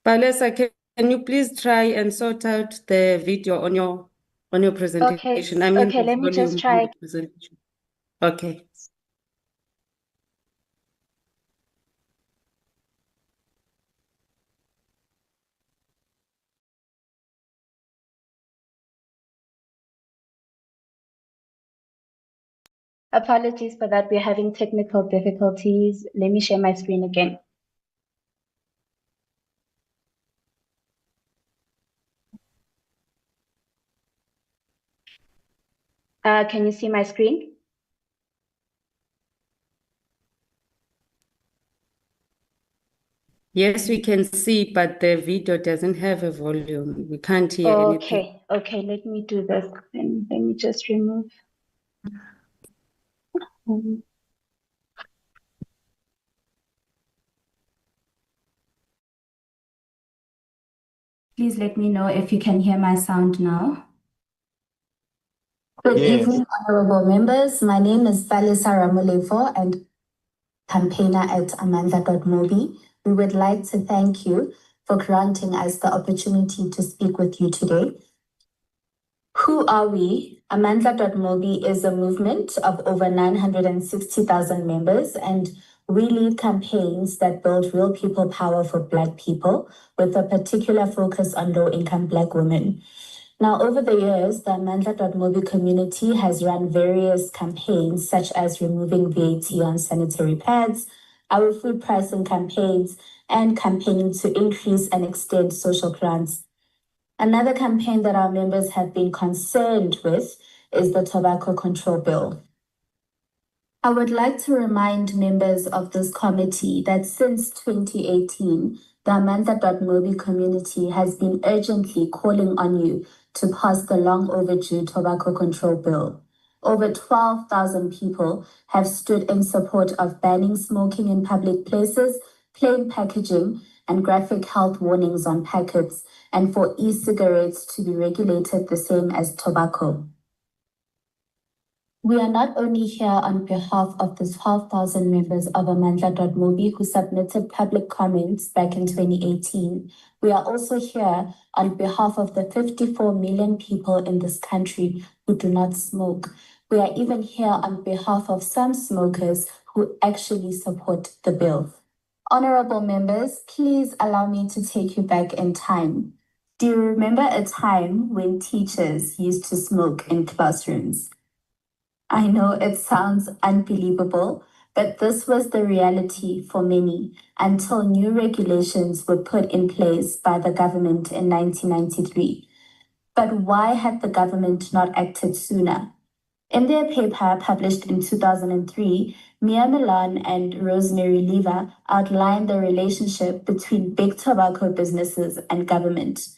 Palesa, can you please try and sort out the video on your Okay, presentation? I mean okay, the let me just volume on try. the presentation. Okay. Apologies for that. We're having technical difficulties. Let me share my screen again. Can you see my screen? Yes, we can see, but the video doesn't have a volume. We can't hear anything. Okay, let me do this. And let me just remove. Please let me know if you can hear my sound now. Good Yes. evening, honorable members. My name is Falisa Ramulefo and campaigner at Amandla.mobi. We would like to thank you for granting us the opportunity to speak with you today. Who are we? Amandla.mobi is a movement of over 960,000 members, and we lead campaigns that build real people power for Black people with a particular focus on low-income Black women. Now, over the years, the Amandla.mobi community has run various campaigns, such as removing VAT on sanitary pads, our food pricing campaigns, and campaigning to increase and extend social grants. Another campaign that our members have been concerned with is the Tobacco Control Bill. I would like to remind members of this committee that since 2018, the Amandla.mobi community has been urgently calling on you to pass the long overdue Tobacco Control Bill. Over 12,000 people have stood in support of banning smoking in public places, plain packaging, and graphic health warnings on packets, and for e-cigarettes to be regulated the same as tobacco. We are not only here on behalf of the 12,000 members of Amandla.mobi who submitted public comments back in 2018. We are also here on behalf of the 54 million people in this country who do not smoke. We are even here on behalf of some smokers who actually support the bill. Honorable members, please allow me to take you back in time. Do you remember a time when teachers used to smoke in classrooms? I know it sounds unbelievable, but this was the reality for many until new regulations were put in place by the government in 1993. But why had the government not acted sooner? In their paper published in 2003, Mia Milan and Rosemary Lever outlined the relationship between big tobacco businesses and government.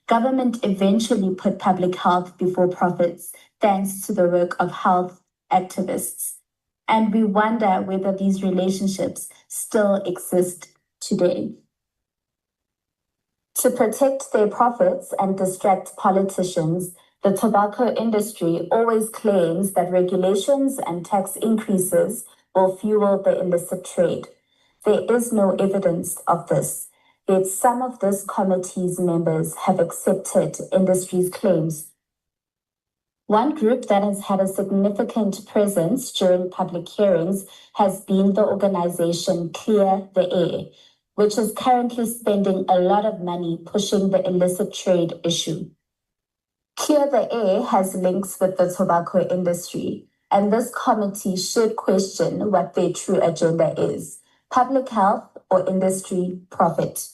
Government eventually put public health before profits, thanks to the work of health activists. And we wonder whether these relationships still exist today. To protect their profits and distract politicians, the tobacco industry always claims that regulations and tax increases will fuel the illicit trade. There is no evidence of this, yet some of this committee's members have accepted industry's claims. One group that has had a significant presence during public hearings has been the organization Clear the Air, which is currently spending a lot of money pushing the illicit trade issue. Clear the Air has links with the tobacco industry, and this committee should question what their true agenda is: public health or industry profit.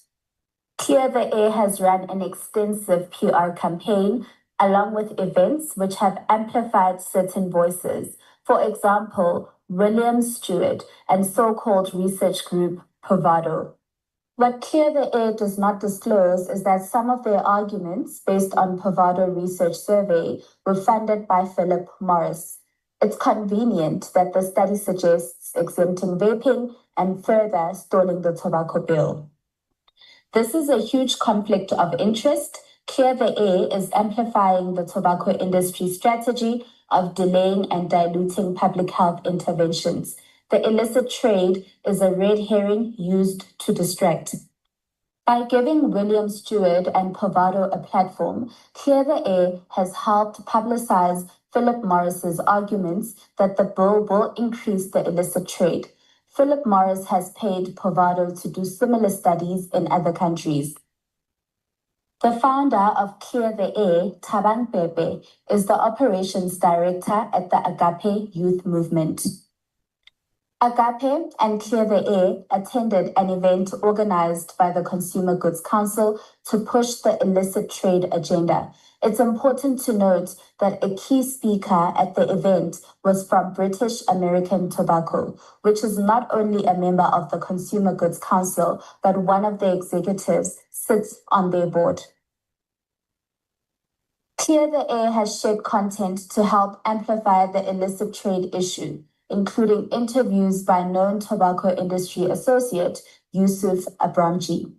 Clear the Air has run an extensive PR campaign along with events which have amplified certain voices. For example, William Stewart and so-called research group Povado. What Clear the Air does not disclose is that some of their arguments, based on Povado Research Survey, were funded by Philip Morris. It's convenient that the study suggests exempting vaping and further stalling the tobacco bill. This is a huge conflict of interest. Clear the Air is amplifying the tobacco industry strategy of delaying and diluting public health interventions. The illicit trade is a red herring used to distract. By giving William Stewart and Povado a platform, Clear the Air has helped publicize Philip Morris's arguments that the bill will increase the illicit trade. Philip Morris has paid Povado to do similar studies in other countries. The founder of Clear the Air, Thabang Pepe, is the operations director at the Agape Youth Movement. Agape and Clear the Air attended an event organized by the Consumer Goods Council to push the illicit trade agenda. It's important to note that a key speaker at the event was from British American Tobacco, which is not only a member of the Consumer Goods Council, but one of the executives sits on their board. Clear the Air has shared content to help amplify the illicit trade issue, including interviews by known tobacco industry associate Yusuf Abramji.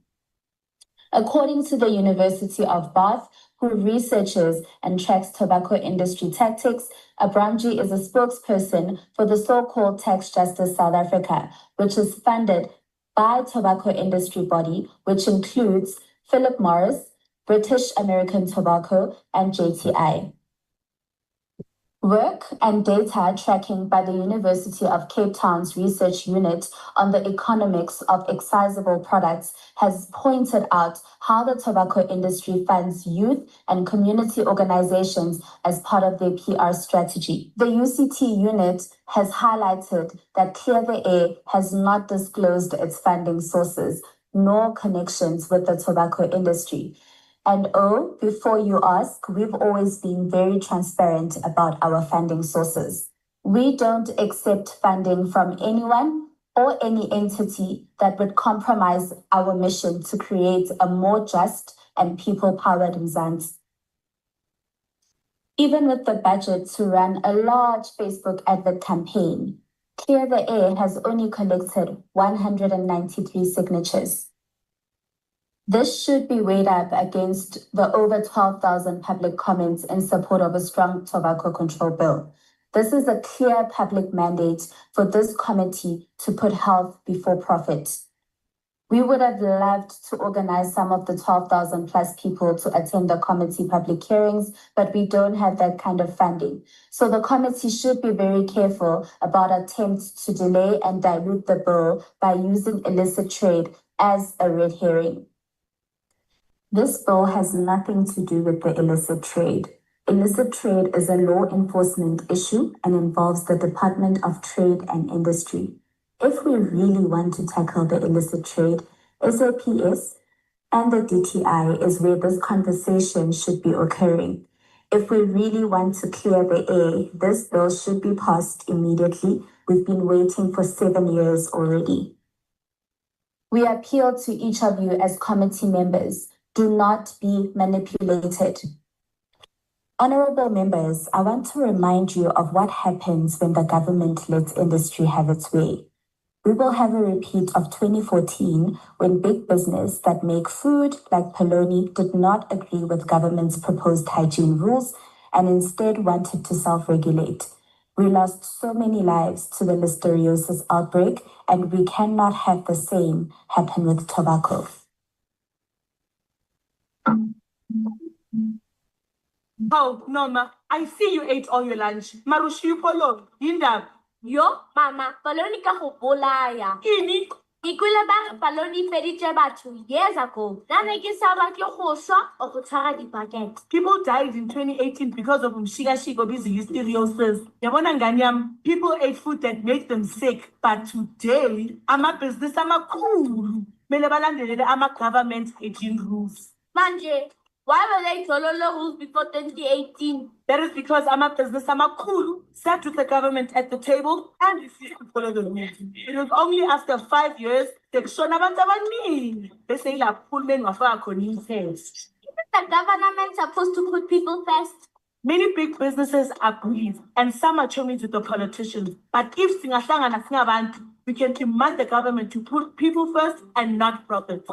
According to the University of Bath, who researches and tracks tobacco industry tactics, Abramji is a spokesperson for the so-called Tax Justice South Africa, which is funded by tobacco industry body, which includes Philip Morris, British American Tobacco, and JTI. Work and data tracking by the University of Cape Town's research unit on the economics of excisable products has pointed out how the tobacco industry funds youth and community organizations as part of their PR strategy. The UCT unit has highlighted that Clear the Air has not disclosed its funding sources nor connections with the tobacco industry. And before you ask, we've always been very transparent about our funding sources. We don't accept funding from anyone or any entity that would compromise our mission to create a more just and people-powered Mzansi. Even with the budget to run a large Facebook advert campaign, Clear the Air has only collected 193 signatures. This should be weighed up against the over 12,000 public comments in support of a strong tobacco control bill. This is a clear public mandate for this committee to put health before profit. We would have loved to organize some of the 12,000 plus people to attend the committee public hearings, but we don't have that kind of funding. So the committee should be very careful about attempts to delay and dilute the bill by using illicit trade as a red herring. This bill has nothing to do with the illicit trade. Illicit trade is a law enforcement issue and involves the Department of Trade and Industry. If we really want to tackle the illicit trade, SAPS and the DTI is where this conversation should be occurring. If we really want to clear the air, this bill should be passed immediately. We've been waiting for 7 years already. We appeal to each of you as committee members. Do not be manipulated. Honorable members, I want to remind you of what happens when the government lets industry have its way. We will have a repeat of 2014 when big business that make food like Poloni did not agree with government's proposed hygiene rules and instead wanted to self-regulate. We lost so many lives to the listeriosis outbreak, and we cannot have the same happen with tobacco. Oh, Noma, I see you ate all your lunch. Marushu Polo, Yinda. Yo, mama, Poloni ka go bolaya. Ini. Ikule ba Poloni feditse batho years ago. Na ne ke sa batle go swa o go tshwara di-bucket. People died in 2018 because of umshikashiko busy listeriosis. Yabona ngani yam, people ate food that made them sick, but today, ama-business amakhulu mele balandelele ama-government hygiene rules. Manje, why were they following the rules before 2018? That is because ama-business amakhulu sat with the government at the table and refused to follow the rules. It was only after 5 years that shona abantu abaningi bese ila uhulumeni wafaka khona imithetho. Isn't the government supposed to put people first? Many big businesses agree, and some are chummies with the politicians. But if singahlangana singabantu, we can demand the government to put people first and not profit.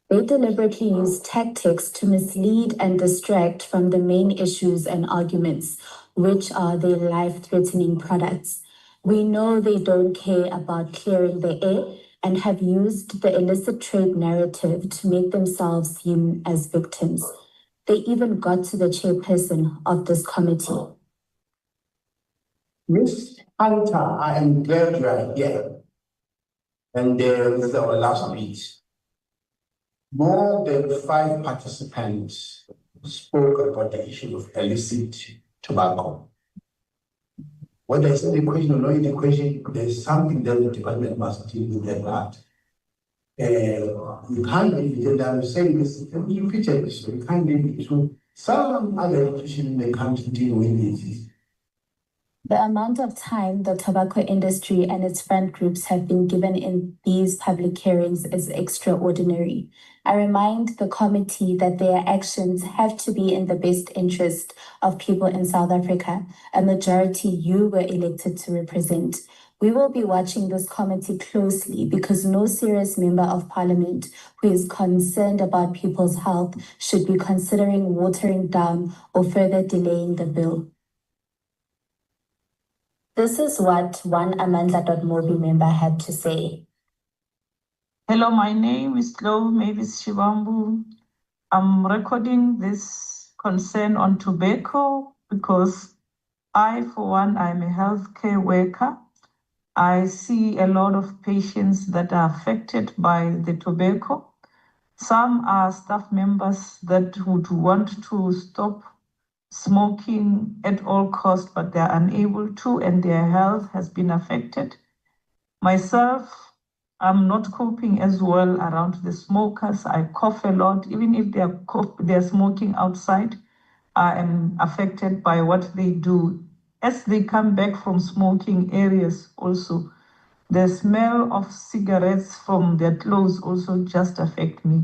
They deliberately use tactics to mislead and distract from the main issues and arguments, which are their life-threatening products. We know they don't care about clearing the air, and have used the illicit trade narrative to make themselves seem as victims. They even got to the chairperson of this committee. Ms. Hunter, I am glad you are here. And this is our last meet. More than 5 participants spoke about the issue of illicit tobacco. Whether it's in the question or not in the question, there's something that the department must deal with that. You can't leave it, and I'm saying this, you picture this, you can't leave it to some other institution in the country to deal with this. The amount of time the tobacco industry and its front groups have been given in these public hearings is extraordinary. I remind the committee that their actions have to be in the best interest of people in South Africa, a majority you were elected to represent. We will be watching this committee closely because no serious member of parliament who is concerned about people's health should be considering watering down or further delaying the bill. This is what one Amandla.Mobi member had to say. Hello, my name is Chloe Mavis Shivambu. I'm recording this concern on tobacco because I, for one, I'm a healthcare worker. I see a lot of patients that are affected by the tobacco. Some are staff members that would want to stop smoking at all costs, but they're unable to, and their health has been affected. Myself, I'm not coping as well around the smokers. I cough a lot, even if they're smoking outside. I am affected by what they do. As they come back from smoking areas also, the smell of cigarettes from their clothes also just affect me.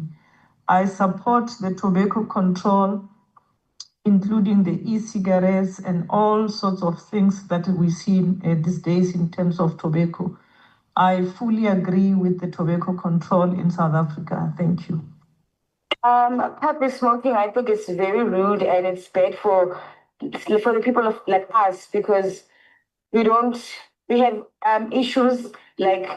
I support the tobacco control, including the e-cigarettes and all sorts of things that we see these days in terms of tobacco. I fully agree with the tobacco control in South Africa. Thank you. Public smoking, I think it's very rude and it's bad for the people of like us because we have issues like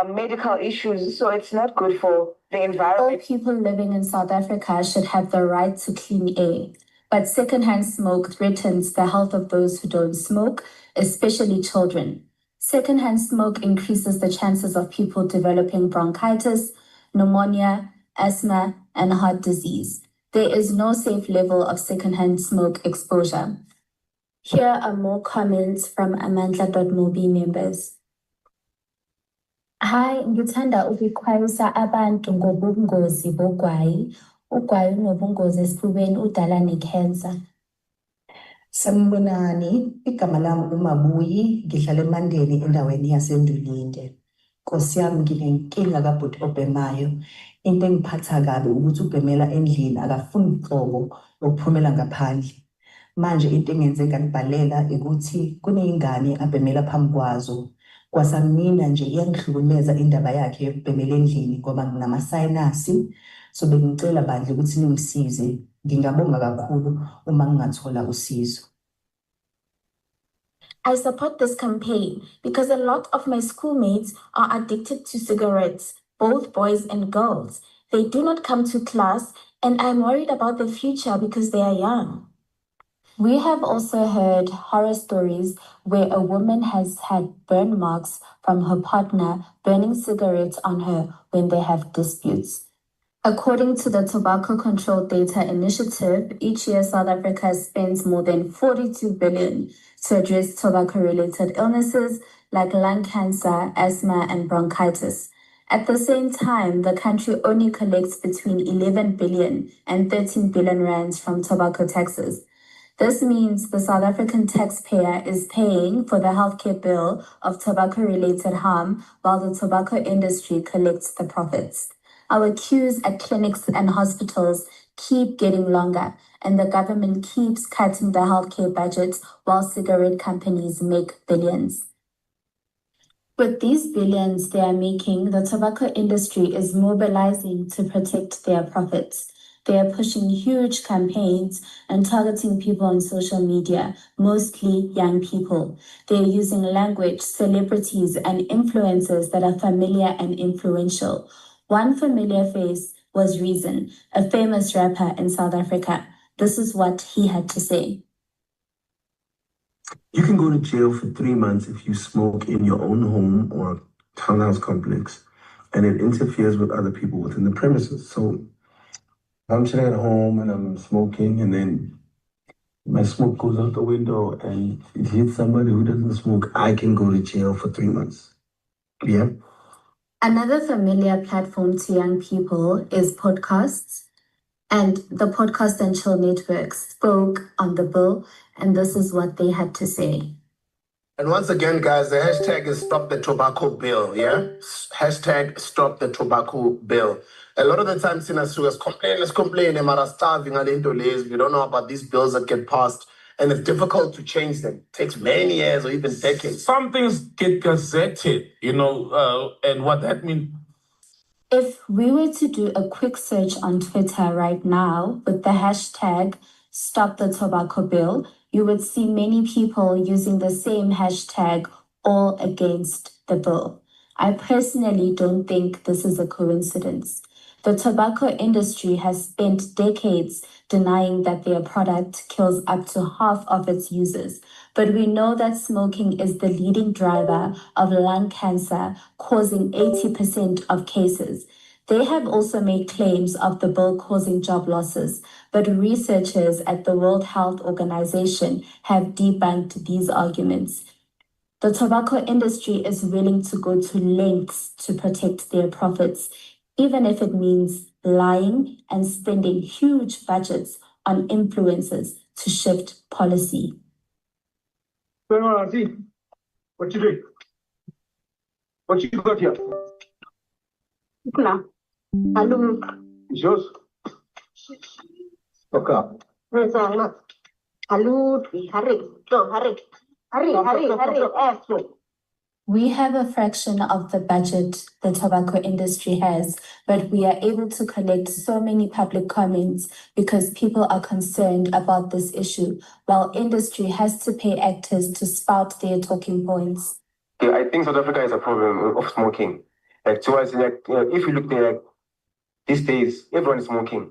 medical issues, so it's not good for the environment. All people living in South Africa should have the right to clean air. But secondhand smoke threatens the health of those who don't smoke, especially children. Secondhand smoke increases the chances of people developing bronchitis, pneumonia, asthma, and heart disease. There is no safe level of secondhand smoke exposure. Here are more comments from Amandla.Mobi members. Hi, ngithanda ukuxwayisa abantu ngobungozi bogwayi. Ugwayi unobungozi esifubeni udala ne-cancer. Sanibonani, igama lami uMabuyi, ngihlala eMandeni endaweni yaseNdulinde. Nkosi yami nginenkinga kabhuti obhemayo. Into engiphatha kabi ukuthi ubhemela endlini akafuni uhlobo lokuphumela ngaphandle. Manje into engenze nganibhalela ukuthi kuneyingane abhemela phambi kwazo. Kwasamina nje iyangihlukumeza indaba yakhe yokubhemela endlini ngoba nginamasayinasi. So bengicela bandle ukuthi ningisize. Ngingabonga kakhulu uma ngingathola usizo. I support this campaign because a lot of my schoolmates are addicted to cigarettes, both boys and girls. They do not come to class, and I'm worried about the future because they are young. We have also heard horror stories where a woman has had burn marks from her partner burning cigarettes on her when they have disputes. According to the Tobacco Control Data Initiative, each year South Africa spends more than 42 billion to address tobacco-related illnesses like lung cancer, asthma, and bronchitis. At the same time, the country only collects between 11 billion and 13 billion rands from tobacco taxes. This means the South African taxpayer is paying for the healthcare bill of tobacco-related harm while the tobacco industry collects the profits. Our queues at clinics and hospitals keep getting longer, and the government keeps cutting the healthcare budgets while cigarette companies make billions. With these billions they are making, the tobacco industry is mobilizing to protect their profits. They are pushing huge campaigns and targeting people on social media, mostly young people. They are using language, celebrities, and influencers that are familiar and influential. One familiar face was Reason, a famous rapper in South Africa. This is what he had to say. You can go to jail for 3 months if you smoke in your own home or townhouse complex, and it interferes with other people within the premises. So I'm sitting at home and I'm smoking, and then my smoke goes out the window and it hits somebody who doesn't smoke, I can go to jail for 3 months. Yeah. Another familiar platform to young people is podcasts. And the Podcast and Chill Network spoke on the bill, and this is what they had to say. And once again, guys, the hashtag is Stop the Tobacco Bill, yeah? Hashtag Stop the Tobacco Bill. A lot of the time, let's complain, mara starving, we don't know about these bills that get passed, and it's difficult to change them. It takes many years or even decades. Some things get gazetted, and what that means. If we were to do a quick search on Twitter right now with the hashtag Stop the Tobacco Bill, you would see many people using the same hashtag, all against the bill. I personally don't think this is a coincidence. The tobacco industry has spent decades denying that their product kills up to half of its users. But we know that smoking is the leading driver of lung cancer, causing 80% of cases. They have also made claims of the bill causing job losses, but researchers at the World Health Organization have debunked these arguments. The tobacco industry is willing to go to lengths to protect their profits, even if it means lying and spending huge budgets on influencers to shift policy. What you doing? What you got here? No. Hello. It's yours? Okay. Hello. Hurry. We have a fraction of the budget the tobacco industry has, but we are able to collect so many public comments because people are concerned about this issue, while industry has to pay actors to spout their talking points. I think South Africa is a problem of smoking. If you look there, these days, everyone is smoking.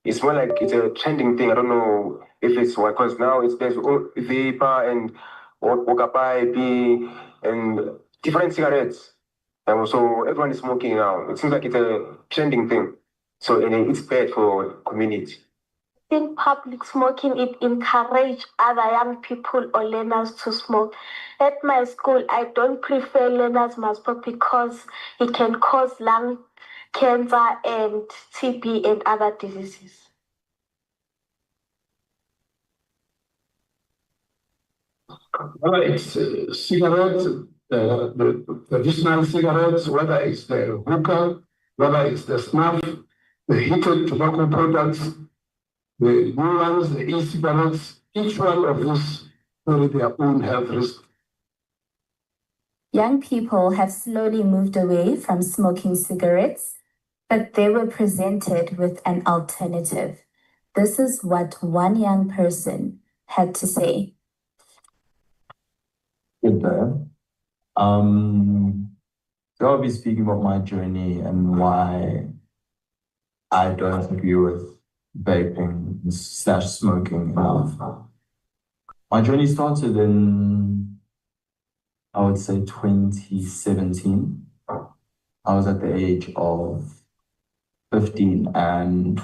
It's more like it's a trending thing. I don't know if it's why, because now it's there's vapor and Okapai and different cigarettes. So everyone is smoking now. It seems like it's a trending thing. So it's bad for community. I think public smoking, it encourages other young people or learners to smoke. At my school, I don't prefer learners must smoke because it can cause lung cancer and TB and other diseases. It's cigarettes, the traditional cigarettes, whether it's the hookah, whether it's the snuff, the heated tobacco products, the new ones, the e-cigarettes, each one of these carry their own health risk. Young people have slowly moved away from smoking cigarettes, but they were presented with an alternative. This is what one young person had to say. Good there. So I'll be speaking about my journey and why I don't agree with vaping / smoking enough. My journey started in, I would say, 2017. I was at the age of 15 and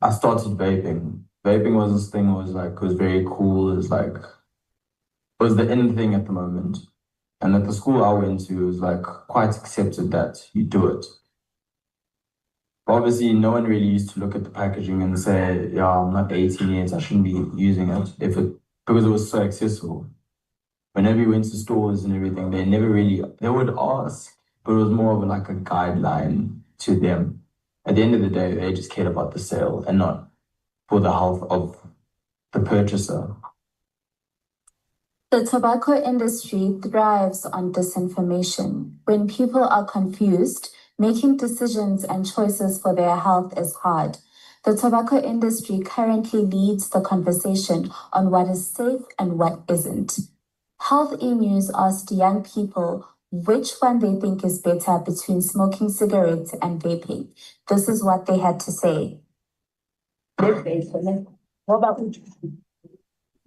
I started vaping. Vaping was this thing, it was very cool. It was the in thing at the moment. And at the school I went to, it was quite accepted that you do it. But obviously, no one really used to look at the packaging and say, yeah, I'm not 18 yet, I shouldn't be using it, because it was so accessible. Whenever you went to stores and everything, they would ask, but it was more of a guideline to them. At the end of the day, they just cared about the sale and not for the health of the purchaser. The tobacco industry thrives on disinformation. When people are confused, Making decisions and choices for their health is hard. The tobacco industry currently leads the conversation on what is safe and what isn't. Health E-News asked young people which one they think is better between smoking cigarettes and vaping. This is what they had to say.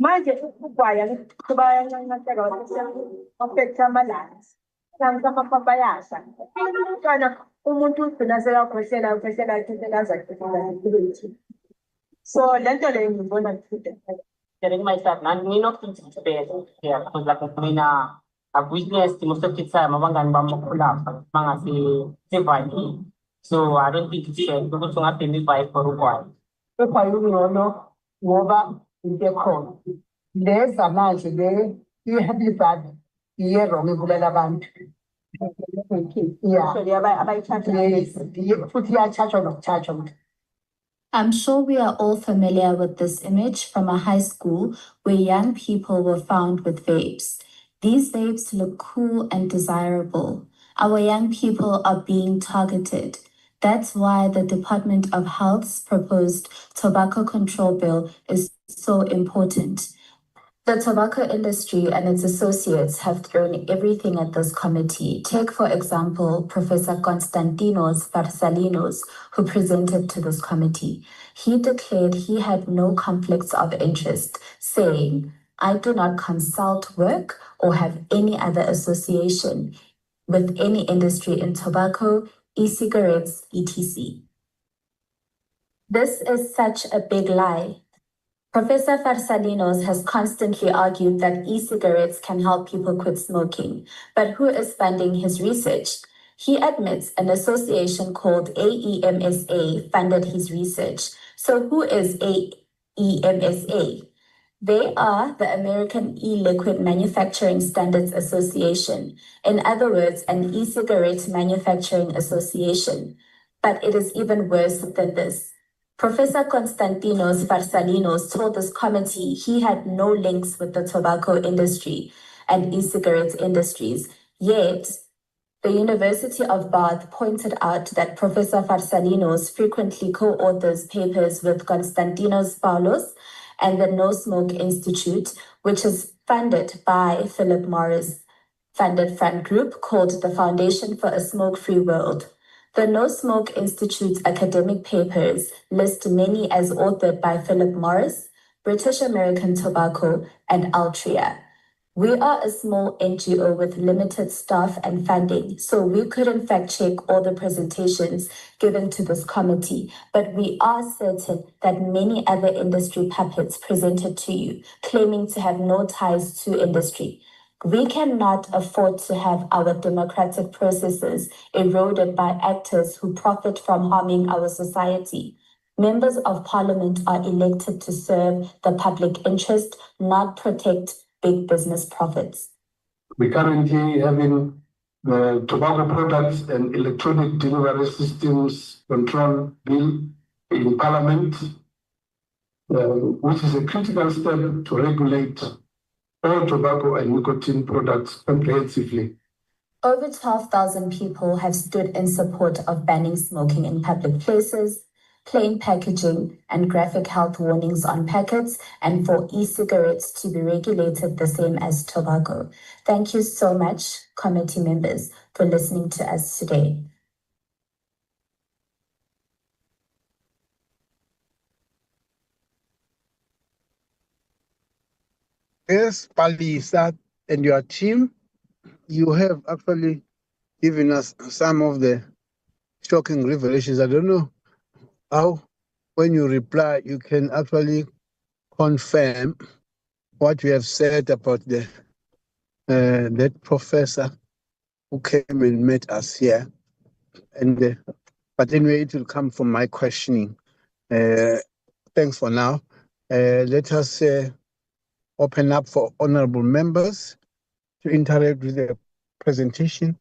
Manje ukugwaya kubayanyatheka affect ama-lungs amapapayasa kana umuntu ugcina sekakhwehlela so le nto leyo ngibona Getting myself, and me not thinking to bed here because like I've witnessed most of the time abangani bami bakhulapha mangase sevani. So I don't think it's fair because ungaphinde ivibe for ukwayo. ekhaya ungcono ngoba into ekhona leza manje le i-happy bad iye-wrong ibulala abantu futhi iyathatshwa nokuthatshwa. I'm sure we are all familiar with this image from a high school where young people were found with vapes. These vapes look cool and desirable. Our young people are being targeted. That's why the Department of Health's proposed tobacco control bill is so important. The tobacco industry and its associates have thrown everything at this committee. Take, for example, Professor Konstantinos Varsalinos, who presented to this committee. He declared he had no conflicts of interest, saying, "I do not consult, work, or have any other association with any industry in tobacco, e-cigarettes, etc." This is such a big lie. Professor Varsalinos has constantly argued that e-cigarettes can help people quit smoking, but who is funding his research? He admits an association called AEMSA funded his research. So who is AEMSA? They are the American E-Liquid Manufacturing Standards Association. In other words, an e-cigarette manufacturing association. But it is even worse than this. Professor Konstantinos Varsalinos told this committee he had no links with the tobacco industry and e-cigarette industries. Yet, the University of Bath pointed out that Professor Varsalinos frequently co-authors papers with Konstantinos Paulos and the No Smoke Institute, which is funded by Philip Morris funded front group called the Foundation for a Smoke-Free World. The No Smoke Institute's academic papers list many as authored by Philip Morris, British American Tobacco, and Altria. We are a small NGO with limited staff and funding, so we couldn't fact-check all the presentations given to this committee, but we are certain that many other industry puppets presented to you, claiming to have no ties to industry. We cannot afford to have our democratic processes eroded by actors who profit from harming our society. Members of parliament are elected to serve the public interest, not protect big business profits. We currently having the Tobacco Products and Electronic Delivery Systems Control Bill in Parliament, which is a critical step to regulate all tobacco and nicotine products comprehensively. Over 12,000 people have stood in support of banning smoking in public places, plain packaging and graphic health warnings on packets, and for e-cigarettes to be regulated the same as tobacco. Thank you so much, committee members, for listening to us today. Yes, Palisa and your team, you have actually given us some of the shocking revelations. I don't know how, when you reply, you can actually confirm what you have said about the that professor who came and met us here. And but anyway, it will come from my questioning. Thanks for now. Let us open up for honorable members to interact with the presentation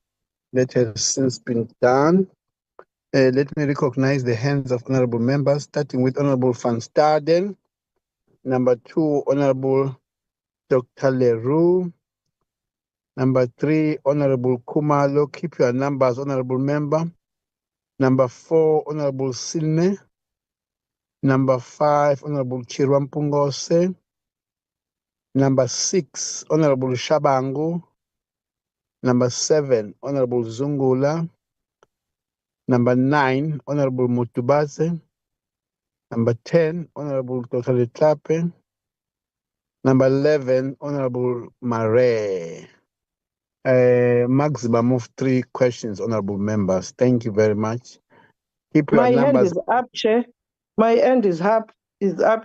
that has since been done. Let me recognize the hands of honorable members, starting with Honorable Van Staden. Number 2, Honorable Dr. Leroux. Number 3, Honorable Kumalo. Keep your numbers, honorable member. Number 4, Honorable Silne. Number 5, Honorable Chirwampungose. Number 6, Honorable Shabangu. Number 7, Honorable Zungula. Number 9, Honorable Mutubaze. Number 10, Honorable Totalitlape. Number 11, Honorable Mare. Maximum of 3 questions, Honorable members. Thank you very much. Keep your My hand numbers. is up, Chair. My hand is up,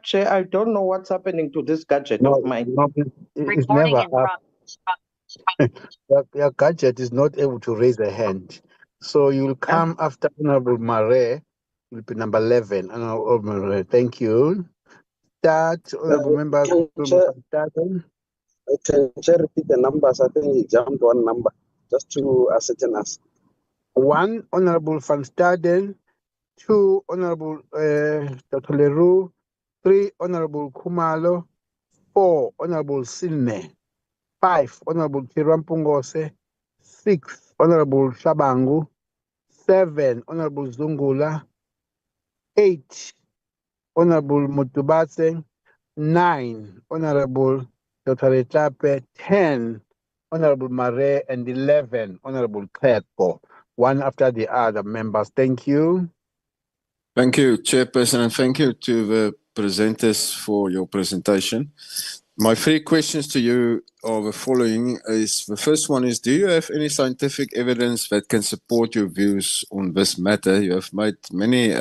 Chair. I don't know what's happening to this gadget of mine. No, it's never up. Your gadget is not able to raise a hand. So you'll come after Honorable Mare, will be number 11. Honorable Mare, thank you. Start, Honorable Member. Can you repeat the numbers? I think he jumped one number just to ascertain us. 1, Honorable Van Staden. 2, Honorable Dr. Leroux. 3, Honorable Kumalo. 4, Honorable Silne. 5, Honorable Chirwampungose. 6, Honorable Shabangu. 7, Honorable Zungula. 8, Honorable Mutubase. 9, Honorable Dr. Letlape. 10, Honorable Mare. And 11, Honorable Klerko. One after the other members. Thank you. Thank you, Chairperson, and thank you to the presenters for your presentation. My 3 questions to you are the following. The first one is, do you have any scientific evidence that can support your views on this matter? You have made many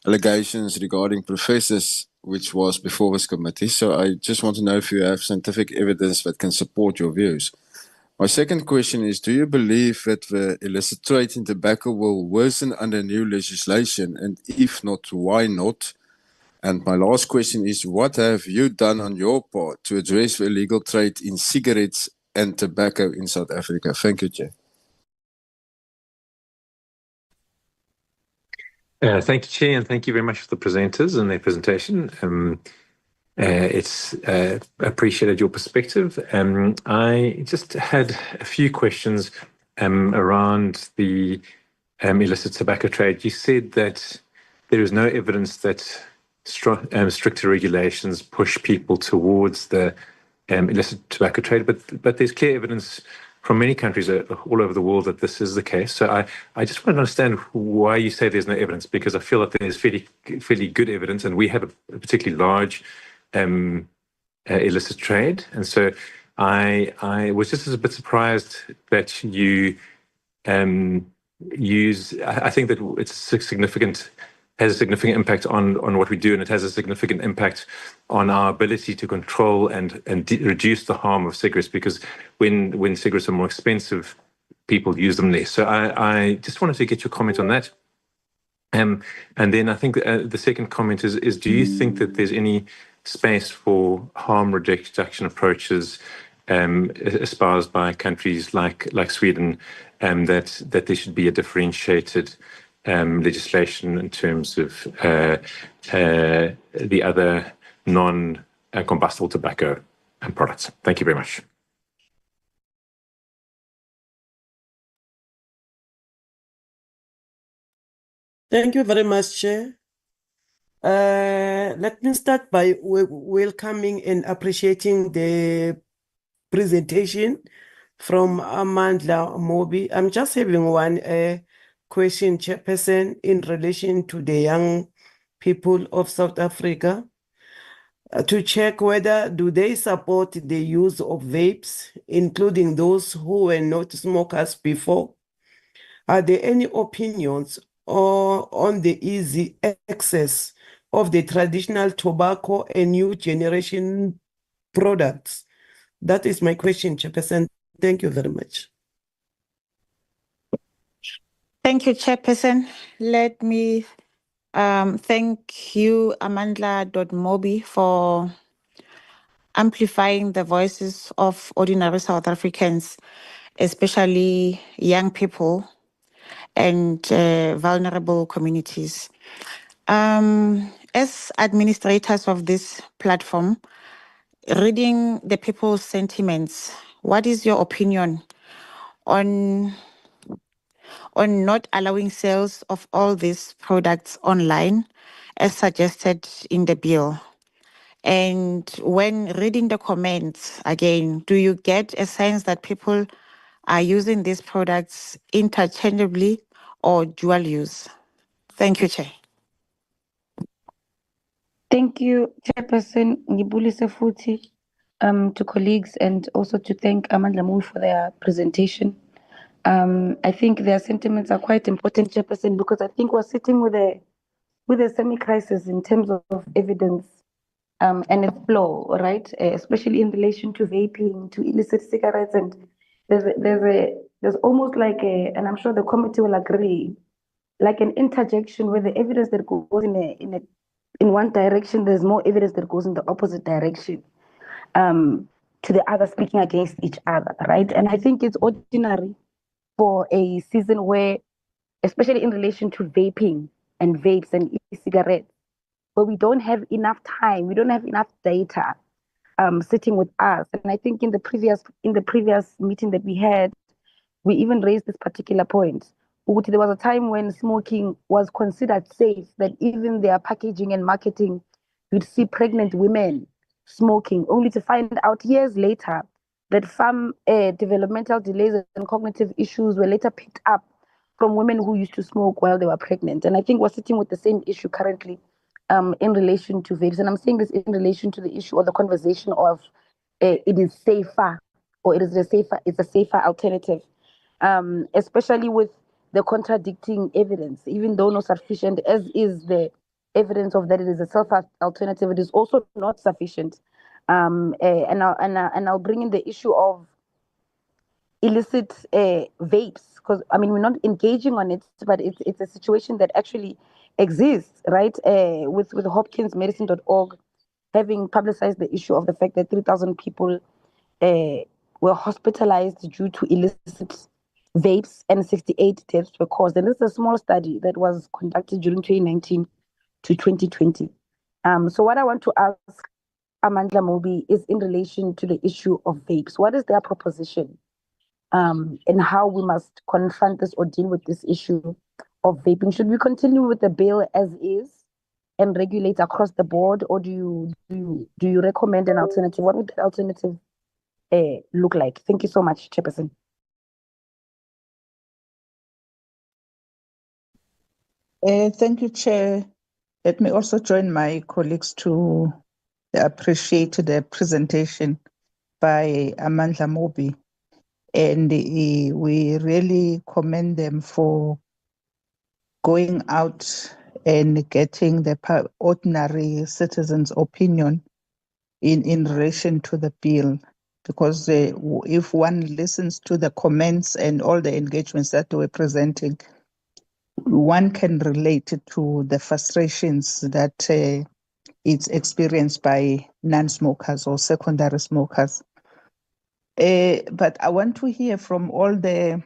allegations regarding professors, which was before this committee. So I just want to know if you have scientific evidence that can support your views. My second question is, do you believe that the illicit trade in tobacco will worsen under new legislation? And if not, why not? And my last question is, what have you done on your part to address the illegal trade in cigarettes and tobacco in South Africa? Thank you, Chair. Thank you, Chair, and thank you very much for the presenters and their presentation. It's appreciated your perspective. I just had a few questions around the illicit tobacco trade. You said that there is no evidence that stricter regulations push people towards the illicit tobacco trade, but there's clear evidence from many countries all over the world that this is the case. So I just want to understand why you say there's no evidence, because I feel that there's fairly good evidence, and we have a particularly large illicit trade. And so I was just a bit surprised that you use, I think that it's has a significant impact on what we do, and it has a significant impact on our ability to control and reduce the harm of cigarettes, because when cigarettes are more expensive, people use them less. So I just wanted to get your comment on that. And then I think the second comment is, do you think that there's any space for harm reduction approaches espoused by countries like Sweden, that there should be a differentiated legislation in terms of the other non-combustible tobacco products? Thank you very much. Thank you very much, Chair. Let me start by welcoming and appreciating the presentation from Amandla Mobi. I'm just having one question, Chairperson, in relation to the young people of South Africa, to check whether do they support the use of vapes, including those who were not smokers before. Are there any opinions on the easy access of the traditional tobacco and new generation products? That is my question, Chairperson. Thank you very much. Thank you, Chairperson. Let me thank you, Amandla.Mobi, for amplifying the voices of ordinary South Africans, especially young people and vulnerable communities. As administrators of this platform, reading the people's sentiments, what is your opinion on on not allowing sales of all these products online, as suggested in the bill? And when reading the comments again, do you get a sense that people are using these products interchangeably or dual use? Thank you, Chair. Thank you, Chairperson Ngibulise futhi, to colleagues, and also to thank Amandla Mooi for their presentation. I think their sentiments are quite important, Chairperson, because I think we're sitting with a semi-crisis in terms of evidence and its flow, right? Especially in relation to vaping, to illicit cigarettes, and there's almost like and I'm sure the committee will agree, like an interjection where the evidence that goes in one direction, there's more evidence that goes in the opposite direction, to the other speaking against each other, right? And I think it's ordinary for a season where, especially in relation to vaping and vapes and e-cigarettes, where we don't have enough time, we don't have enough data sitting with us. And I think in the previous meeting that we had, we even raised this particular point. There was a time when smoking was considered safe, that even their packaging and marketing, you'd see pregnant women smoking, only to find out years later that some developmental delays and cognitive issues were later picked up from women who used to smoke while they were pregnant. And I think we're sitting with the same issue currently in relation to vapes. And I'm saying this in relation to the issue or the conversation of it is safer, or it's a safer alternative, especially with the contradicting evidence, even though not sufficient as is the evidence of that it is a safer alternative, it is also not sufficient. And I'll bring in the issue of illicit vapes, because I mean we're not engaging on it, but it's a situation that actually exists, right? With HopkinsMedicine.org having publicized the issue of the fact that 3,000 people were hospitalized due to illicit vapes and 68 deaths were caused. And this is a small study that was conducted during 2019 to 2020. So what I want to ask Amandla Mooi is in relation to the issue of vapes. What is their proposition and how we must confront this or deal with this issue of vaping? Should we continue with the bill as is and regulate across the board, or do you recommend an alternative? What would the alternative look like? Thank you so much, Chairperson. Thank you, Chair. Let me also join my colleagues to appreciate the presentation by Amandla Mooi. And we really commend them for going out and getting the ordinary citizens' opinion in relation to the bill. Because if one listens to the comments and all the engagements that they were presenting, one can relate to the frustrations that it's experienced by non-smokers or secondary smokers. But I want to hear from all the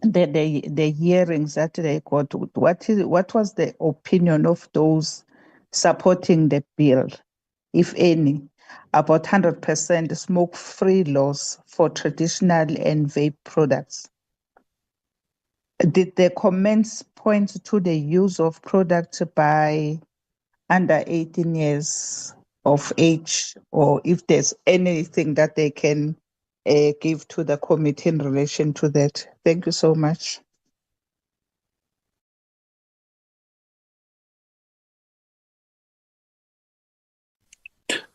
hearings that they got. What was the opinion of those supporting the bill, if any, about 100% smoke-free laws for traditional and vape products? Did the comments point to the use of products by under 18 years of age, or if there's anything that they can give to the committee in relation to that? Thank you so much.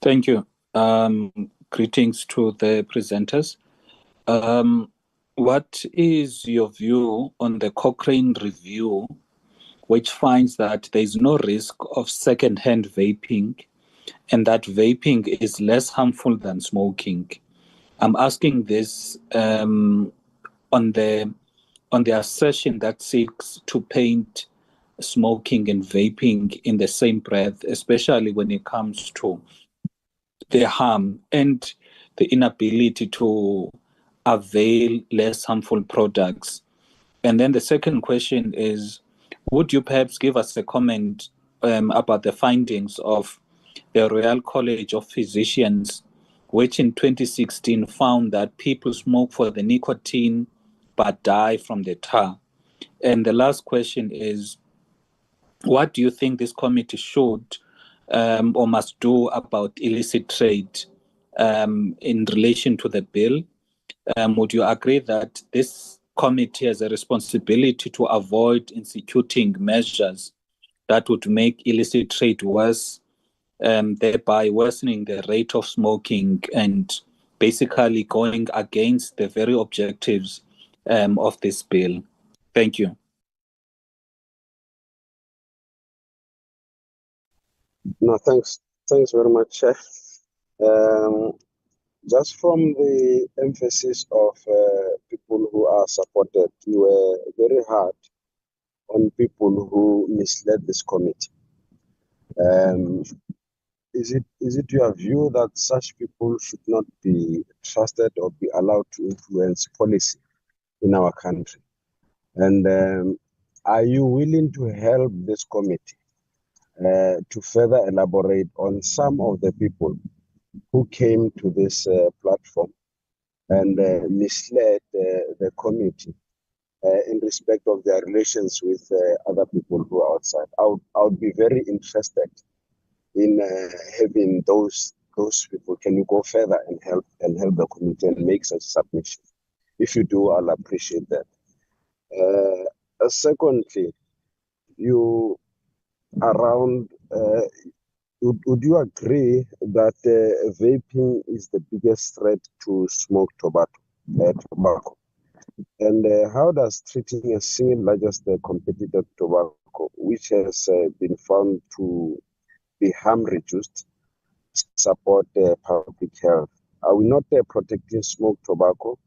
Thank you. Greetings to the presenters. What is your view on the Cochrane review, which finds that there is no risk of second-hand vaping and that vaping is less harmful than smoking? I'm asking this on the assertion that seeks to paint smoking and vaping in the same breath, especially when it comes to the harm and the inability to avail less harmful products. And then the second question is, would you perhaps give us a comment about the findings of the Royal College of Physicians, which in 2016 found that people smoke for the nicotine but die from the tar? And the last question is, what do you think this committee should or must do about illicit trade in relation to the bill? Would you agree that this committee has a responsibility to avoid instituting measures that would make illicit trade worse, thereby worsening the rate of smoking and basically going against the very objectives of this bill? Thank you. No, thanks. Thanks very much, Chair. Just from the emphasis of people who are supported, you were very hard on people who misled this committee. Is it your view that such people should not be trusted or be allowed to influence policy in our country? And are you willing to help this committee to further elaborate on some of the people who came to this platform and misled the committee in respect of their relations with other people who are outside? I would be very interested in having those people. Can you go further and help the committee and make such submission? If you do, I'll appreciate that. Secondly, you around. Would you agree that vaping is the biggest threat to smoke tobacco? And how does treating a single largest competitor tobacco, which has been found to be harm reduced, support public health? Are we not protecting smoke tobacco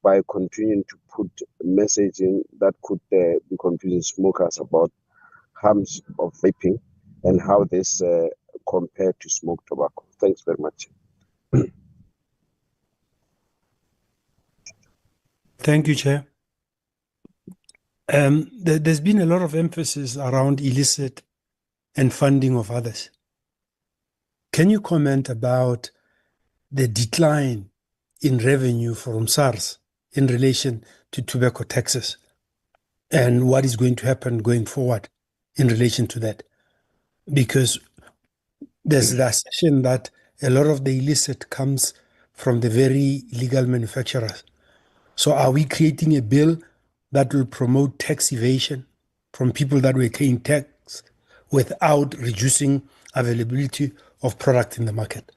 by continuing to put messaging that could be confusing smokers about harms of vaping and how this compared to smoke tobacco? Thanks very much. Thank you, Chair. There's been a lot of emphasis around illicit and funding of others. Can you comment about the decline in revenue from SARS in relation to tobacco taxes and what is going to happen going forward in relation to that? Because there's the assertion that a lot of the illicit comes from the very legal manufacturers. So are we creating a bill that will promote tax evasion from people that were paying tax without reducing availability of product in the market?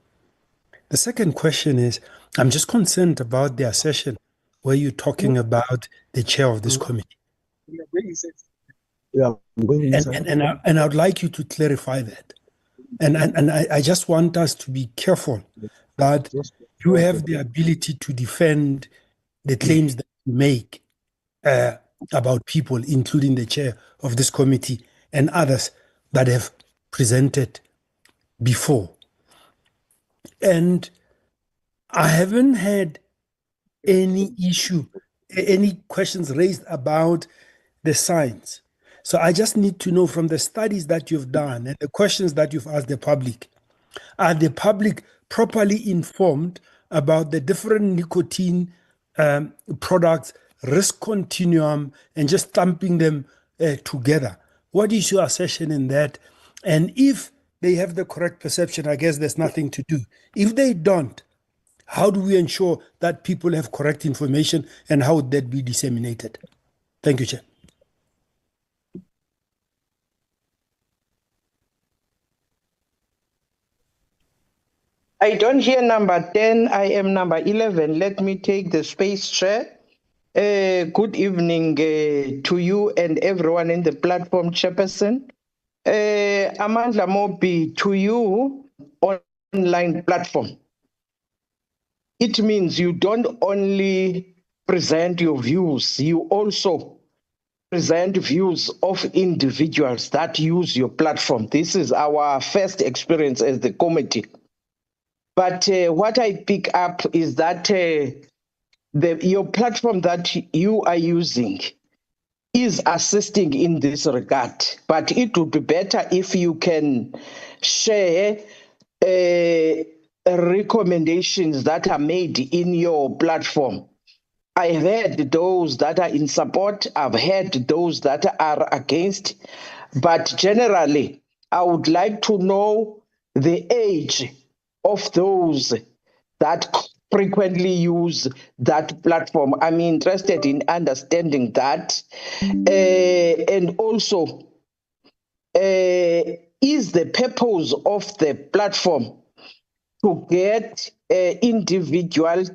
The second question is, I'm just concerned about the assertion where you're talking about the chair of this committee. Yeah, and I would like you to clarify that. And I just want us to be careful that you have the ability to defend the claims that you make about people, including the chair of this committee and others that have presented before. And I haven't had any questions raised about the science. So I just need to know from the studies that you've done and the questions that you've asked the public, are the public properly informed about the different nicotine products, risk continuum, and just thumping them together? What is your assertion in that? And if they have the correct perception, I guess there's nothing to do. If they don't, how do we ensure that people have correct information and how would that be disseminated? Thank you, Chair. I don't hear number 10. I am number 11. Let me take the space, Chair. Good evening to you and everyone in the platform, Chairperson. Amandla Mobi, to you, online platform. It means you don't only present your views, you also present views of individuals that use your platform. This is our first experience as the committee. But what I pick up is that your platform that you are using is assisting in this regard. But it would be better if you can share recommendations that are made in your platform I heard those that are in support, I've heard those that are against, but generally, I would like to know the age of those that frequently use that platform. I'm interested in understanding that. And also, is the purpose of the platform to get individual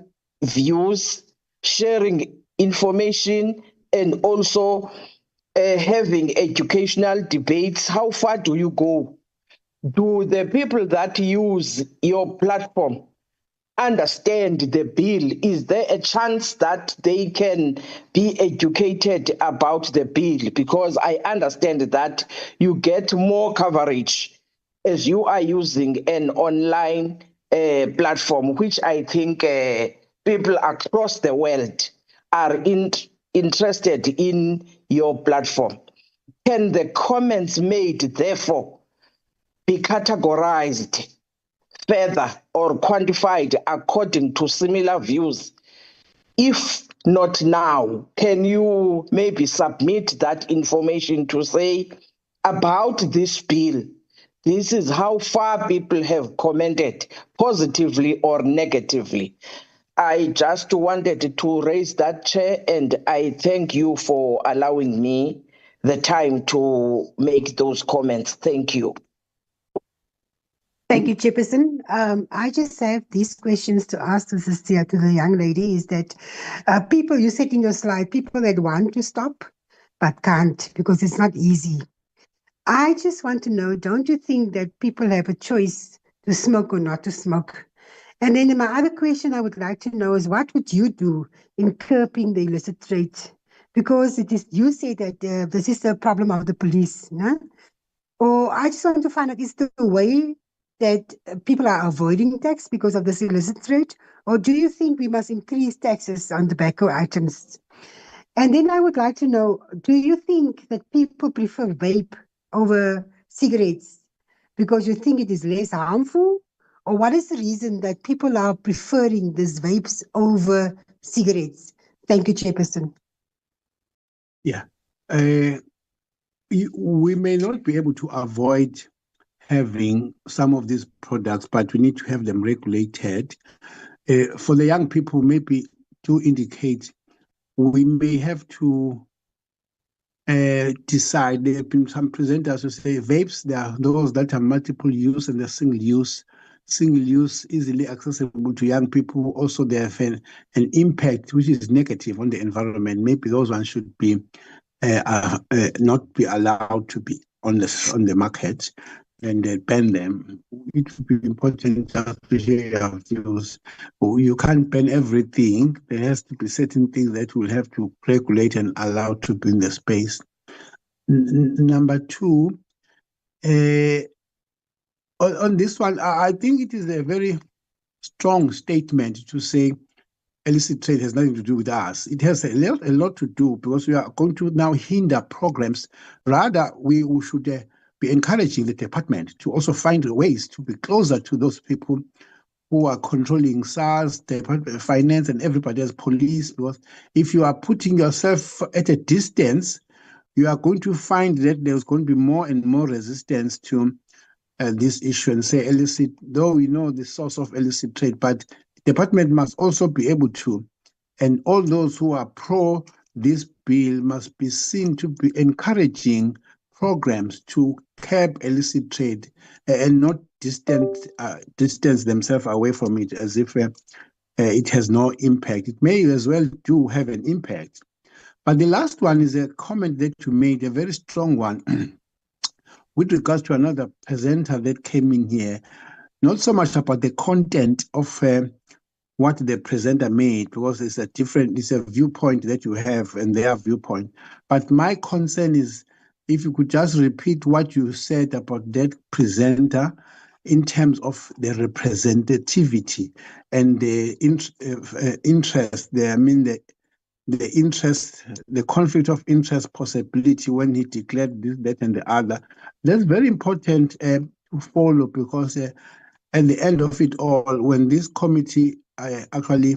views, sharing information, and also having educational debates? How far do you go? Do the people that use your platform understand the bill? Is there a chance that they can be educated about the bill? Because I understand that you get more coverage as you are using an online platform, which I think people across the world are interested in your platform. Can the comments made, therefore, be categorized further or quantified according to similar views? If not now, can you maybe submit that information to say about this bill? This is how far people have commented, positively or negatively. I just wanted to raise that, Chair, and I thank you for allowing me the time to make those comments. Thank you. Thank you, Chairperson. I just have these questions to ask to the young lady, is that people, you said in your slide, people that want to stop but can't because it's not easy. I just want to know, don't you think that people have a choice to smoke or not to smoke? And then my other question I would like to know is, what would you do in curbing the illicit trade? Because it is, you say that this is a problem of the police, no? Or I just want to find out, is the way that people are avoiding tax because of this illicit trade? Or do you think we must increase taxes on tobacco items? And then I would like to know, do you think that people prefer vape over cigarettes because you think it is less harmful? Or what is the reason that people are preferring these vapes over cigarettes? Thank you, Chairperson. Yeah. We may not be able to avoid having some of these products, but we need to have them regulated. For the young people, maybe to indicate, we may have to decide. There have been some presenters who say vapes, there are those that are multiple use and they're single use. Single use, easily accessible to young people. Also, they have an impact which is negative on the environment. Maybe those ones should be not be allowed to be on the market and ban them. It would be important to appreciate our views. You can't ban everything. There has to be certain things that we'll have to regulate and allow to be in the space. Number two, on this one, I think it is a very strong statement to say illicit trade has nothing to do with us. It has a lot to do, because we are going to now hinder programs. Rather, we should be encouraging the department to also find ways to be closer to those people who are controlling SARS, Department of Finance, and everybody else, police. Because if you are putting yourself at a distance, you are going to find that there's going to be more and more resistance to this issue and say illicit, though we know the source of illicit trade, but the department must also be able to, and all those who are pro this bill must be seen to be encouraging programs to curb illicit trade and not distance themselves away from it as if it has no impact. It may as well do have an impact. But the last one is a comment that you made, a very strong one, with regards to another presenter that came in here, not so much about the content of what the presenter made, because it's a viewpoint that you have and their viewpoint. But my concern is, if you could just repeat what you said about that presenter in terms of the representativity and the interest there. I mean, the interest, the conflict of interest possibility when he declared this, that, and the other. That's very important to follow, because at the end of it all, when this committee actually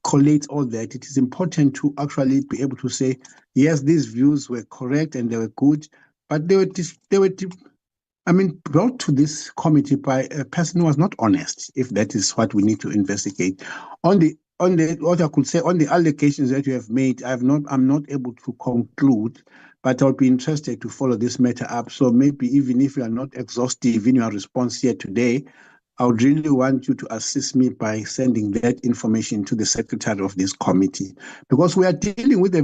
collate all that. It is important to actually be able to say, yes, these views were correct and they were good, but they were brought to this committee by a person who was not honest, if that is what we need to investigate. What I could say on the allegations that you have made, I'm not able to conclude, but I'll be interested to follow this matter up. So maybe even if you are not exhaustive in your response here today, I would really want you to assist me by sending that information to the secretary of this committee, because we are dealing with a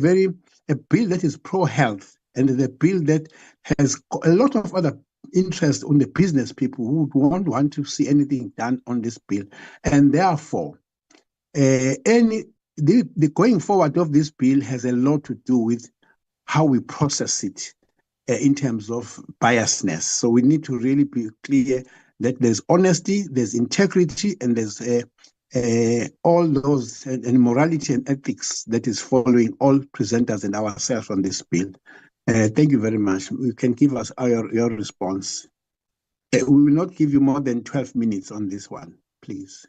bill that is pro-health, and the bill that has a lot of other interest on the business people who won't want to see anything done on this bill. And therefore, the going forward of this bill has a lot to do with how we process it in terms of biasness. So we need to really be clear that there's honesty, there's integrity, and there's all those and morality and ethics that is following all presenters and ourselves on this bill. Thank you very much. You can give us your response. We will not give you more than 12 minutes on this one, please.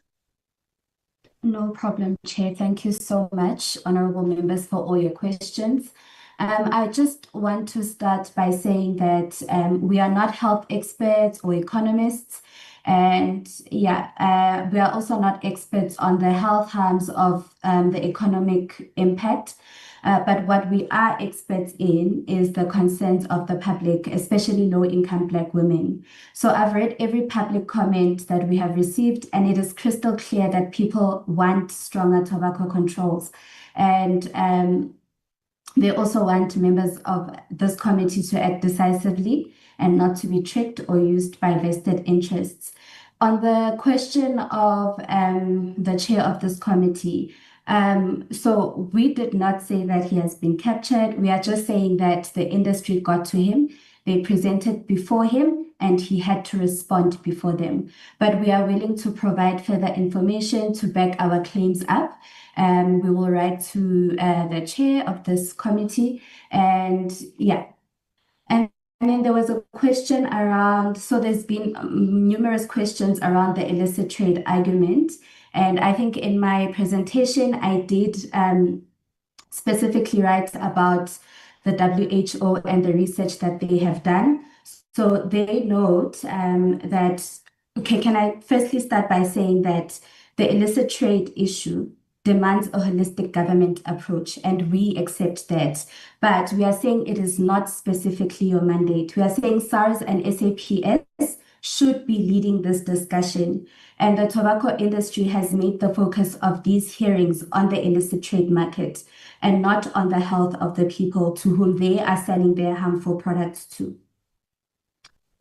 No problem, Chair. Thank you so much, honorable members, for all your questions. I just want to start by saying that we are not health experts or economists. And we are also not experts on the health harms of the economic impact. But what we are experts in is the concerns of the public, especially low-income Black women. So I've read every public comment that we have received, and it is crystal clear that people want stronger tobacco controls. And they also want members of this committee to act decisively and not to be tricked or used by vested interests. On the question of the chair of this committee, so we did not say that he has been captured. We are just saying that the industry got to him. They presented before him and he had to respond before them. But we are willing to provide further information to back our claims up. We will write to the chair of this committee. And then there was a question around, so there's been numerous questions around the illicit trade argument. And I think in my presentation, I did specifically write about the WHO and the research that they have done. So they note that, can I firstly start by saying that the illicit trade issue demands a holistic government approach, and we accept that. But we are saying it is not specifically your mandate. We are saying SARS and SAPS should be leading this discussion. And the tobacco industry has made the focus of these hearings on the illicit trade market and not on the health of the people to whom they are selling their harmful products to.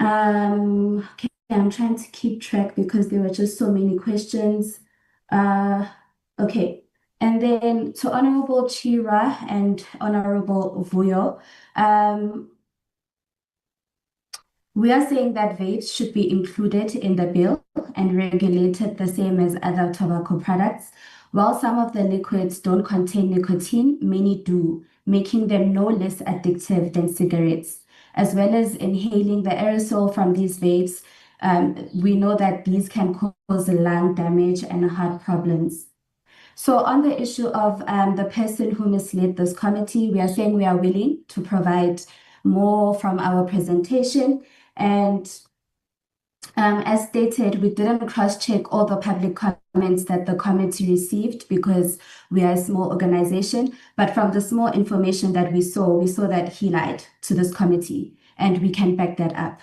Okay, I'm trying to keep track because there were just so many questions. Okay, and then to Honorable Chira and Honorable Vuyo, we are saying that vapes should be included in the bill and regulated the same as other tobacco products. While some of the liquids don't contain nicotine, many do, making them no less addictive than cigarettes. As well as inhaling the aerosol from these vapes, we know that these can cause lung damage and heart problems. So on the issue of the person who misled this committee, we are saying we are willing to provide more from our presentation. And as stated, we didn't cross-check all the public comments that the committee received because we are a small organization. But from the small information that we saw that he lied to this committee, and we can back that up.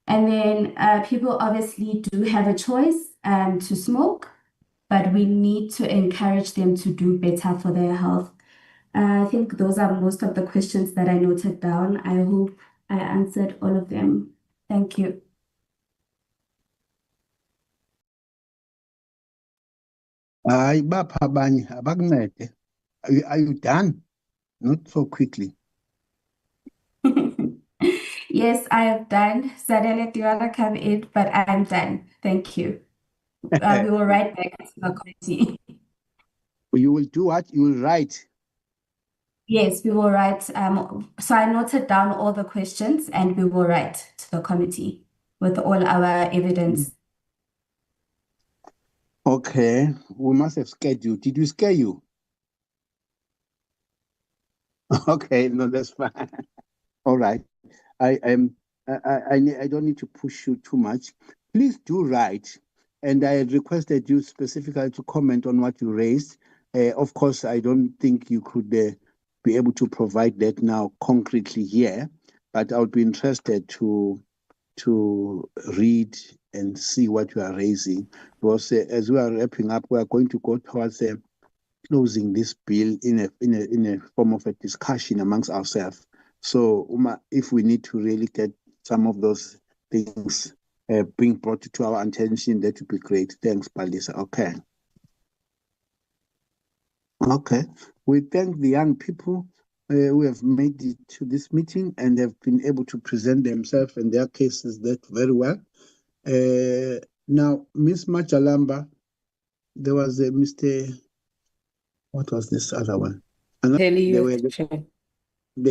And then people obviously do have a choice to smoke, but we need to encourage them to do better for their health. I think those are most of the questions that I noted down. I hope I answered all of them. Thank you. Are you done? Not so quickly. Yes, I have done. Sadele, do you want to come in? But I'm done. Thank you. We will write back to the committee. You will do what? You will write. Yes, we will write. So I noted down all the questions and we will write to the committee with all our evidence. Okay, we must have scared you. Did we scare you? Okay, no, that's fine. All right. I am. I don't need to push you too much. Please do write, and I had requested you specifically to comment on what you raised. Of course, I don't think you could be able to provide that now concretely here, but I would be interested to read and see what you are raising. Because as we are wrapping up, we are going to go towards closing this bill in a form of a discussion amongst ourselves. So, if we need to really get some of those things being brought to our attention, that would be great. Thanks, Palisa. Okay. Okay. We thank the young people who have made it to this meeting and have been able to present themselves and their cases that very well. Now, Miss Machalamba, there was a Mr. What was this other one? They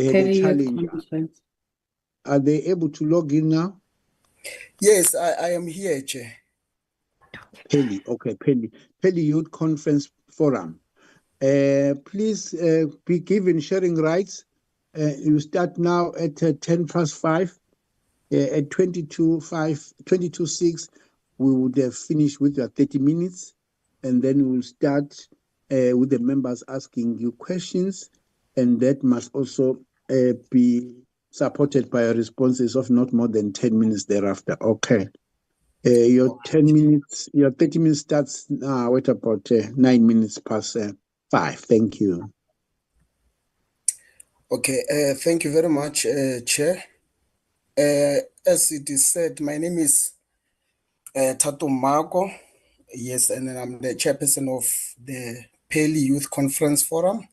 had a challenge. Are they able to log in now? Yes, I am here, Chair. Peli, okay, Peli Youth Conference Forum. Please be given sharing rights. You start now at 5:10. At 22:06, we would have finished with your 30 minutes, and then we'll start with the members asking you questions, and that must also be supported by responses of not more than 10 minutes thereafter. Okay. Your 30 minutes starts now at about 9 minutes past 5. Thank you. Okay, thank you very much, Chair. As it is said, my name is Tato Marco. Yes, and I'm the chairperson of the Peli Youth Conference Forum.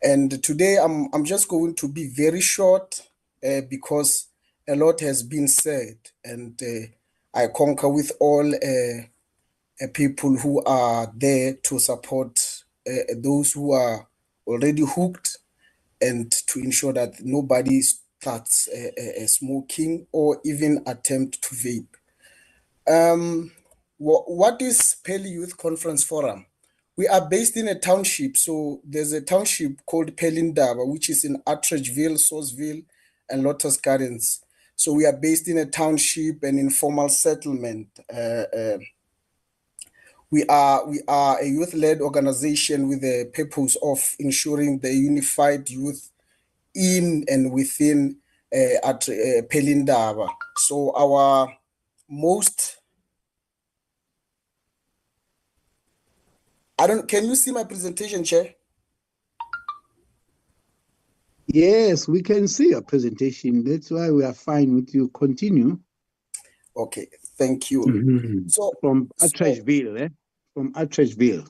And today I'm just going to be very short because a lot has been said, and I concur with all people who are there to support those who are already hooked and to ensure that nobody starts smoking or even attempt to vape. What is Peli Youth Conference Forum? We are based in a township, so there's a township called Pelindaba, which is in Attridgeville, Sourceville, and Lotus Gardens. So we are based in a township and informal settlement. We are a youth-led organization with the purpose of ensuring the unified youth in and within Pelindaba. So our most can you see my presentation, Chair? Yes, we can see your presentation. That's why we are fine with you. Continue. Okay, thank you. Mm-hmm. So from Attridgeville, From Attridgeville.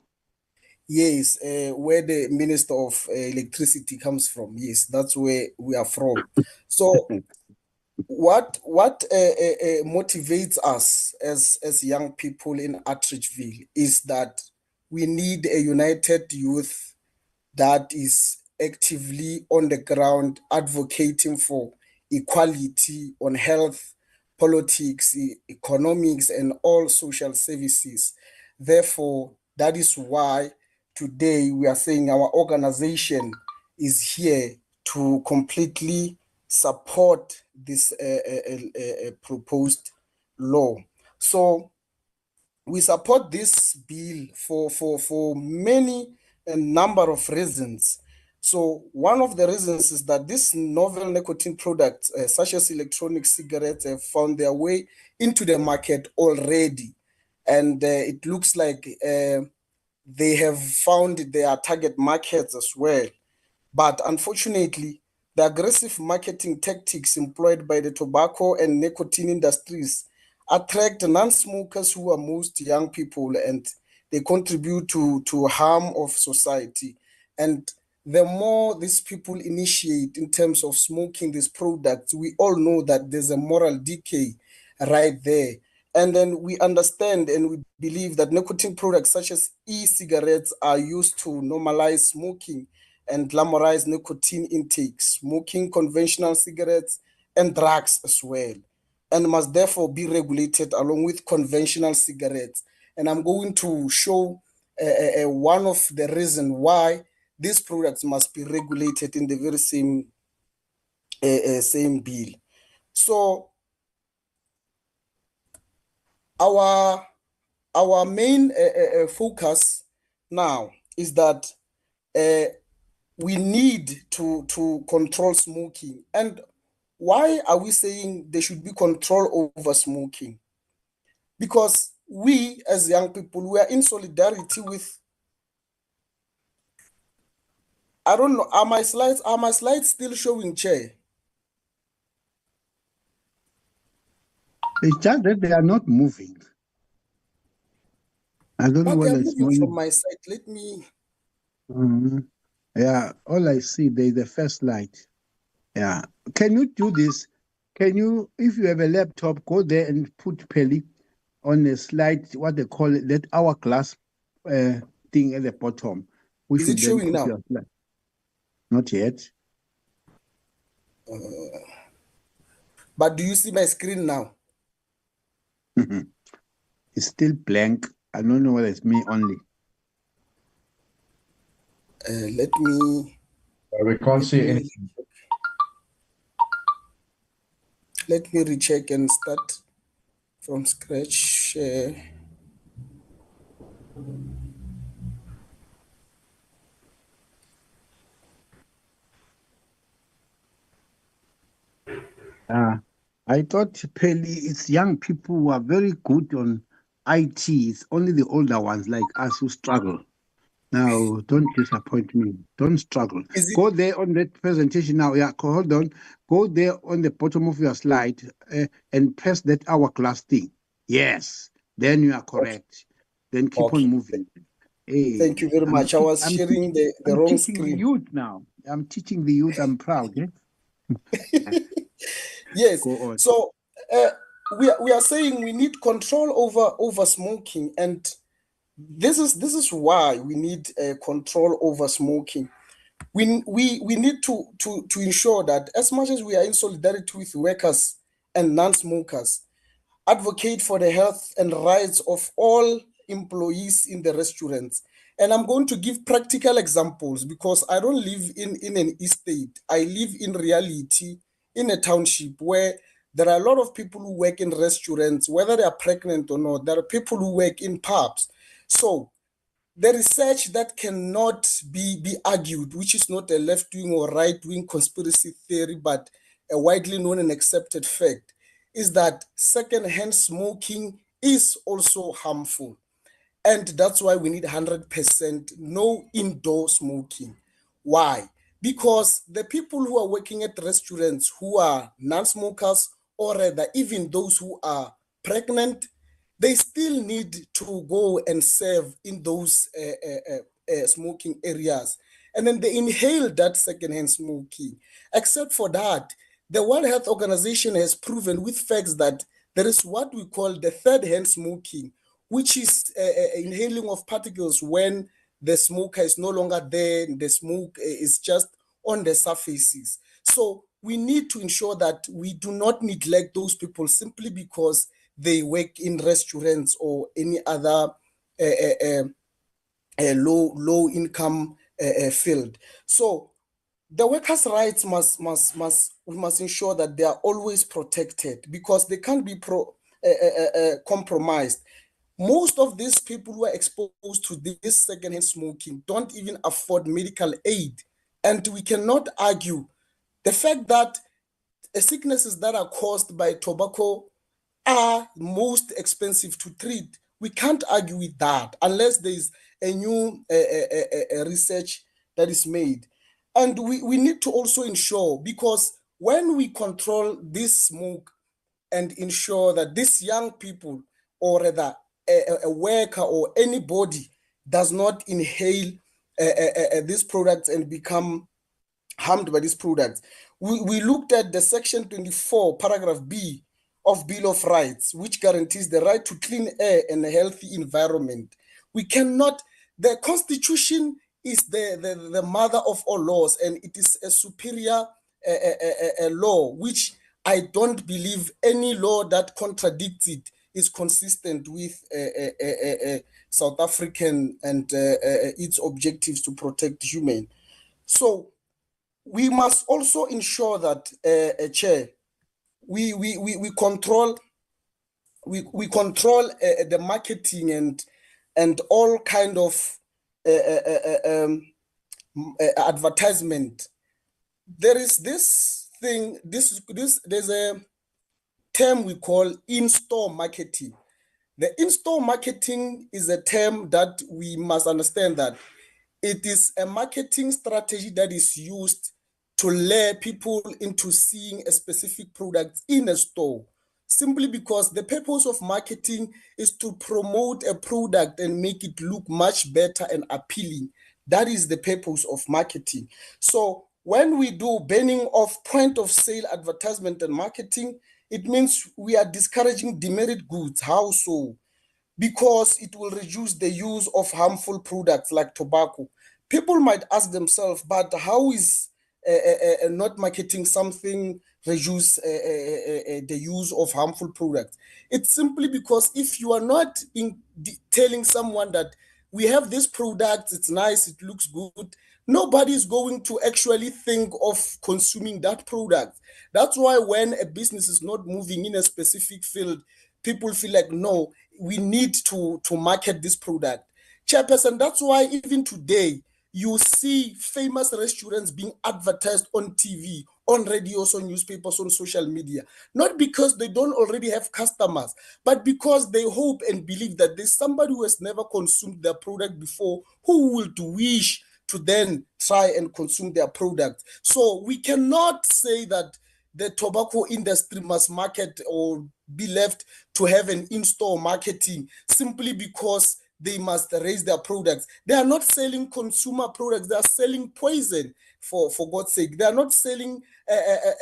Yes, where the Minister of Electricity comes from. Yes, that's where we are from. So what motivates us as young people in Attridgeville is that we need a united youth that is actively on the ground advocating for equality on health, politics, economics, and all social services. Therefore, that is why today we are saying our organization is here to completely support this proposed law. So we support this bill for many a number of reasons. So one of the reasons is that these novel nicotine products, such as electronic cigarettes, have found their way into the market already. And it looks like they have found their target markets as well. But unfortunately, the aggressive marketing tactics employed by the tobacco and nicotine industries attract non-smokers who are most young people, and they contribute to harm of society. And the more these people initiate in terms of smoking these products, we all know that there's a moral decay right there. And then we understand and we believe that nicotine products such as e-cigarettes are used to normalize smoking and glamorize nicotine intake, smoking conventional cigarettes, and drugs as well, and must therefore be regulated along with conventional cigarettes. and I'm going to show one of the reasons why these products must be regulated in the very same bill. So our main focus now is that we need to control smoking. And why are we saying there should be control over smoking? Because we as young people, we are in solidarity with, I don't know, are my slides still showing, Chair? It's just that they are not moving. I don't know But they whether are it's moving from moving. my side. Let me. Mhm. Yeah, all I see there is the first light. Yeah. Can you do this? Can you, if you have a laptop, go there and put Peli on a slide, what they call it, that hourglass thing at the bottom. We Is should it then showing put now? your slide. Not yet. But do you see my screen now? It's still blank. I don't know whether it's me only. Let me. We can't see anything. Let me recheck and start from scratch. I thought Peli, it's young people who are very good on IT. It's only the older ones like us who struggle. Now, don't disappoint me. Don't struggle. Go there on that presentation now. Yeah, hold on. Go there on the bottom of your slide and press that hourglass thing. Yes, then you are correct. Then keep on moving. Hey, Thank you very much. I was sharing the I'm wrong teaching screen. the youth now. I'm teaching the youth. I'm proud. Yes. Go on. So we are saying we need control over smoking, and this is why we need control over smoking. We need to ensure that as much as we are in solidarity with workers and non-smokers, advocate for the health and rights of all employees in the restaurants. And I'm going to give practical examples because I don't live in an estate. I live in reality in a township where there are a lot of people who work in restaurants, whether they are pregnant or not. There are people who work in pubs. So the research that cannot be argued, which is not a left-wing or right-wing conspiracy theory, but a widely known and accepted fact, is that secondhand smoking is also harmful. And that's why we need 100% no indoor smoking. Why? Because the people who are working at restaurants who are non-smokers, or rather even those who are pregnant, they still need to go and serve in those smoking areas. And then they inhale that secondhand smoking. Except for that, the World Health Organization has proven with facts that there is what we call the third-hand smoking, which is inhaling of particles when the smoker is no longer there, the smoke is just on the surfaces. So we need to ensure that we do not neglect those people simply because they work in restaurants or any other low income field. So the workers' rights we must ensure that they are always protected because they can't be compromised. Most of these people who are exposed to this secondhand smoking don't even afford medical aid. And we cannot argue the fact that sicknesses that are caused by tobacco are most expensive to treat. We can't argue with that unless there is a new research that is made. And we need to also ensure, because when we control this smoke and ensure that these young people, or rather a worker or anybody, does not inhale these products and become harmed by these products. We looked at the section 24, paragraph B of Bill of Rights, which guarantees the right to clean air and a healthy environment. We cannot, the Constitution is the mother of all laws, and it is a superior law, which I don't believe any law that contradicts it is consistent with South African and its objectives to protect human. So we must also ensure that, Chair, we control the marketing and all kind of advertisement. There is this thing. There's a term we call in-store marketing. The in-store marketing is a term that we must understand that it is a marketing strategy that is used to lure people into seeing a specific product in a store, simply because the purpose of marketing is to promote a product and make it look much better and appealing. That is the purpose of marketing. So when we do banning of point of sale advertisement and marketing, it means we are discouraging demerit goods. How so? Because it will reduce the use of harmful products like tobacco. People might ask themselves, but how is not marketing something reduce the use of harmful products? It's simply because if you are not telling someone that we have this product, it's nice, it looks good, nobody is going to actually think of consuming that product. That's why when a business is not moving in a specific field, people feel like, no, we need to market this product. Chairperson, that's why even today, you see famous restaurants being advertised on TV, on radios, on newspapers, on social media, not because they don't already have customers, but because they hope and believe that there's somebody who has never consumed their product before who would wish to then try and consume their product. So we cannot say that the tobacco industry must market or be left to have an in-store marketing simply because they must raise their products. They are not selling consumer products. They are selling poison, for God's sake. They are not selling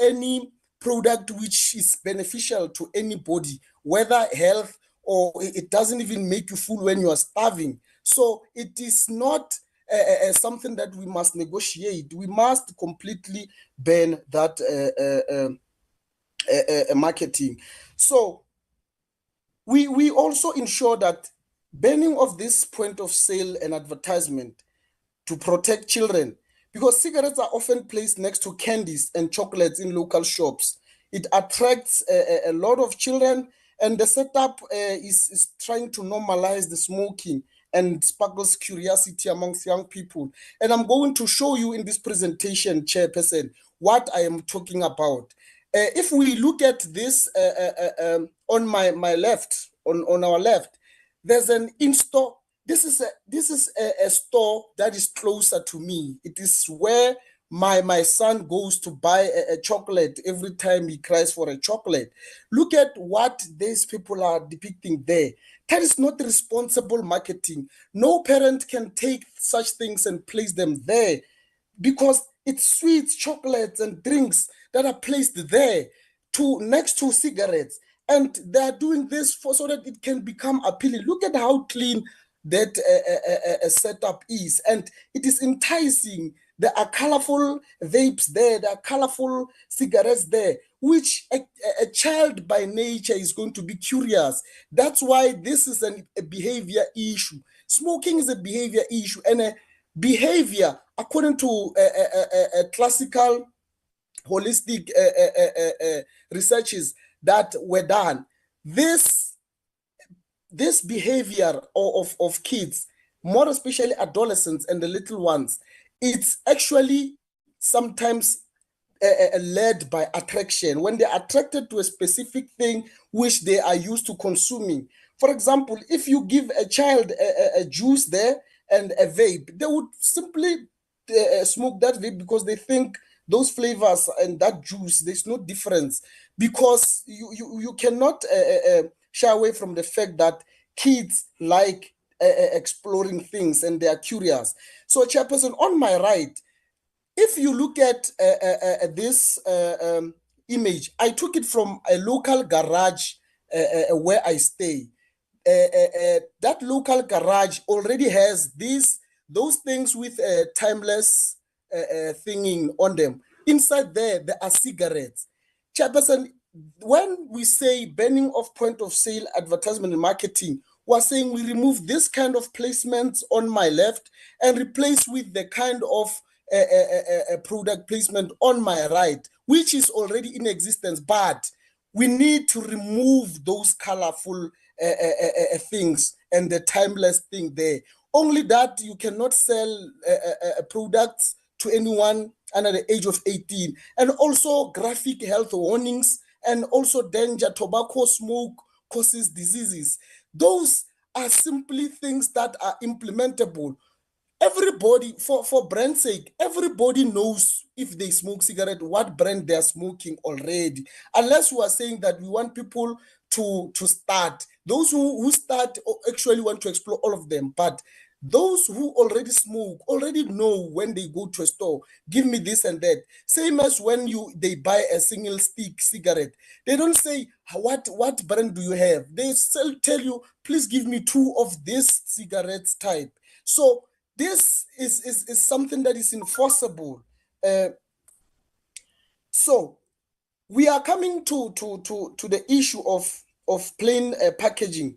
any product which is beneficial to anybody, whether health or it doesn't even make you full when you are starving. So it is not something that we must negotiate. We must completely ban that marketing. So we also ensure that banning of this point of sale and advertisement to protect children, because cigarettes are often placed next to candies and chocolates in local shops. It attracts a lot of children, and the setup is trying to normalize the smoking and sparkles curiosity amongst young people. And I'm going to show you in this presentation, Chairperson, what I am talking about. If we look at this on my left, on our left, there's an in-store. This is a store that is closer to me. It is where my son goes to buy a chocolate every time he cries for a chocolate. Look at what these people are depicting there. That is not responsible marketing. No parent can take such things and place them there because it's sweets, chocolates, and drinks that are placed there next to cigarettes. And they're doing this so that it can become appealing. Look at how clean that setup is. And it is enticing. There are colorful vapes there. There are colorful cigarettes there, which a child by nature is going to be curious. That's why this is a behavior issue. Smoking is a behavior issue. And a behavior, according to classical holistic researches that were done, this behavior of kids, more especially adolescents and the little ones, it's actually sometimes led by attraction. When they're attracted to a specific thing which they are used to consuming. For example, if you give a child a juice there and a vape, they would simply smoke that vape because they think those flavors and that juice, there's no difference, because you cannot shy away from the fact that kids like exploring things and they are curious. So, Chairperson, on my right, if you look at this image, I took it from a local garage where I stay. That local garage already has those things with a timeless thinging on them. Inside there are cigarettes. Chairperson, when we say banning of point of sale advertisement and marketing, we're saying we remove this kind of placements on my left and replace with the kind of product placement on my right, which is already in existence, but we need to remove those colorful things and the timeless thing there. Only that you cannot sell products to anyone under the age of 18, and also graphic health warnings, and also danger, tobacco smoke causes diseases. Those are simply things that are implementable. Everybody, for brand's sake, everybody knows if they smoke cigarette, what brand they're smoking already. Unless we are saying that we want people to start. Those who start actually want to explore all of them. But those who already smoke already know when they go to a store, give me this and that. Same as when they buy a single stick cigarette. They don't say, what brand do you have? They still tell you, please give me 2 of this cigarettes type. So this is something that is enforceable. So we are coming to the issue of plain packaging.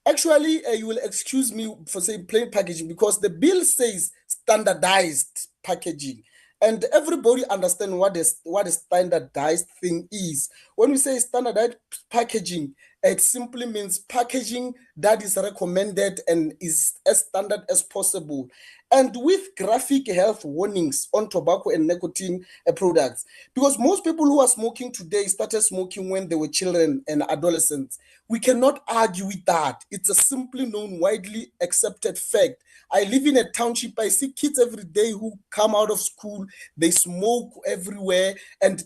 Actually, you will excuse me for saying plain packaging because the bill says standardized packaging. And everybody understands what a standardized thing is. When we say standardized packaging, it simply means packaging that is recommended and is as standard as possible. And with graphic health warnings on tobacco and nicotine products. Because most people who are smoking today started smoking when they were children and adolescents. We cannot argue with that. It's a simply known, widely accepted fact. I live in a township. I see kids every day who come out of school. They smoke everywhere, and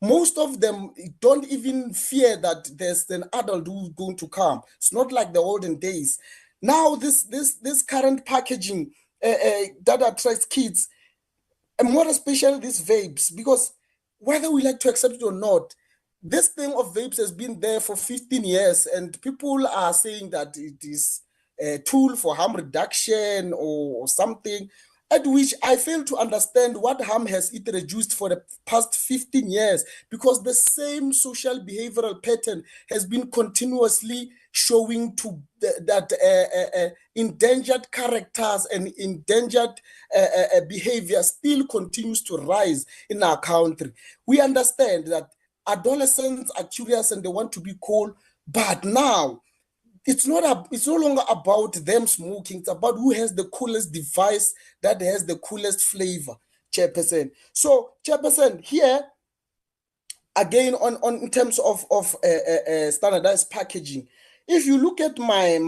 most of them don't even fear that there's an adult who's going to come. It's not like the olden days. Now this current packaging that attracts kids, and more especially these vapes, because whether we like to accept it or not, this thing of vapes has been there for 15 years, and people are saying that it is a tool for harm reduction or something, at which I fail to understand what harm has it reduced for the past 15 years, because the same social behavioral pattern has been continuously showing to that endangered characters and endangered behavior still continues to rise in our country. We understand that adolescents are curious and they want to be cool, but now it's no longer about them smoking. It's about who has the coolest device that has the coolest flavor, Chairperson. So, Chairperson, here again in terms of standardized packaging, if you look at my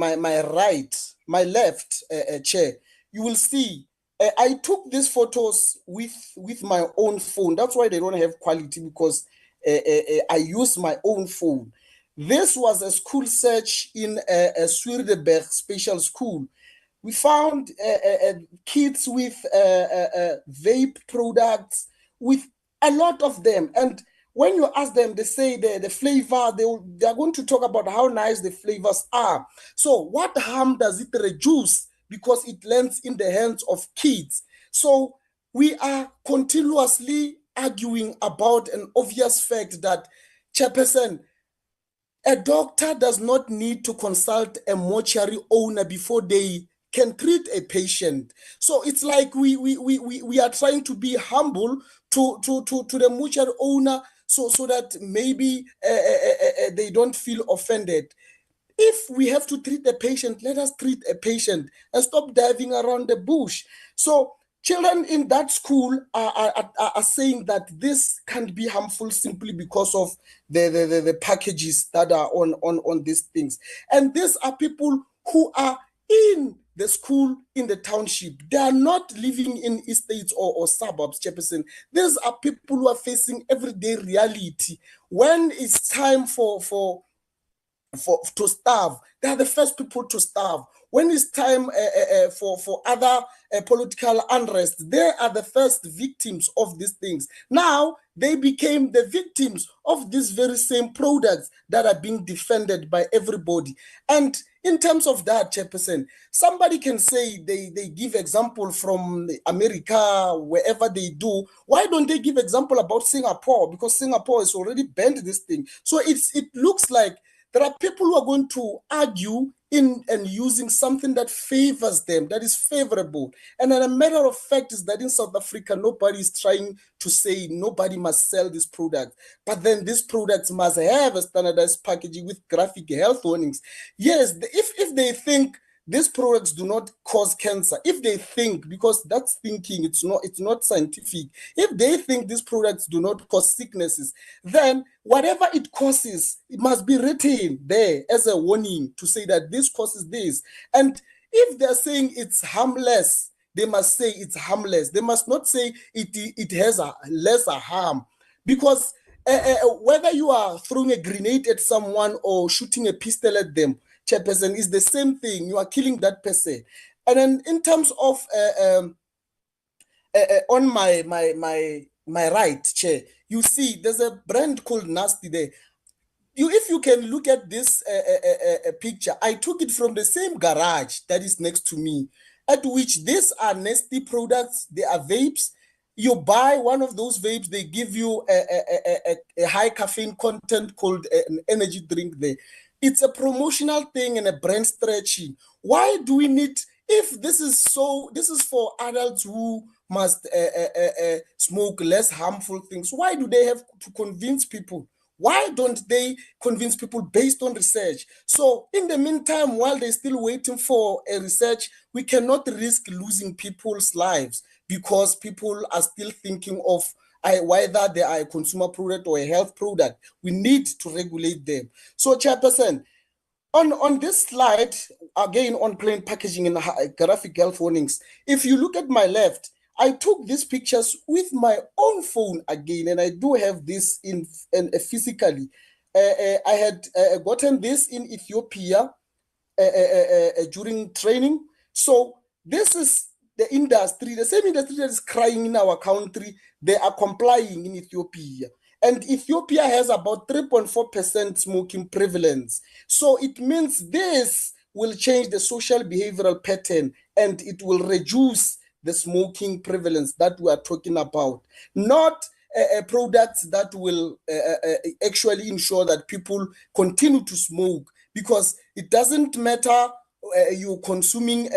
left, Chair, you will see I took these photos with my own phone. That's why they don't have quality, because I use my own phone. This was a school search in a Zwaardeberg special school. We found kids with vape products, with a lot of them. And when you ask them, they say the flavor, they are going to talk about how nice the flavors are. So what harm does it reduce? Because it lands in the hands of kids. So we are continuously arguing about an obvious fact that, Chairperson, a doctor does not need to consult a mortuary owner before they can treat a patient. So it's like we are trying to be humble to the mortuary owner so that maybe they don't feel offended. If we have to treat a patient, let us treat a patient and stop diving around the bush. So children in that school are saying that this can't be harmful simply because of the packages that are on these things. And these are people who are in the school, in the township. They are not living in estates or suburbs, Chairperson. These are people who are facing everyday reality. When it's time for to starve. They are the first people to starve. When it's time for other political unrest, they are the first victims of these things. Now they became the victims of these very same products that are being defended by everybody. And in terms of that, Chairperson, somebody can say they give example from America, wherever they do. Why don't they give example about Singapore? Because Singapore has already banned this thing. So it looks like there are people who are going to argue in and using something that favors them, that is favorable. And then a matter of fact is that in South Africa, nobody is trying to say nobody must sell this product. But then these products must have a standardized packaging with graphic health warnings. Yes, if they think these products do not cause cancer, if they think, because that's thinking, it's not scientific, if they think these products do not cause sicknesses, then whatever it causes, it must be written there as a warning to say that this causes this. And if they're saying it's harmless, they must say it's harmless. They must not say it has a lesser harm, because whether you are throwing a grenade at someone or shooting a pistol at them, Chairperson, is the same thing. You are killing that person. And then in terms of on my right, Chair, you see there's a brand called Nasty there. If you can look at this picture, I took it from the same garage that is next to me, at which these are Nasty products. They are vapes. You buy one of those vapes, they give you a high caffeine content called an energy drink there. It's a promotional thing and a brand stretching. Why do we need, if this is for adults who must smoke less harmful things, why do they have to convince people? Why don't they convince people based on research? So in the meantime, while they're still waiting for a research, we cannot risk losing people's lives because people are still thinking of whether they are a consumer product or a health product. We need to regulate them. So, Chairperson, on this slide, again on plain packaging and graphic health warnings, if you look at my left, I took these pictures with my own phone again, and I do have this in physically. I had gotten this in Ethiopia during training. So this is the industry, the same industry that is crying in our country. They are complying in Ethiopia. And Ethiopia has about 3.4% smoking prevalence. So it means this will change the social behavioral pattern and it will reduce the smoking prevalence that we are talking about. Not products that will actually ensure that people continue to smoke, because it doesn't matter you're consuming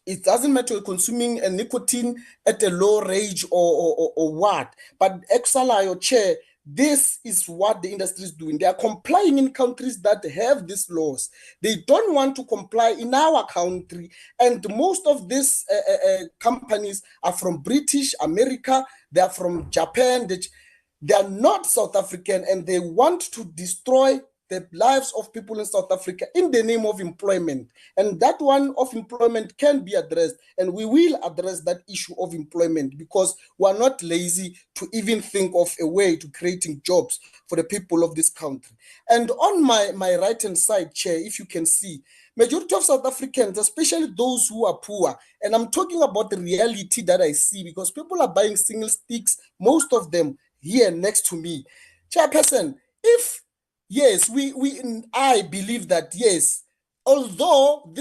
it doesn't matter you're consuming a nicotine at a low range or what, but Exala, Chair, this is what the industry is doing. They are complying in countries that have these laws. They don't want to comply in our country. And most of these companies are from British, America, they are from Japan. They are not South African, and they want to destroy the lives of people in South Africa in the name of employment. And that one of employment can be addressed, and we will address that issue of employment, because we are not lazy to even think of a way to creating jobs for the people of this country. And on my right-hand side, Chair, if you can see, majority of South Africans, especially those who are poor, and I'm talking about the reality that I see, because people are buying single sticks, most of them here next to me. Chairperson, yes, I believe that, yes, although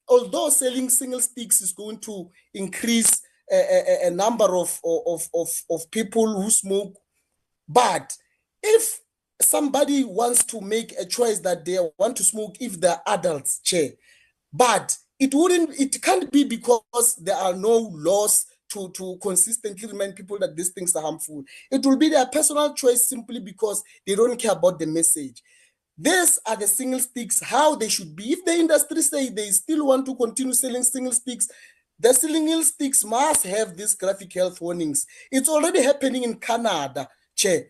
although selling single sticks is going to increase a number of people who smoke, but if somebody wants to make a choice that they want to smoke if they're adults, Chair, but it can't be because there are no laws to consistently remind people that these things are harmful. It will be their personal choice simply because they don't care about the message. These are the single sticks, how they should be. If the industry say they still want to continue selling single sticks, the single sticks must have these graphic health warnings. It's already happening in Canada, Chair.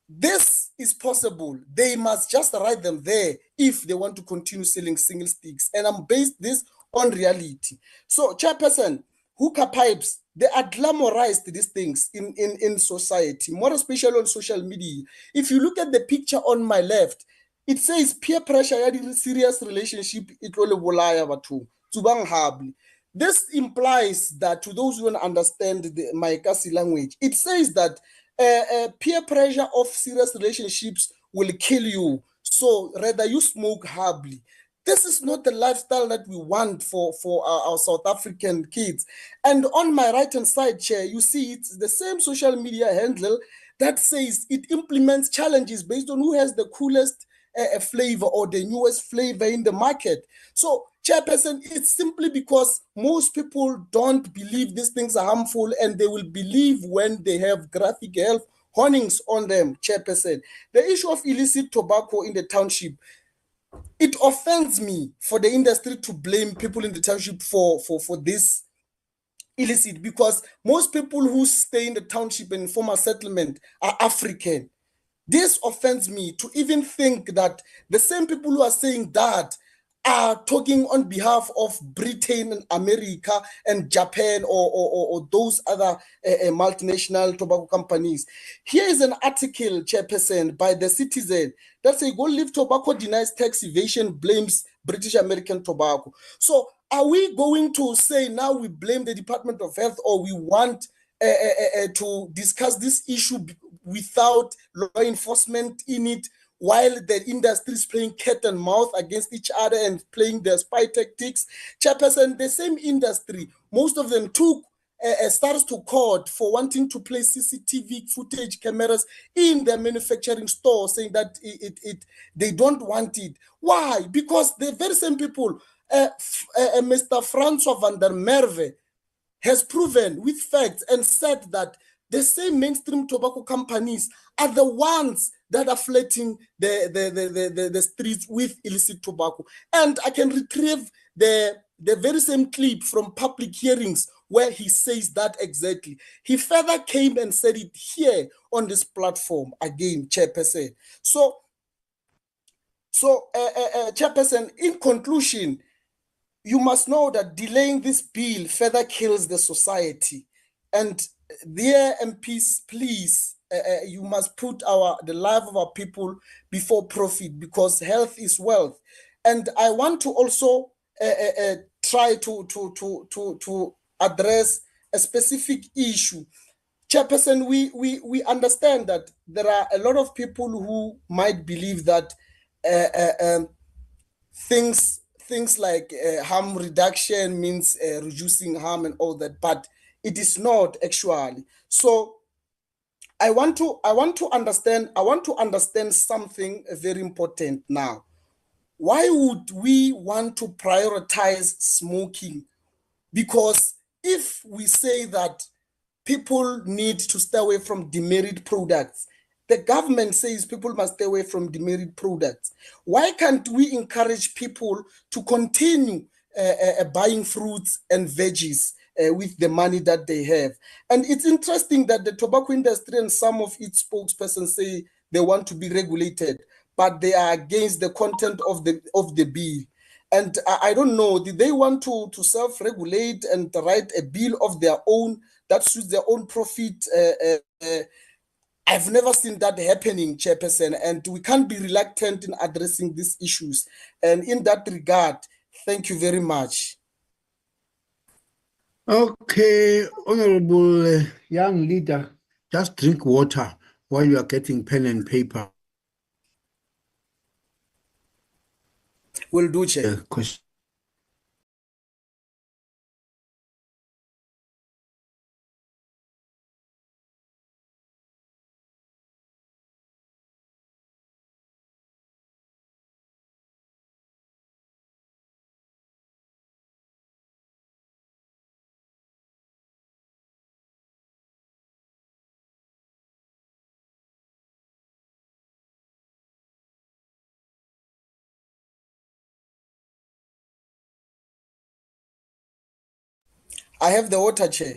This is possible. They must just write them there if they want to continue selling single sticks. And I'm based this on reality. So, Chairperson, hookah pipes, they are glamorized, these things in society, more especially on social media. If you look at the picture on my left, it says peer pressure ya di serious relationship it tlo le bolaya batho tsubang habli. This implies that to those who don't understand the Maikasi language, it says that peer pressure of serious relationships will kill you. So rather you smoke hardly. This is not the lifestyle that we want for our South African kids. And on my right-hand side, Chair, you see it's the same social media handle that says it implements challenges based on who has the coolest flavor or the newest flavor in the market. So, Chairperson, it's simply because most people don't believe these things are harmful and they will believe when they have graphic health warnings on them, Chairperson. The issue of illicit tobacco in the township, it offends me for the industry to blame people in the township for this illicit, because most people who stay in the township and informal settlement are African. This offends me to even think that the same people who are saying that are talking on behalf of Britain and America and Japan or those other multinational tobacco companies. Here is an article, Chairperson, by The Citizen that says, Go Live Tobacco denies tax evasion, blames British American tobacco. So are we going to say now we blame the Department of Health, or we want to discuss this issue without law enforcement in it, while the industry is playing cat and mouse against each other and playing their spy tactics? Chairperson, the same industry, most of them took SARS to court for wanting to place CCTV footage cameras in their manufacturing store, saying that they don't want it. Why? Because the very same people, Mr. Francois van der Merwe has proven with facts and said that the same mainstream tobacco companies are the ones that are flooding the streets with illicit tobacco. And I can retrieve the very same clip from public hearings where he says that exactly. He further came and said it here on this platform again, Chairperson. So Chairperson, in conclusion, you must know that delaying this bill further kills the society. And dear MPs, please, you must put the life of our people before profit, because health is wealth. And I want to also try to address a specific issue. Chairperson, we understand that there are a lot of people who might believe that things like harm reduction means reducing harm and all that, but it is not actually. So I want to understand something very important now. Why would we want to prioritize smoking? Because if we say that people need to stay away from demerit products, the government says people must stay away from demerit products. Why can't we encourage people to continue buying fruits and veggies with the money that they have? And it's interesting that the tobacco industry and some of its spokespersons say they want to be regulated, but they are against the content of the bill. And I don't know, did they want to self-regulate and write a bill of their own that suits their own profit? I've never seen that happening, Chairperson, and we can't be reluctant in addressing these issues. And in that regard, thank you very much. Okay, Honorable young leader, just drink water while you are getting pen and paper. Will do, Chair. I have the water, Chair.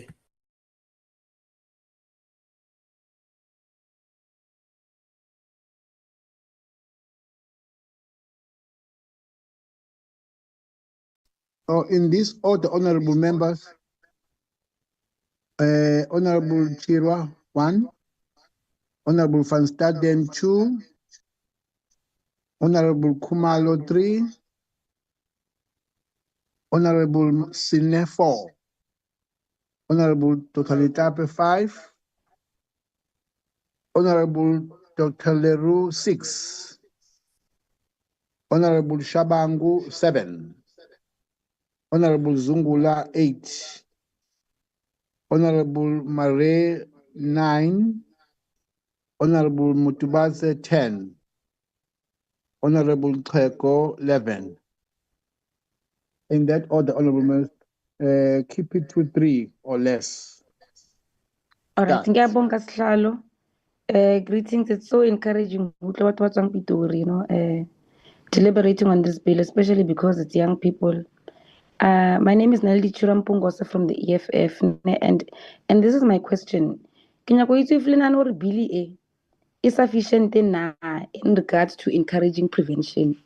So in this order, honorable members, Honorable Chirwa, 1, Honorable Van Staden, 2, Honorable Kumalo 3, Honorable Sine 4, Honorable Totalitape 5, Honorable Dr. Leroux 6, Honorable Shabangu 7, Honorable Zungula 8, Honorable Mare 9, Honorable Mutubaze 10, Honorable Treko 11. In that order, Honorable Minister, keep it to 3 or less. All right, Start. ngiyabonga Sihlalo. Greetings, it's so encouraging deliberating on this bill, especially because it's young people. My name is Naldi Chirampungosa from the EFF, and this is my question. Can you bill is sufficient in regards to encouraging prevention?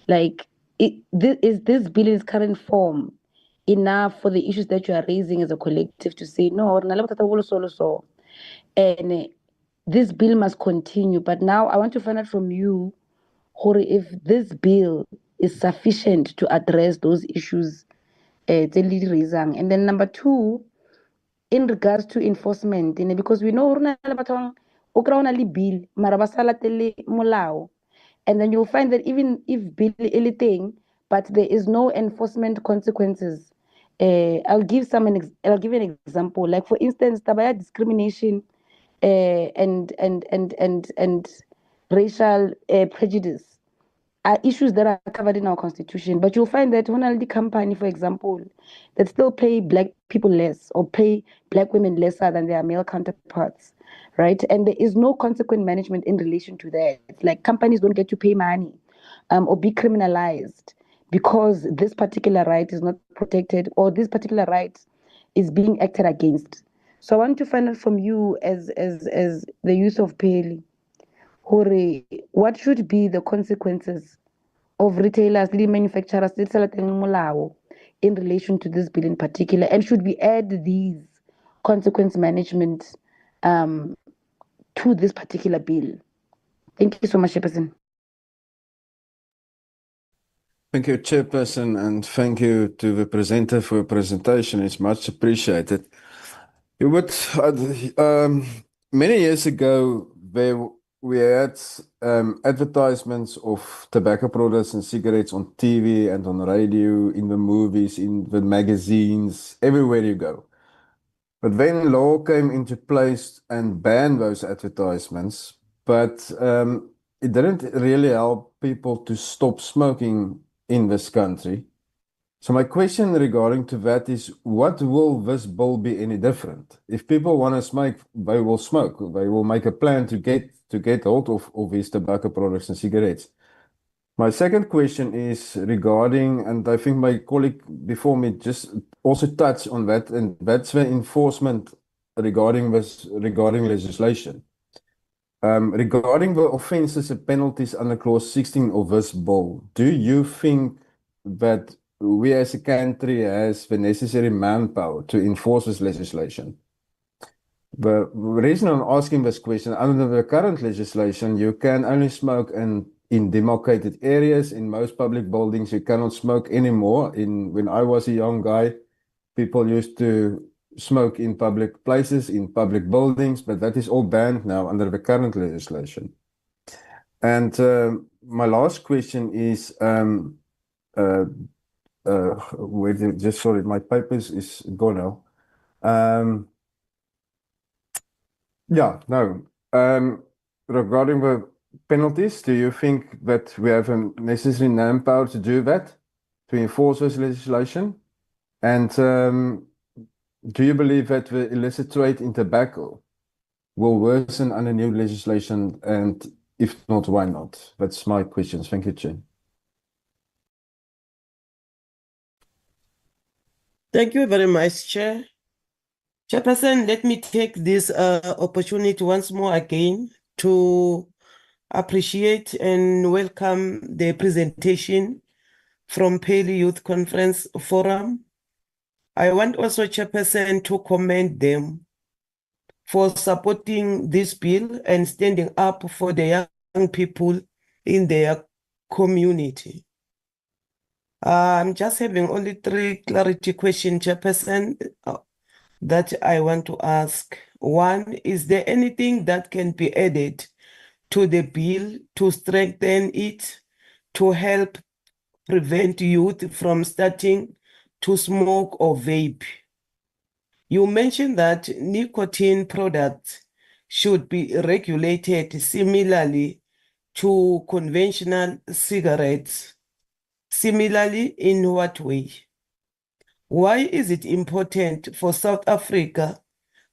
Like, is this bill in its current form enough for the issues that you are raising as a collective to say, no, and this bill must continue? But now I want to find out from you, Hori, if this bill is sufficient to address those issues. And then number 2, in regards to enforcement, because we know bill, molao, and then you'll find that even if bill anything, but there is no enforcement consequences. I'll give an example. Like, for instance, tabaya discrimination and racial prejudice are issues that are covered in our constitution. But you'll find that Honaldi company, for example, that still pay black people less or pay black women lesser than their male counterparts, right? And there is no consequent management in relation to that. Like, companies don't get to pay money or be criminalized because this particular right is not protected or this particular right is being acted against. So I want to find out from you as the youth of Peli, Hore, what should be the consequences of retailers, the manufacturers, in relation to this bill in particular? And should we add these consequence management to this particular bill? Thank you so much, Chairperson. Thank you, Chairperson, and thank you to the presenter for your presentation. It's much appreciated. Many years ago, we had advertisements of tobacco products and cigarettes on TV and on radio, in the movies, in the magazines, everywhere you go. But then law came into place and banned those advertisements, but it didn't really help people to stop smoking in this country. So my question regarding to that is, what will this bill be any different? If people want to smoke, they will smoke. They will make a plan to get hold of these tobacco products and cigarettes. My second question is regarding, and I think my colleague before me just also touched on that, and that's the enforcement regarding legislation. Regarding the offences and penalties under clause 16 of this bill, do you think that we as a country has the necessary manpower to enforce this legislation? The reason I'm asking this question, under the current legislation, you can only smoke in demarcated areas. In most public buildings, you cannot smoke anymore. When I was a young guy, people used to smoke in public places, in public buildings, but that is all banned now under the current legislation. And my last question is, sorry, my papers is gone now. Regarding the penalties, do you think that we have a necessary manpower to do that, to enforce this legislation? And do you believe that the illicit trade in tobacco will worsen under new legislation? And if not, why not? That's my questions. Thank you, Chair. Thank you very much, Chair. Chairperson, let me take this opportunity once more again to appreciate and welcome the presentation from Peli Youth Conference Forum. I want also, Chairperson, to commend them for supporting this bill and standing up for the young people in their community. I'm just having only 3 clarity questions, Chairperson, that I want to ask. One, is there anything that can be added to the bill to strengthen it, to help prevent youth from starting to smoke or vape? You mentioned that nicotine products should be regulated similarly to conventional cigarettes. Similarly, in what way? Why is it important for South Africa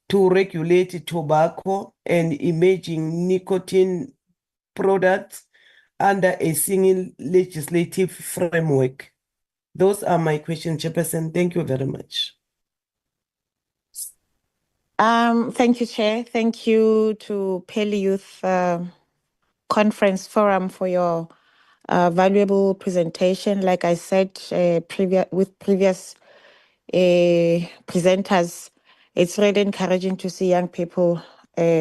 to regulate tobacco and emerging nicotine products under a single legislative framework? Those are my questions, Chairperson. Thank you very much. Thank you, Chair. Thank you to Pele Youth Conference Forum for your valuable presentation. Like I said with previous presenters, it's really encouraging to see young people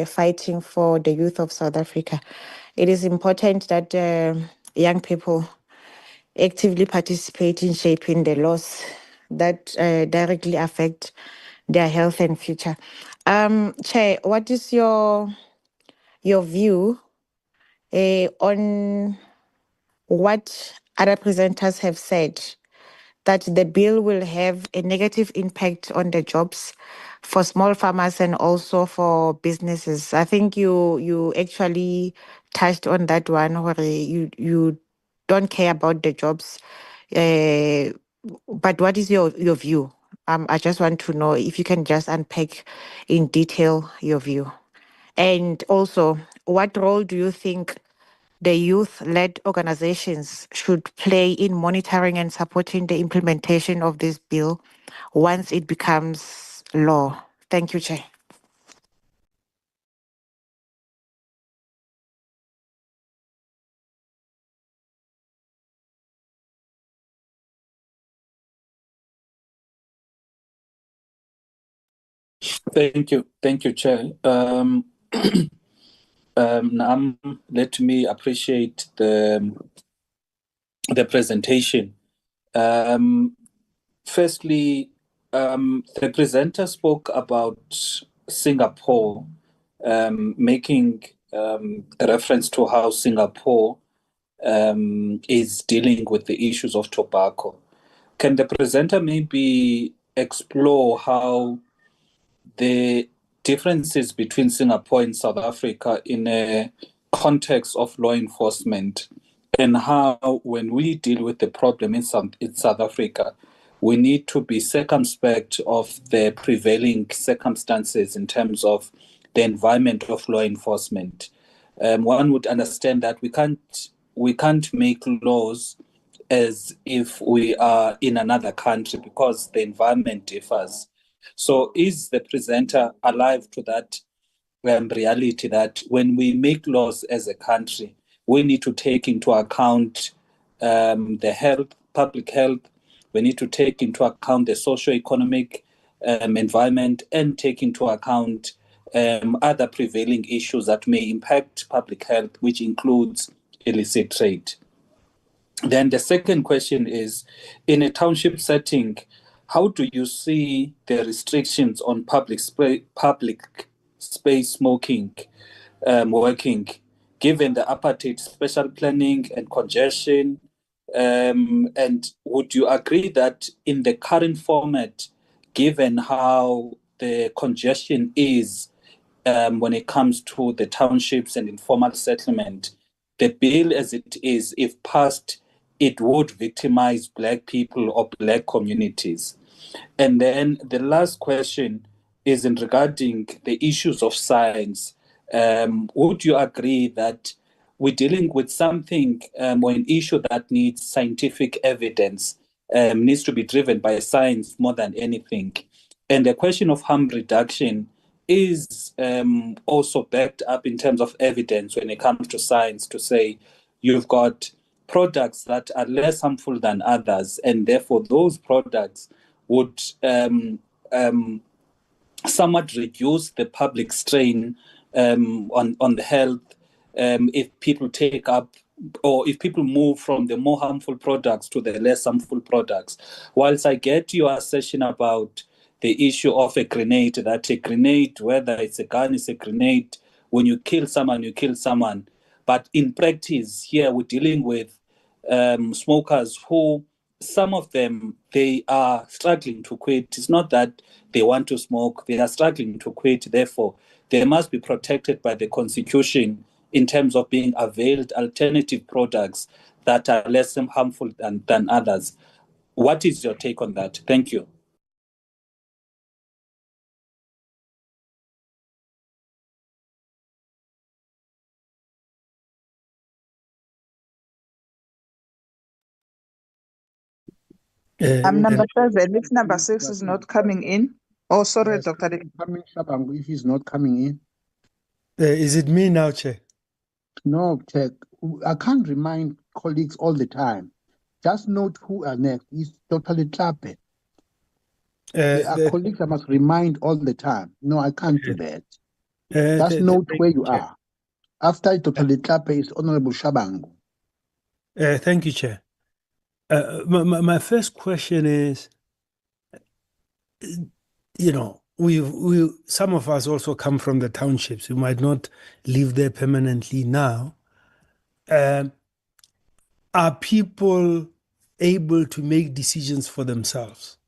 fighting for the youth of South Africa. It is important that young people actively participate in shaping the laws that directly affect their health and future. Chair, what is your view on what other presenters have said, that the bill will have a negative impact on the jobs for small farmers and also for businesses? I think you actually touched on that one, where you don't care about the jobs. But what is your view? I just want to know if you can just unpack in detail your view. And also, what role do you think the youth-led organizations should play in monitoring and supporting the implementation of this bill once it becomes law? Thank you, Chair. Thank you, Chair. Let me appreciate the presentation. Firstly, the presenter spoke about Singapore, making a reference to how Singapore is dealing with the issues of tobacco. Can the presenter maybe explore how the differences between Singapore and South Africa in a context of law enforcement, and how, when we deal with the problem in South Africa, we need to be circumspect of the prevailing circumstances in terms of the environment of law enforcement? One would understand that we can't make laws as if we are in another country because the environment differs. So is the presenter alive to that reality that when we make laws as a country, we need to take into account the health, public health, we need to take into account the socio-economic environment, and take into account other prevailing issues that may impact public health, which includes illicit trade. Then the second question is, in a township setting, how do you see the restrictions on public space smoking working, given the apartheid special planning and congestion? And would you agree that in the current format, given how the congestion is when it comes to the townships and informal settlement, the bill as it is, if passed, it would victimize Black people or Black communities? And then the last question is in regarding the issues of science. Would you agree that we're dealing with something or an issue that needs scientific evidence, needs to be driven by science more than anything? And the question of harm reduction is also backed up in terms of evidence when it comes to science, to say you've got products that are less harmful than others, and therefore those products would somewhat reduce the public strain on the health if people take up or if people move from the more harmful products to the less harmful products. Whilst I get your assertion about the issue of a grenade, that a grenade, whether it's a gun, it's a grenade, when you kill someone, you kill someone. But in practice, here we're dealing with smokers who, some of them, they are struggling to quit. It's not that they want to smoke, they are struggling to quit. Therefore, they must be protected by the Constitution in terms of being availed alternative products that are less harmful than others. What is your take on that? Thank you. I'm number 7. If number 6 is not coming in, oh, sorry, Yes, Dr. coming, Shabangu, if he's not coming in. Is it me now, Chair? No, Chair. I can't remind colleagues all the time. Just note who are next. It's Dr. Letlape. There are colleagues I must remind all the time. No, I can't do that. Just note where you are. After Dr. Letlape is Honorable Shabangu. Thank you, Chair. My first question is, you know, we some of us also come from the townships. We might not live there permanently now. Are people able to make decisions for themselves?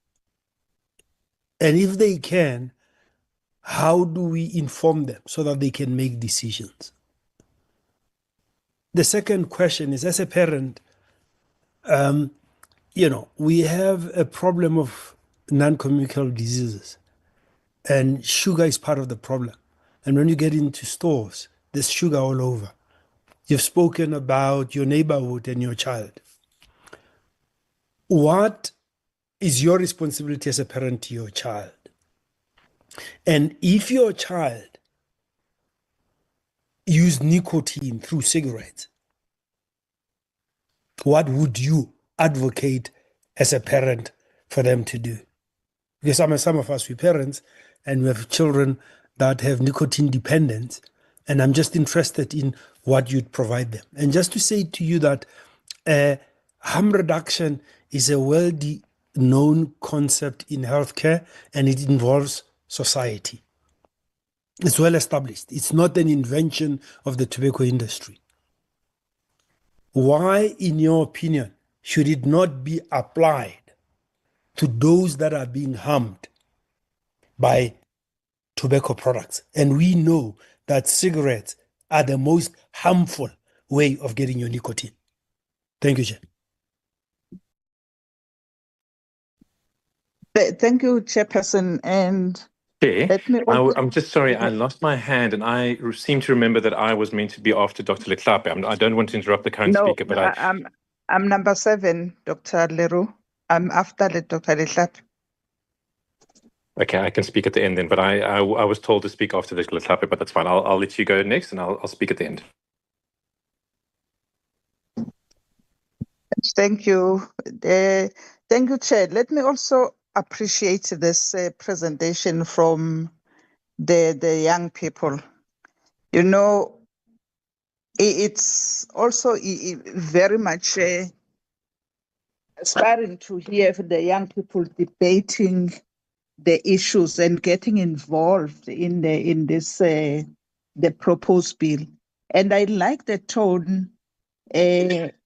And if they can, how do we inform them so that they can make decisions? The second question is, as a parent, you know, we have a problem of non-communicable diseases, and sugar is part of the problem. And when you get into stores, there's sugar all over. You've spoken about your neighborhood and your child. What is your responsibility as a parent to your child? And if your child used nicotine through cigarettes, what would you advocate as a parent for them to do? Because some of us, we're parents, and we have children that have nicotine dependence, and I'm just interested in what you'd provide them. And just to say to you that harm reduction is a well-known concept in healthcare, and it involves society. It's well established. It's not an invention of the tobacco industry. Why, in your opinion, should it not be applied to those that are being harmed by tobacco products? And we know that cigarettes are the most harmful way of getting your nicotine. Thank you, Chair. Thank you, Chairperson. And Chair, let me also... I'm just sorry, I lost my hand, and I seem to remember that I was meant to be after Dr. Letlape. I don't want to interrupt the current speaker, but I'm number 7, Dr. Leroux. I'm after Dr. Letlape. Okay, I can speak at the end then, but I was told to speak after Dr. Letlape, but that's fine. I'll let you go next, and I'll speak at the end. Thank you. Thank you, Chair. Let me also appreciate this presentation from the young people. You know, it's also very much inspiring to hear the young people debating the issues and getting involved in this the proposed bill. And I like the tone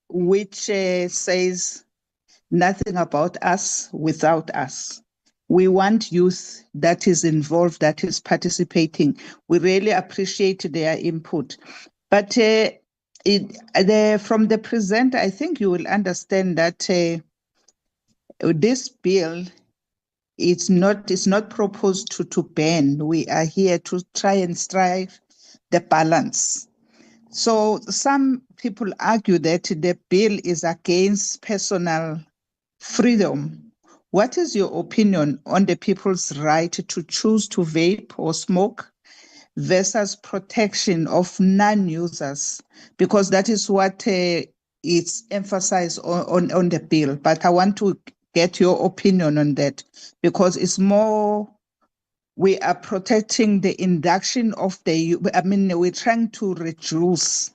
which says nothing about us without us. We want youth that is involved, that is participating. We really appreciate their input. But from the presenter, I think you will understand that this bill it's not proposed to ban. We are here to try and strive the balance. So some people argue that the bill is against personal freedom. What is your opinion on the people's right to choose to vape or smoke versus protection of non-users? Because that is what it's emphasized on the bill. But I want to get your opinion on that, because it's more, we are protecting the induction of we're trying to reduce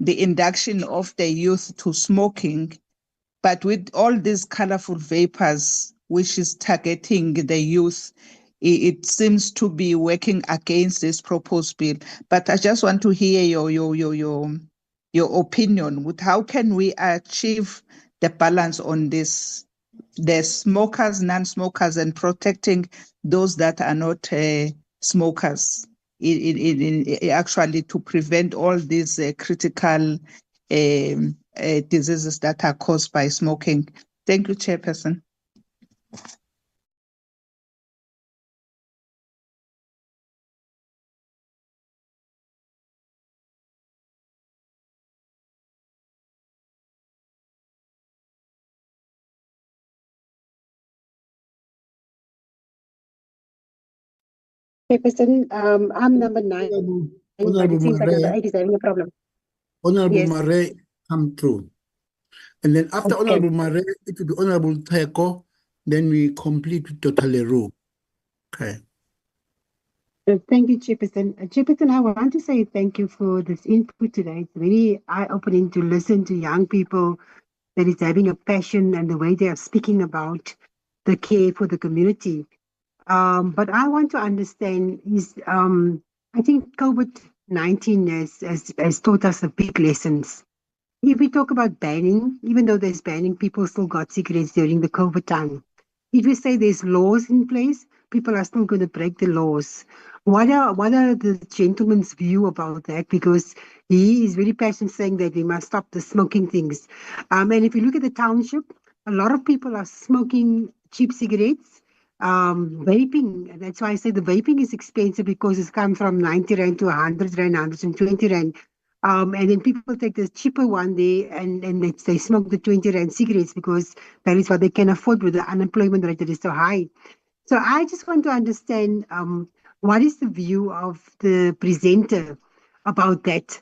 the induction of the youth to smoking. But with all these colorful vapors, which is targeting the youth, it seems to be working against this proposed bill. But I just want to hear your opinion with how can we achieve the balance on this, the smokers, non-smokers, and protecting those that are not smokers, actually to prevent all these critical diseases that are caused by smoking. Thank you, Chairperson. Chairperson, I'm number 9, but Honorable it seems like Mare, number 8 is having a problem. Honorable Yes. Mare, come through. And then after Okay. Honorable Mare, it will be Honorable Teko, then we complete with Dr. Leroux. Okay. Thank you, Chairperson. Chairperson, I want to say thank you for this input today. It's very eye-opening to listen to young people that is having a passion and the way they are speaking about the care for the community. But I want to understand is, I think COVID-19 has taught us a big lessons. If we talk about banning, even though there's banning, people still got cigarettes during the COVID time. If we say there's laws in place, people are still going to break the laws. What are the gentleman's view about that? Because he is very passionate saying that we must stop the smoking things. And if you look at the township, a lot of people are smoking cheap cigarettes, vaping. That's why I say the vaping is expensive because it's come from 90 Rand to 100 Rand, 120 Rand. And then people take the cheaper one day and they smoke the 20 Rand cigarettes because that is what they can afford with the unemployment rate that is so high. So I just want to understand what is the view of the presenter about that?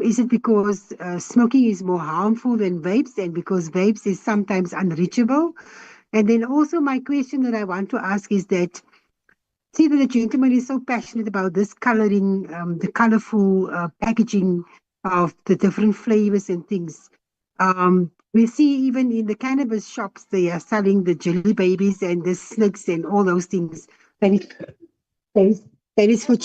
Is it because smoking is more harmful than vapes and because vapes is sometimes unreachable? And then also my question that I want to ask is that, see that the gentleman is so passionate about this coloring, the colorful packaging of the different flavors and things. We see even in the cannabis shops, they are selling the jelly babies and the snacks and all those things. That is for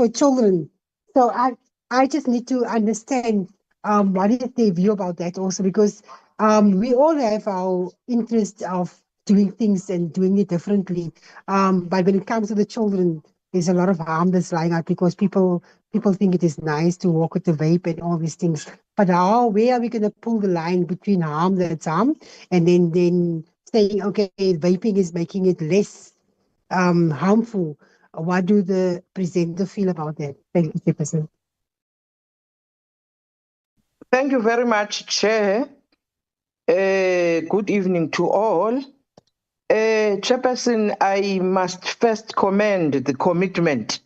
children. So I just need to understand what is their view about that also, because we all have our interest of doing things and doing it differently. But when it comes to the children, there's a lot of harm that's lying out because people think it is nice to walk with the vape and all these things. But where are we going to pull the line between harm that's harm and then saying, okay, vaping is making it less harmful? What do the presenter feel about that? Thank you, Chairperson. Thank you very much, Chair. Good evening to all. Chairperson, I must first commend the commitment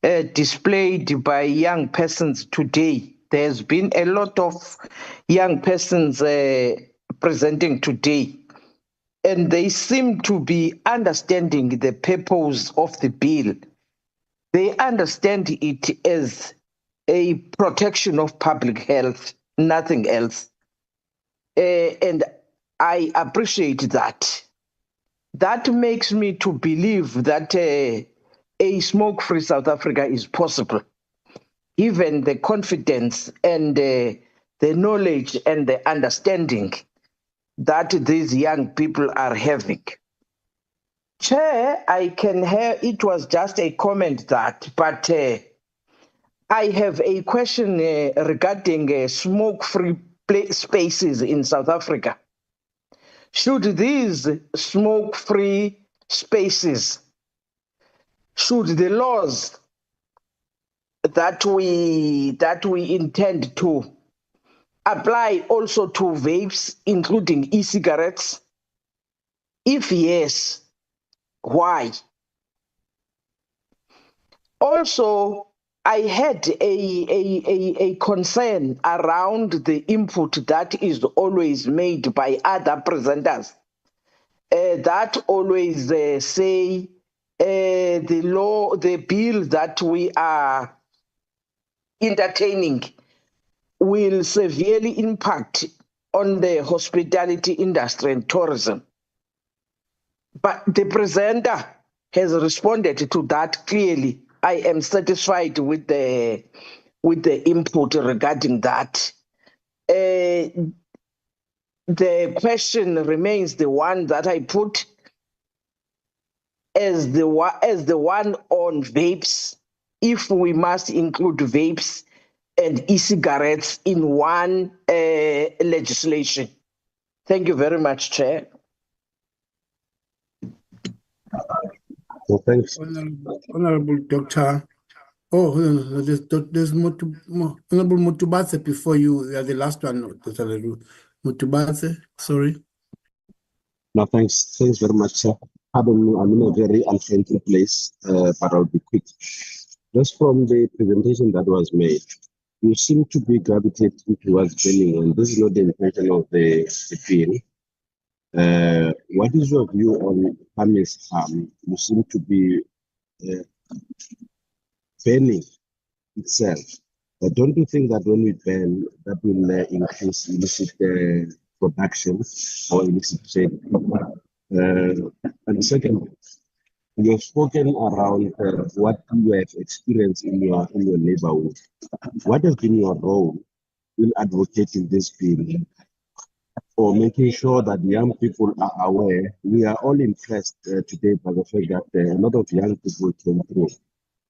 displayed by young persons today. There's been a lot of young persons presenting today, and they seem to be understanding the purpose of the bill. They understand it as a protection of public health, nothing else. And I appreciate that. That makes me to believe that a smoke-free South Africa is possible, given the confidence and the knowledge and the understanding that these young people are having. Chair, I can hear it was just a comment that, but I have a question regarding smoke-free spaces in South Africa. Should these smoke-free spaces, should the laws that we intend to apply also to vapes, including e-cigarettes? If yes, why? Also, I had a concern around the input that is always made by other presenters that always say the bill that we are entertaining will severely impact on the hospitality industry and tourism. But the presenter has responded to that clearly. I am satisfied with the input regarding that. The question remains the one that I put as the one on vapes, if we must include vapes and e-cigarettes in one legislation. Thank you very much, Chair. So thanks. Honorable Dr. Oh, there's Honorable Mutubase before you. You are the last one, Dr. Leroux. Mutubase, sorry. No, thanks. Thanks very much, sir. Pardon me, I'm in a very unfriendly place, but I'll be quick. Just from the presentation that was made, you seem to be gravitating towards banning, and this is not the intention of the bill. What is your view on harmless harm? You seem to be banning itself. But don't you think that when we ban, that will increase illicit production or illicit trade? And second, you have spoken around what you have experienced in your neighborhood. What has been your role in advocating this bill or making sure that young people are aware? We are all impressed today by the fact that a lot of young people came through.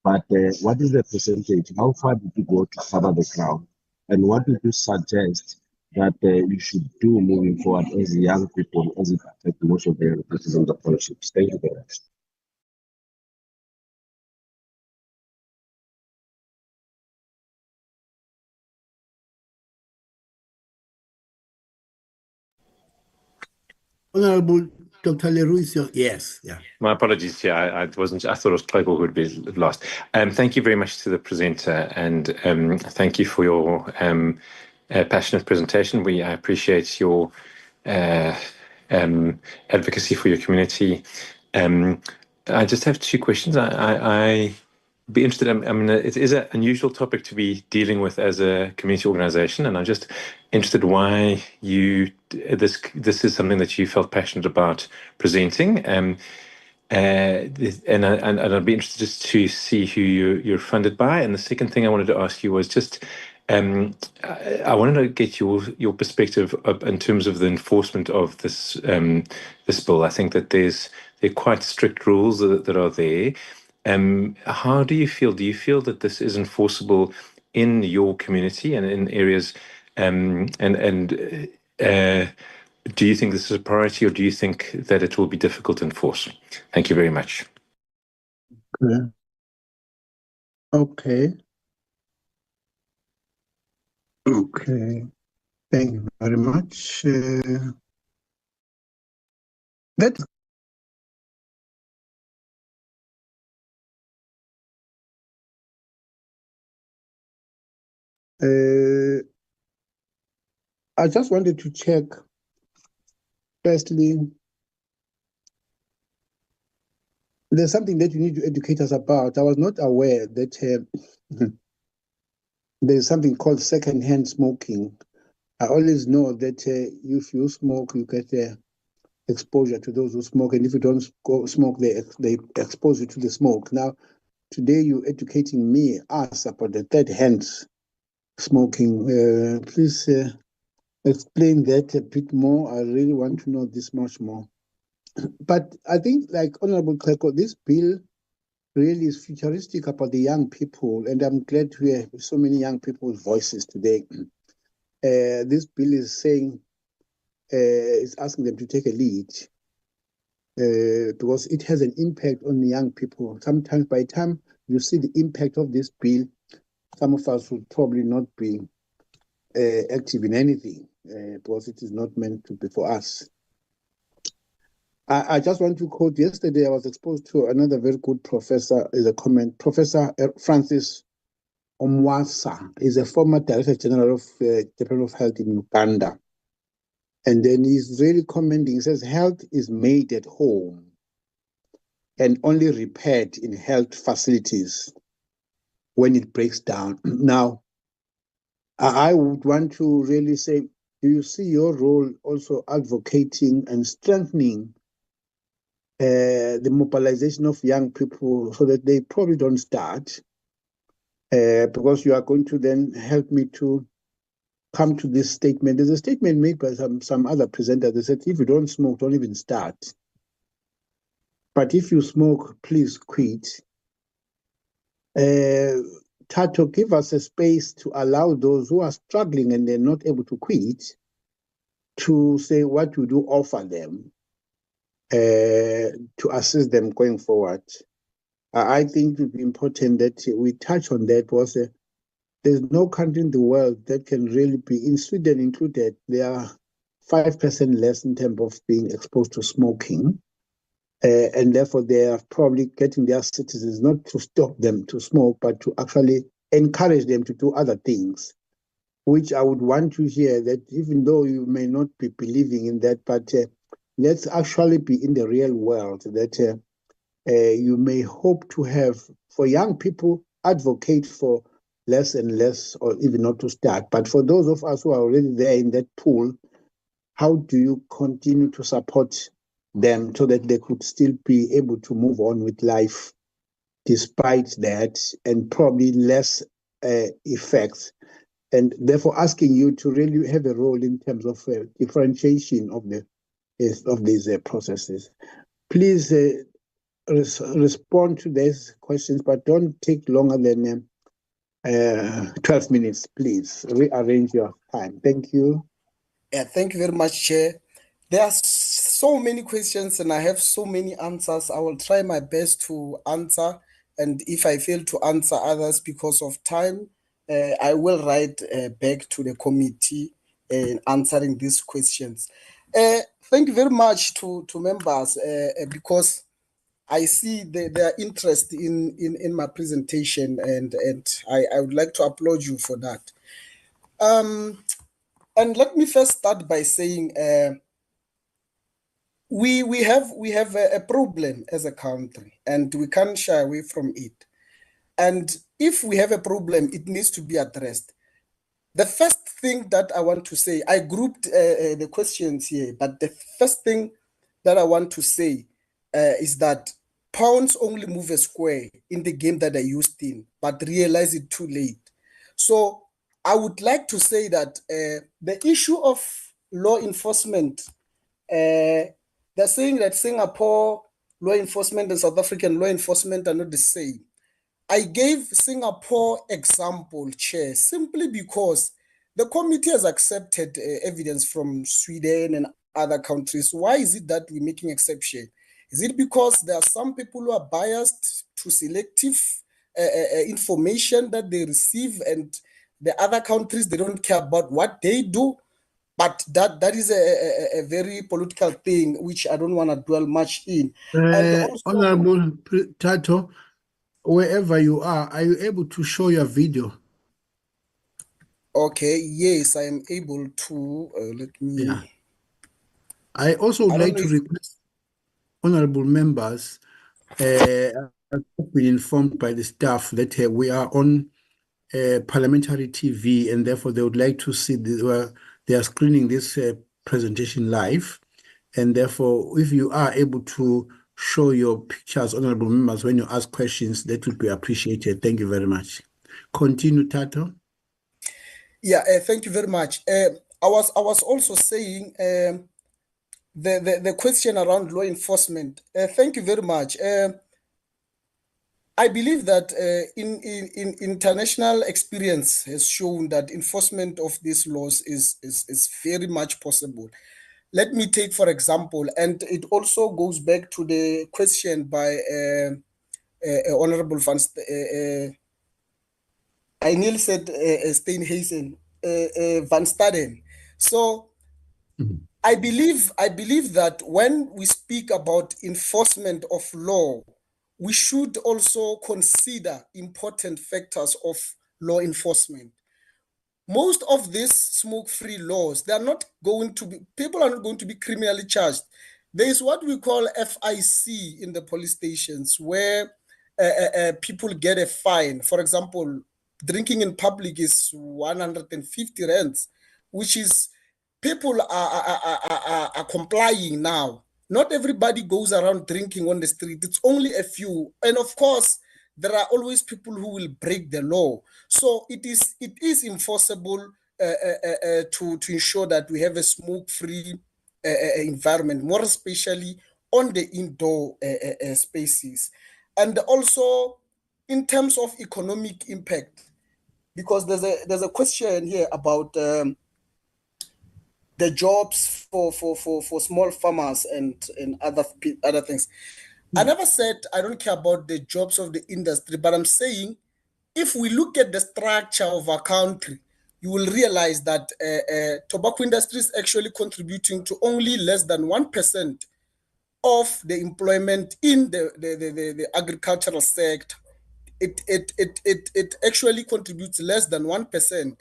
But what is the percentage? How far did you go to cover the ground? And what would you suggest that you should do moving forward as young people, as it affects most of the young people in the townships? Thank you very much. Honorable Dr. Leroux, yes, yeah. My apologies here. I wasn't. I thought it was Claypool who would be last. Thank you very much to the presenter, and thank you for your passionate presentation. I appreciate your advocacy for your community. I just have two questions. I be interested. I mean, it is an unusual topic to be dealing with as a community organization, and I'm just interested why this is something that you felt passionate about presenting. And I'd be interested just to see who you're funded by. And the second thing I wanted to ask you was just I wanted to get your perspective in terms of the enforcement of this bill. I think that there are quite strict rules that are there. How do you feel? Do you feel that this is enforceable in your community and in areas? Do you think this is a priority, or do you think that it will be difficult to enforce? Thank you very much. Okay. Thank you very much. I just wanted to check, firstly, there's something that you need to educate us about. I was not aware that there's something called second-hand smoking. I always know that if you smoke, you get exposure to those who smoke, and if you don't smoke, they expose you to the smoke. Now, today you're educating us about the third-hand smoking. Please explain that a bit more. I really want to know this much more. But I think, like Honorable Kleko, this bill really is futuristic about the young people, and I'm glad to hear so many young people's voices today. This bill is saying, it's asking them to take a lead because it has an impact on the young people. Sometimes by the time you see the impact of this bill, some of us will probably not be active in anything because it is not meant to be for us. I just want to quote, yesterday I was exposed to another very good professor, is a comment. Professor Francis Omwasa is a former Director General of Department of Health in Uganda. And then he's really commenting, he says, health is made at home and only repaired in health facilities. when it breaks down. Now, I would want to really say, do you see your role also advocating and strengthening the mobilization of young people so that they probably don't start? Because you are going to then help me to come to this statement. There's a statement made by some other presenters. They said, if you don't smoke, don't even start. But if you smoke, please quit. Tato, give us a space to allow those who are struggling and they're not able to quit to say what you do offer them to assist them going forward. I think it would be important that we touch on that because there's no country in the world that can really be, in Sweden included, there are 5% less in terms of being exposed to smoking. And therefore, they are probably getting their citizens not to stop them to smoke, but to actually encourage them to do other things, which I would want to hear that even though you may not be believing in that, but let's actually be in the real world that you may hope to have for young people advocate for less and less or even not to start. But for those of us who are already there in that pool, how do you continue to support them so that they could still be able to move on with life despite that and probably less effects? And therefore asking you to really have a role in terms of differentiation of these processes. Please respond to these questions, but don't take longer than 12 minutes, please. Rearrange your time. Thank you. Yeah, thank you very much, Chair. There are so many questions and I have so many answers. I will try my best to answer. And if I fail to answer others because of time, I will write back to the committee in answering these questions. Thank you very much to members because I see their interest in my presentation and I would like to applaud you for that. And let me first start by saying we have a problem as a country and we can't shy away from it. And if we have a problem, it needs to be addressed. The first thing that I want to say, I grouped the questions here, but the first thing that I want to say is that pawns only move a square in the game that they're used in, but realize it too late. So I would like to say that the issue of law enforcement, they're saying that Singapore law enforcement and South African law enforcement are not the same. I gave Singapore example, Chair, simply because the committee has accepted evidence from Sweden and other countries. Why is it that we're making exception? Is it because there are some people who are biased to selective information that they receive and the other countries, they don't care about what they do? But that is a very political thing, which I don't want to dwell much in. And also, Honorable Tato, wherever you are you able to show your video? Okay, yes, I am able to. Let me. Yeah. I also would like to request honorable members, I've been informed by the staff that we are on parliamentary TV and therefore they would like to see, they are screening this presentation live. And therefore, if you are able to show your pictures, honorable members, when you ask questions, that would be appreciated. Thank you very much. Continue, Tato. Yeah, thank you very much. I was also saying the question around law enforcement. Thank you very much. I believe that in international experience has shown that enforcement of these laws is very much possible. Let me take, for example, and it also goes back to the question by Honorable Van Neil said Steenhuisen, Van Staden. So I believe that when we speak about enforcement of law, we should also consider important factors of law enforcement. Most of these smoke-free laws, people are not going to be criminally charged. There is what we call FIC in the police stations, where people get a fine. For example, drinking in public is 150 rands, which is people are complying now. Not everybody goes around drinking on the street. It's only a few. And of course, there are always people who will break the law. So it is enforceable to ensure that we have a smoke-free environment, more especially on the indoor spaces. And also in terms of economic impact, because there's a question here about the jobs for small farmers and other things. I never said I don't care about the jobs of the industry, but I'm saying if we look at the structure of our country, you will realize that tobacco industry is actually contributing to only less than 1% of the employment in the agricultural sector. It actually contributes less than 1%.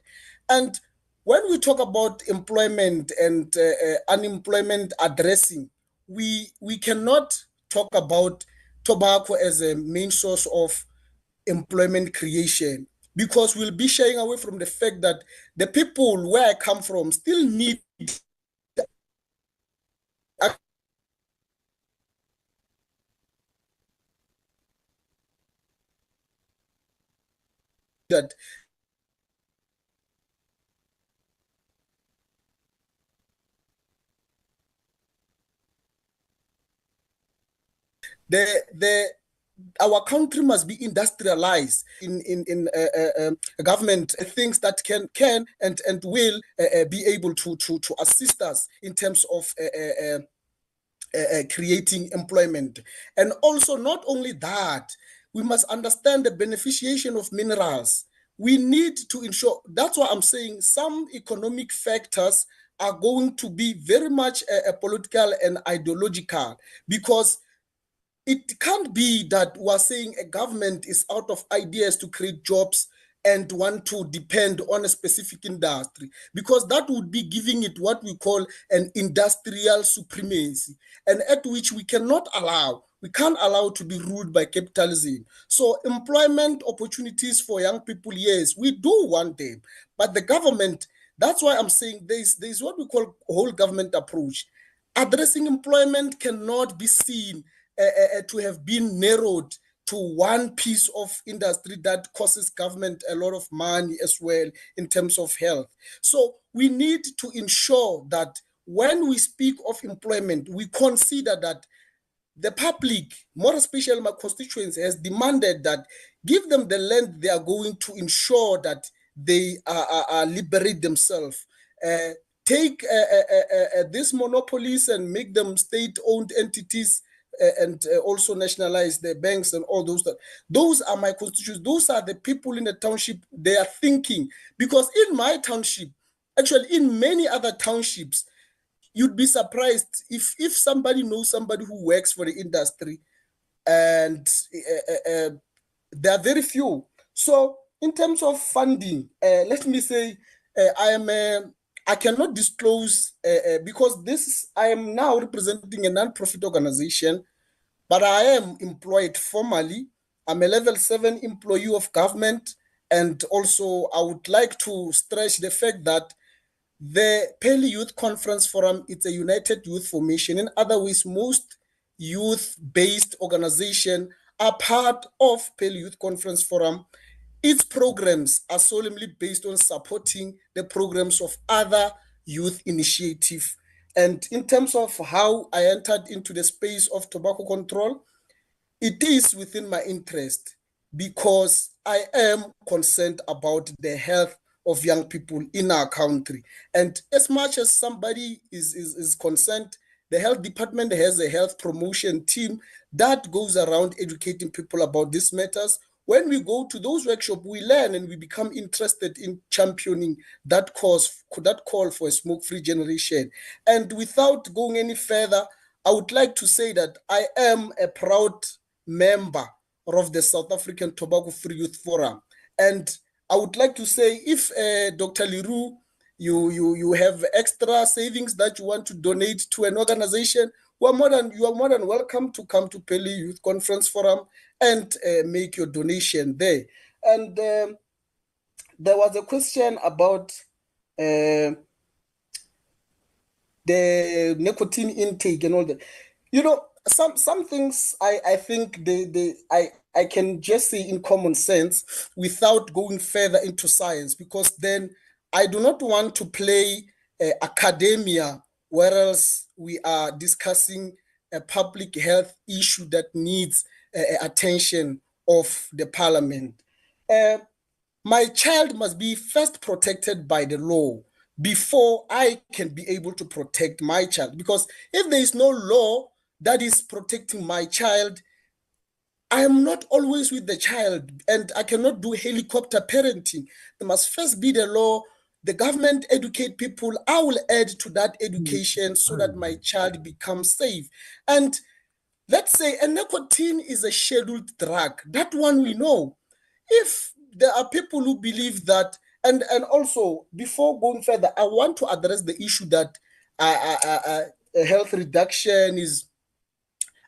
And when we talk about employment and unemployment addressing, we cannot talk about tobacco as a main source of employment creation, because we'll be shying away from the fact that the people where I come from still need that our country must be industrialized in government things that can and will be able to assist us in terms of creating employment. And also, not only that, we must understand the beneficiation of minerals. We need to ensure, that's why I'm saying some economic factors are going to be very much political and ideological, because it can't be that we're saying a government is out of ideas to create jobs and want to depend on a specific industry, because that would be giving it what we call an industrial supremacy, and at which we can't allow to be ruled by capitalism. So employment opportunities for young people, yes, we do want them, but the government, that's why I'm saying there's what we call whole government approach. Addressing employment cannot be seen to have been narrowed to one piece of industry that costs government a lot of money as well in terms of health. So we need to ensure that when we speak of employment, we consider that the public, more especially my constituents, has demanded that give them the land they are going to ensure that they liberate themselves. Take these monopolies and make them state-owned entities, and also nationalize the banks and all those. Those are my constituents. Those are the people in the township. They are thinking, because in my township, actually in many other townships, you'd be surprised if somebody knows somebody who works for the industry, and there are very few. So in terms of funding, let me say I cannot disclose because I am now representing a non-profit organization, but I am employed formally. I'm a level 7 employee of government, and also I would like to stress the fact that the Pele Youth Conference Forum, it's a united youth formation. In other words, most youth-based organizations are part of Pele Youth Conference Forum. Its programs are solemnly based on supporting the programs of other youth initiatives. And in terms of how I entered into the space of tobacco control, it is within my interest because I am concerned about the health of young people in our country. And as much as somebody is concerned, the health department has a health promotion team that goes around educating people about these matters. When we go to those workshops, we learn and we become interested in championing that cause, that call for a smoke-free generation. And without going any further, I would like to say that I am a proud member of the South African Tobacco Free Youth Forum. And I would like to say, if Dr. Leroux, you have extra savings that you want to donate to an organization, you are more than welcome to come to Peli Youth Conference Forum and make your donation there. And there was a question about the nicotine intake and all that. You know, some things I think I can just say in common sense without going further into science, because then I do not want to play academia, whereas we are discussing a public health issue that needs attention of the parliament. My child must be first protected by the law before I can be able to protect my child. Because if there is no law that is protecting my child, I am not always with the child and I cannot do helicopter parenting. There must first be the law. The government educate people. I will add to that education so that my child becomes safe. And let's say a nicotine is a scheduled drug. That one we know. If there are people who believe that, and also before going further, I want to address the issue that health reduction is,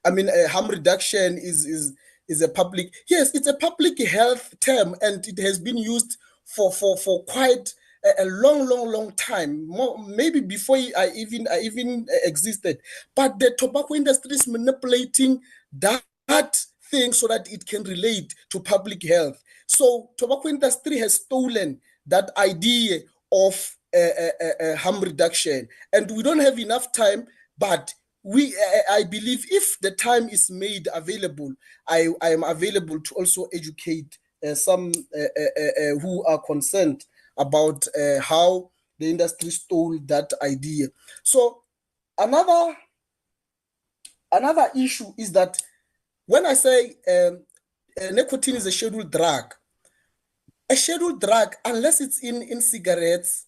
harm reduction is a public, yes, it's a public health term, and it has been used for quite a long time, maybe before I even existed. But the tobacco industry is manipulating that thing so that it can relate to public health. So tobacco industry has stolen that idea of harm reduction, and we don't have enough time, but I believe if the time is made available, I am available to also educate some who are concerned about how the industry stole that idea. So another issue is that when I say nicotine is a scheduled drug, unless it's in cigarettes,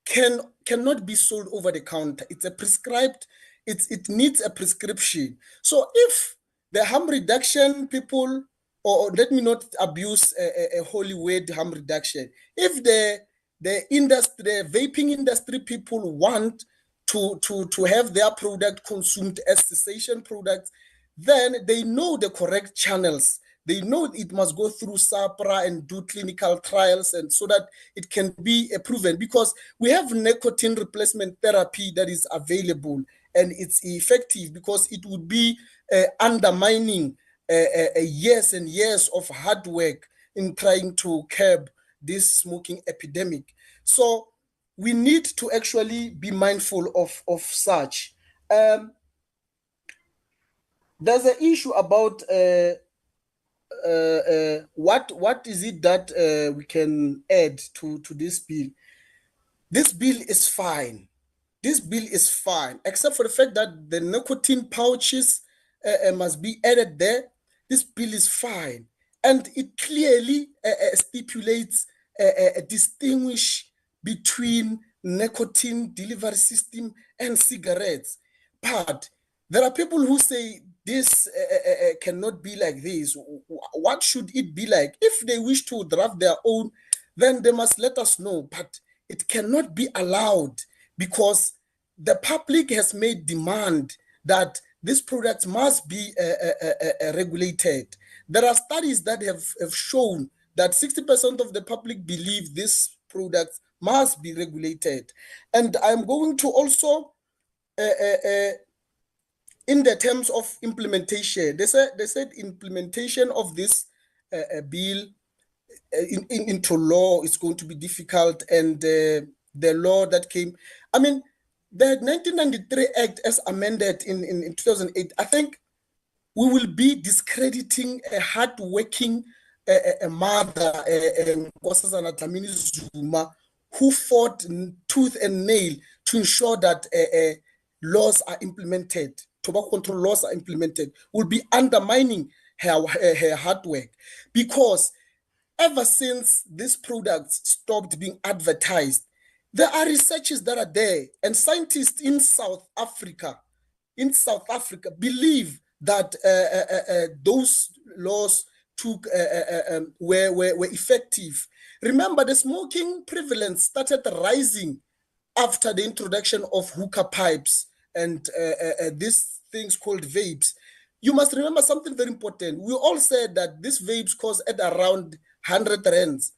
cannot be sold over the counter. It's a prescribed, it needs a prescription. So if the harm reduction people, or let me not abuse a holy word, harm reduction, if the industry, the vaping industry people want to have their product consumed as cessation products, then they know the correct channels. They know it must go through SAPRA and do clinical trials, and so that it can be proven, because we have nicotine replacement therapy that is available and it's effective, because it would be undermining years and years of hard work in trying to curb this smoking epidemic. So we need to actually be mindful of such. There's an issue about what is it that we can add to this bill. This bill is fine. This bill is fine, except for the fact that the nicotine pouches must be added there. This bill is fine, and it clearly stipulates a distinguish between nicotine delivery system and cigarettes. But there are people who say this cannot be like this. What should it be like? If they wish to draft their own, then they must let us know. But it cannot be allowed, because the public has made demand that these products must be regulated. There are studies that have shown that 60% of the public believe these products must be regulated. And I'm going to also, in the terms of implementation, they said implementation of this bill into law is going to be difficult, and the law that came, the 1993 Act as amended in 2008, I think we will be discrediting a hard-working mother, Nkosazana Dlamini Zuma, who fought tooth and nail to ensure that laws are implemented, tobacco control laws are implemented, will be undermining her hard work. Because ever since these products stopped being advertised, there are researches that are there, and scientists in South Africa believe that those laws were effective. Remember, the smoking prevalence started rising after the introduction of hookah pipes and these things called vapes, you must remember something very important. We all said that these vapes cost at around 100 rands.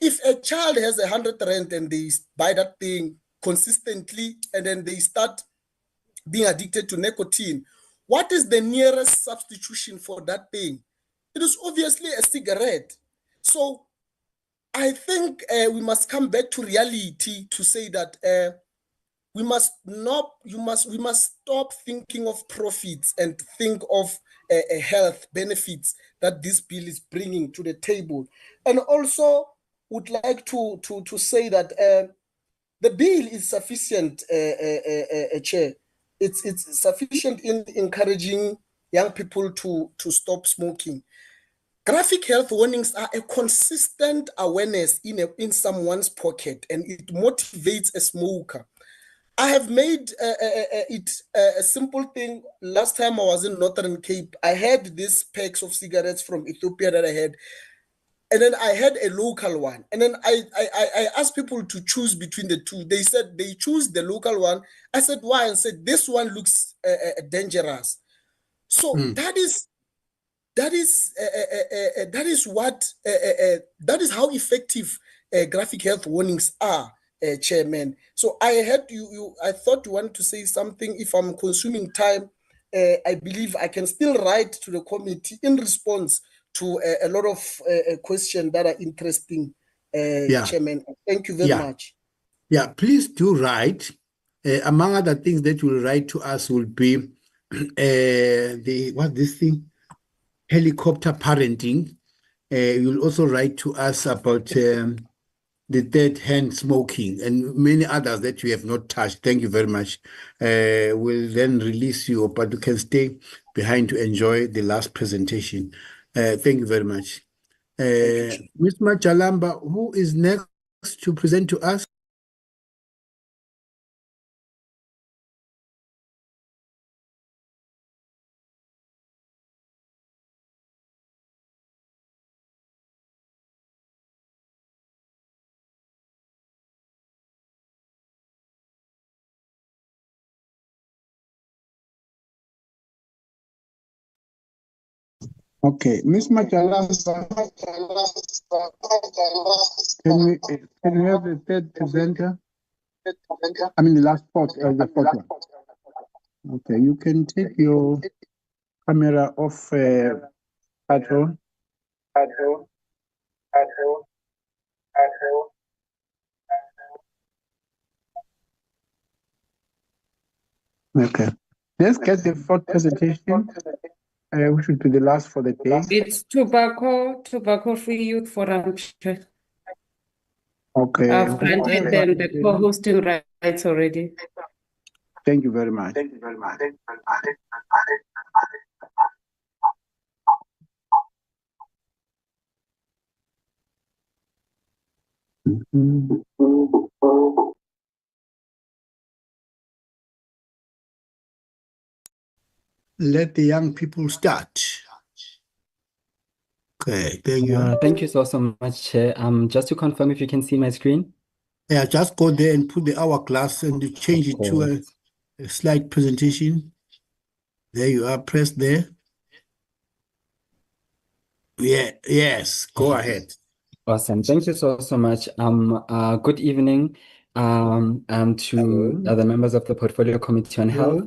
If a child has 100 rand and they buy that thing consistently and then they start being addicted to nicotine, what is the nearest substitution for that thing? It is obviously a cigarette. So I think we must come back to reality to say that we must stop thinking of profits and think of health benefits that this bill is bringing to the table. And also would like to say that the bill is sufficient, Chair. It's sufficient in encouraging young people to stop smoking. Graphic health warnings are a consistent awareness in someone's pocket, and it motivates a smoker. I have made it a simple thing. Last time I was in Northern Cape, I had these packs of cigarettes from Ethiopia that I had, and then I had a local one. And then I asked people to choose between the two. They said they choose the local one. I said, why? And said, this one looks dangerous. So that is how effective graphic health warnings are, Chairman. So I thought you wanted to say something. If I'm consuming time, I believe I can still write to the committee in response to a lot of questions that are interesting, Chairman. Thank you very much. Yeah, please do write. Among other things that you will write to us will be helicopter parenting. You'll also write to us about the third-hand smoking and many others that you have not touched. Thank you very much. We'll then release you, but you can stay behind to enjoy the last presentation. Thank you very much. Ms. Machalamba, who is next to present to us? Okay, Ms. Machalamba, can we have the third presenter? I mean the last part, the fourth one. Okay, you can take your camera off, Patrol. Okay, let's get the fourth presentation, which will be the last for the day. It's Tobacco Free Youth Forum. Okay. I've granted them the co-hosting rights already. Thank you very much. Let the young people start. Okay, thank you. Thank you so much, Chair. Just to confirm if you can see my screen. Yeah, just go there and put the hourglass and change it to a slide presentation. There you are, press there. Yeah, yes, go ahead. Awesome. Thank you so much. Good evening to the members of the Portfolio Committee on Health,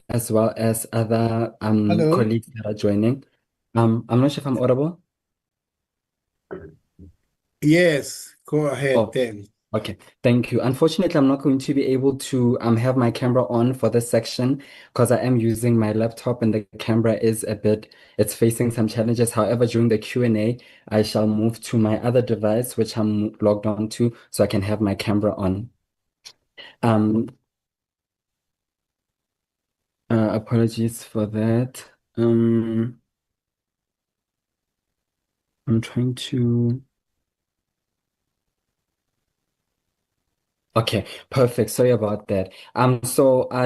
as well as other colleagues that are joining. I'm not sure if I'm audible. Yes, go ahead then. Okay, thank you. Unfortunately, I'm not going to be able to have my camera on for this section because I am using my laptop and the camera is it's facing some challenges. However, during the Q&A, I shall move to my other device, which I'm logged on to, so I can have my camera on. Apologies for that. I'm trying to... Okay, perfect. Sorry about that.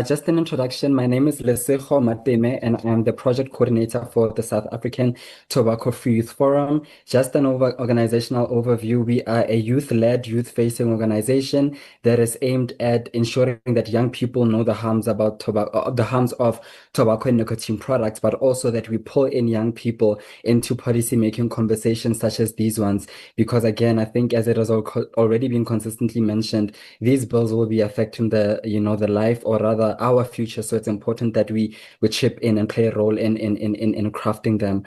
Just an introduction. My name is Lesego Mateme, and I'm the project coordinator for the South African Tobacco Free Youth Forum. Just an organizational overview. We are a youth-led, youth-facing organization that is aimed at ensuring that young people know the harms about the harms of tobacco and nicotine products, but also that we pull in young people into policy-making conversations such as these ones. Because again, I think as it has already been consistently mentioned, these bills will be affecting the life, or rather our future. So it's important that we chip in and play a role in crafting them.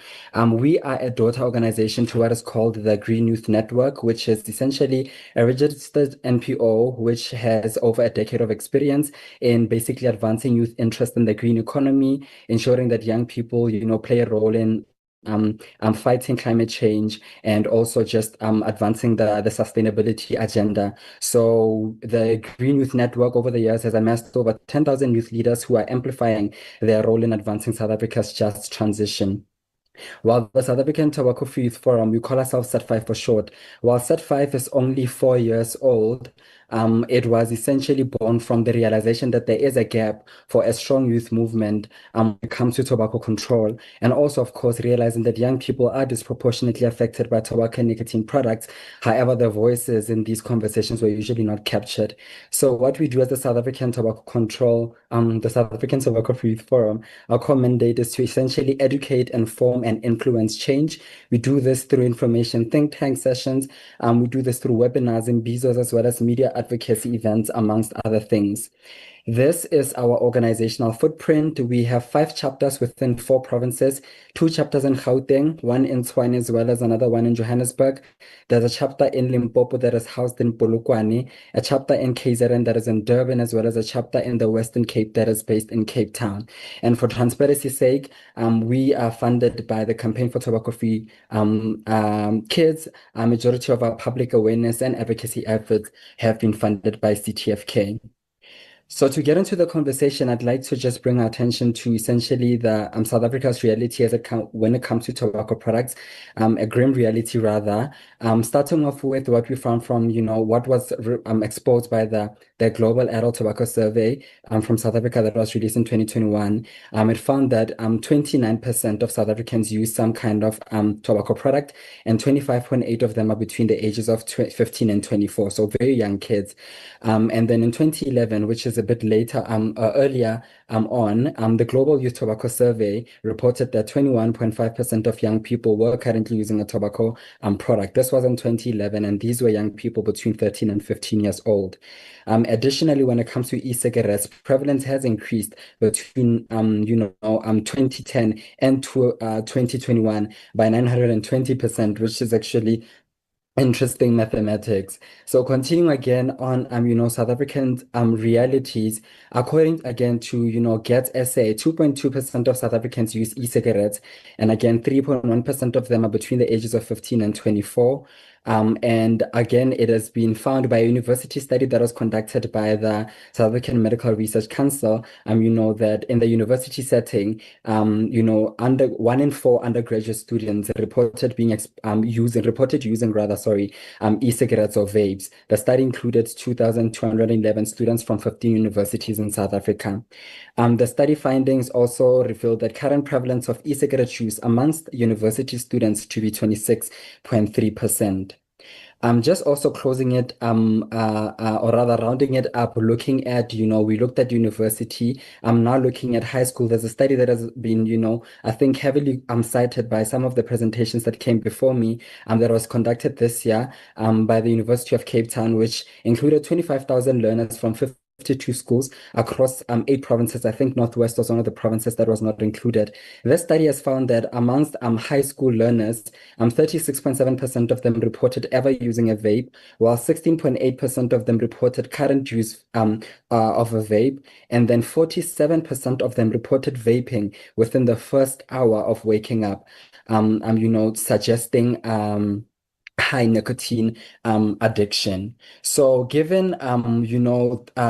We are a daughter organization to what is called the Green Youth Network, which is essentially a registered NPO which has over a decade of experience in basically advancing youth interest in the green economy, ensuring that young people play a role in fighting climate change, and also just advancing the sustainability agenda. So the Green Youth Network over the years has amassed over 10,000 youth leaders who are amplifying their role in advancing South Africa's just transition. While the South African Tobacco Free Youth Forum, we call ourselves SET5 for short. While SET5 is only 4 years old, it was essentially born from the realization that there is a gap for a strong youth movement when it comes to tobacco control. And also, of course, realizing that young people are disproportionately affected by tobacco and nicotine products. However, their voices in these conversations were usually not captured. So what we do as the South African Tobacco Free Youth Forum, our core mandate is to essentially educate, inform, and influence change. We do this through information think tank sessions. We do this through webinars and bizos, as well as media advocacy events, amongst other things. This is our organizational footprint. We have 5 chapters within 4 provinces, 2 chapters in Gauteng, 1 in Tshwane, as well as another one in Johannesburg. There's a chapter in Limpopo that is housed in Polokwane, a chapter in KZN that is in Durban, as well as a chapter in the Western Cape that is based in Cape Town. And for transparency's sake, we are funded by the Campaign for Tobacco-Free Kids. A majority of our public awareness and advocacy efforts have been funded by CTFK. So to get into the conversation, I'd like to just bring our attention to essentially the South Africa's reality when it comes to tobacco products, a grim reality rather. Starting off with what we found from what was exposed by the Global Adult Tobacco Survey from South Africa that was released in 2021. It found that 29% of South Africans use some kind of tobacco product, and 25.8% of them are between the ages of 15 and 24, so very young kids. And then in 2011, which is a bit later, earlier on, the Global Youth Tobacco Survey reported that 21.5% of young people were currently using a tobacco product. This was in 2011, and these were young people between 13 and 15 years old. Additionally, when it comes to e-cigarettes, prevalence has increased between 2010 and 2021 by 920%, which is actually interesting mathematics. So continuing again on South African realities, according again to Get SA, 2.2% of South Africans use e-cigarettes, and again 3.1% of them are between the ages of 15 and 24. And again, it has been found by a university study that was conducted by the South African Medical Research Council, that in the university setting, 1 in 4 undergraduate students reported using e-cigarettes or vapes. The study included 2,211 students from 15 universities in South Africa. The study findings also revealed that current prevalence of e-cigarette use amongst university students to be 26.3%. Just also closing it, or rather rounding it up, looking at, we looked at university. I'm now looking at high school. There's a study that has been, I think heavily cited by some of the presentations that came before me, that was conducted this year by the University of Cape Town, which included 25,000 learners from 52 schools across 8 provinces. I think Northwest was one of the provinces that was not included. This study has found that amongst high school learners, 36.7% of them reported ever using a vape, while 16.8% of them reported current use of a vape, and then 47% of them reported vaping within the first hour of waking up, suggesting high nicotine addiction. So given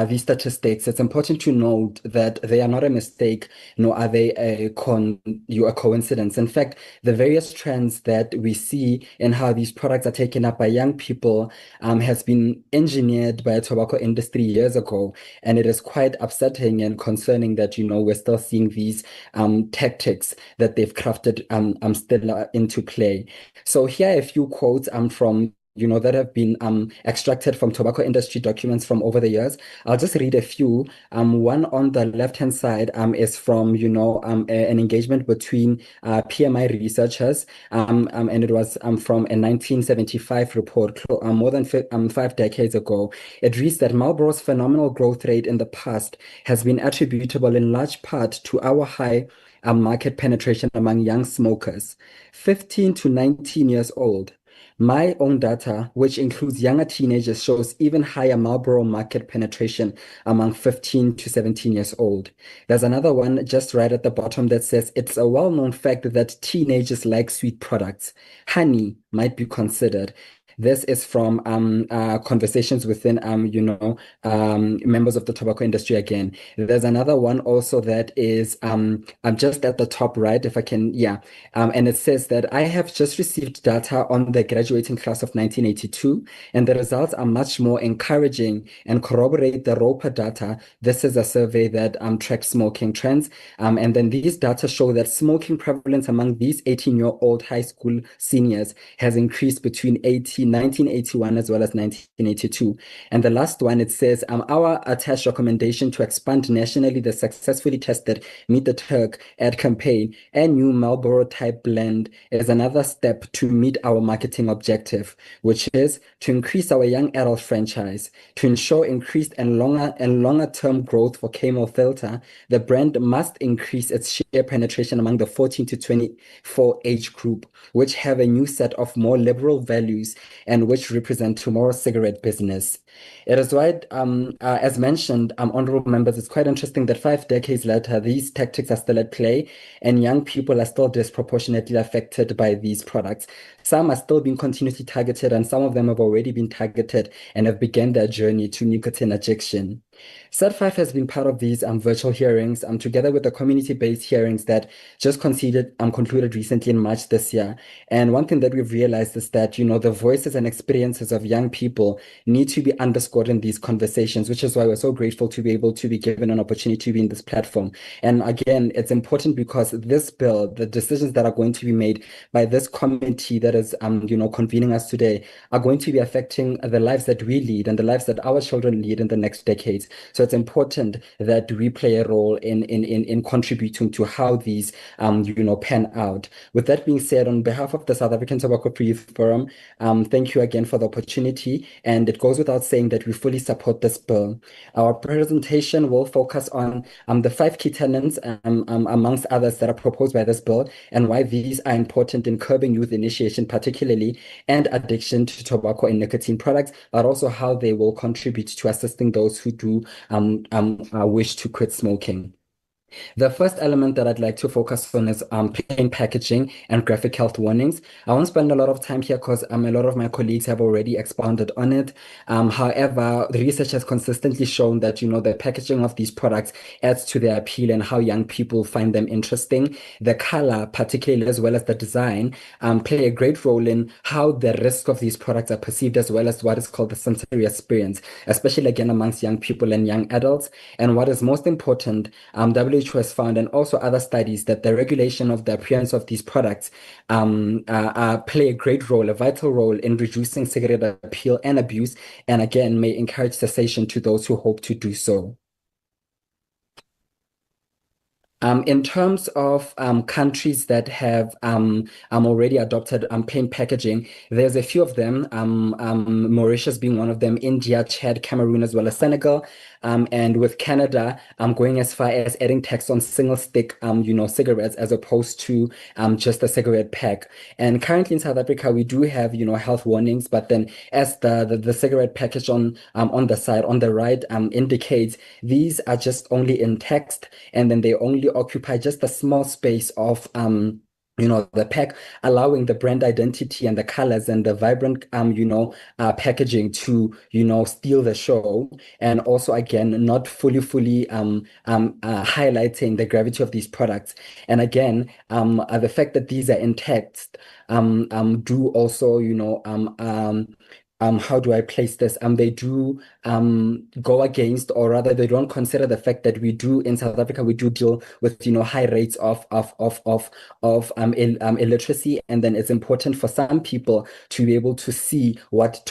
these statistics, it's important to note that they are not a mistake, nor are they a coincidence. In fact, the various trends that we see in how these products are taken up by young people has been engineered by a tobacco industry years ago. And it is quite upsetting and concerning that, we're still seeing these tactics that they've crafted still into play. So here are a few quotes from that have been extracted from tobacco industry documents from over the years. I'll just read a few. One on the left-hand side is from, an engagement between PMI researchers, and it was from a 1975 report, more than 5 decades ago. It reads that Marlboro's phenomenal growth rate in the past has been attributable in large part to our high market penetration among young smokers, 15 to 19 years old. My own data, which includes younger teenagers, shows even higher Marlboro market penetration among 15 to 17 years old. There's another one just right at the bottom that says it's a well-known fact that teenagers like sweet products. Honey might be considered. This is from conversations within, members of the tobacco industry again. There's another one also that is just at the top right, if I can, and it says that I have just received data on the graduating class of 1982, and the results are much more encouraging and corroborate the ROPA data. This is a survey that tracks smoking trends, and then these data show that smoking prevalence among these 18-year-old high school seniors has increased between 1981 as well as 1982. And the last one, it says, our attached recommendation to expand nationally the successfully tested Meet the Turk ad campaign and new Marlboro type blend is another step to meet our marketing objective, which is to increase our young adult franchise. To ensure increased and longer term growth for Camel Filter, the brand must increase its share penetration among the 14 to 24 age group, which have a new set of more liberal values and which represent tomorrow's cigarette business. It is why, as mentioned, honorable members, it's quite interesting that 5 decades later, these tactics are still at play and young people are still disproportionately affected by these products. Some are still being continuously targeted and some of them have already been targeted and have begun their journey to nicotine addiction. SAT5 has been part of these virtual hearings together with the community-based hearings that just concluded recently in March this year. And one thing that we've realized is that, the voices and experiences of young people need to be underscored in these conversations, which is why we're so grateful to be able to be given an opportunity to be in this platform. And again, it's important because this bill, the decisions that are going to be made by this committee that is, convening us today are going to be affecting the lives that we lead and the lives that our children lead in the next decades. So it's important that we play a role in contributing to how these, pan out. With that being said, on behalf of the South African Tobacco Free Youth Forum, thank you again for the opportunity. And it goes without saying that we fully support this bill. Our presentation will focus on the 5 key tenets, amongst others, that are proposed by this bill and why these are important in curbing youth initiation, particularly, and addiction to tobacco and nicotine products, but also how they will contribute to assisting those who do wish to quit smoking. The first element that I'd like to focus on is plain packaging and graphic health warnings. I won't spend a lot of time here because a lot of my colleagues have already expounded on it. However, the research has consistently shown that, the packaging of these products adds to their appeal and how young people find them interesting. The color, particularly, as well as the design, play a great role in how the risk of these products are perceived, as well as what is called the sensory experience, especially again amongst young people and young adults. And what is most important, WHO has found, and also other studies, that the regulation of the appearance of these products play a great role, a vital role in reducing cigarette appeal and abuse, and again may encourage cessation to those who hope to do so. In terms of countries that have already adopted plain packaging, there's a few of them, Mauritius being one of them, India, Chad, Cameroon, as well as Senegal. And with Canada, going as far as adding text on single stick, cigarettes as opposed to just a cigarette pack. And currently in South Africa, we do have, health warnings, but then as the cigarette package on the side, on the right, indicates, these are just only in text, and then they only occupy just a small space of the pack, allowing the brand identity and the colors and the vibrant, packaging to, steal the show. And also, again, not fully highlighting the gravity of these products. And again, the fact that these are in text, do also, how do I place this? They do go against, or rather, they don't consider the fact that we do in South Africa, we do deal with high rates of illiteracy, and then it's important for some people to be able to see what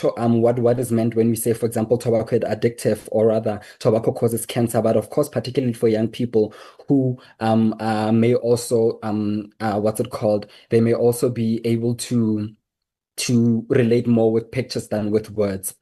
is meant when we say, for example, tobacco is addictive, or rather, tobacco causes cancer. But of course, particularly for young people who may also they may also be able to relate more with pictures than with words.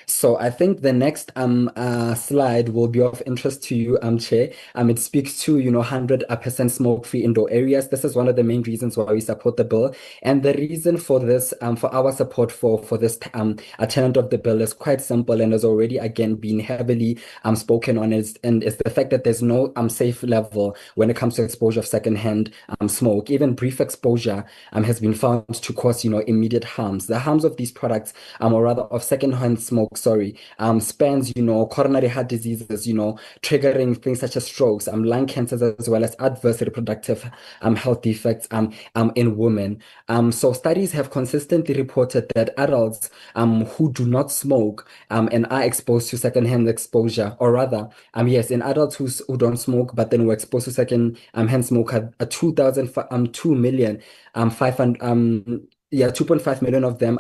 So I think the next slide will be of interest to you, Chair. It speaks to 100% smoke-free indoor areas. This is one of the main reasons why we support the bill, and the reason for this, for our support for this tenet of the bill is quite simple, and has already again been heavily spoken on. And it's the fact that there's no safe level when it comes to exposure of secondhand smoke. Even brief exposure has been found to cause immediate harm. The harms of these products, or rather of secondhand smoke, spans, coronary heart diseases, triggering things such as strokes, lung cancers, as well as adverse reproductive health defects in women. So studies have consistently reported that adults who do not smoke and are exposed to secondhand exposure, or rather, in adults who don't smoke but then were exposed to secondhand smoke, 2.5 million of them,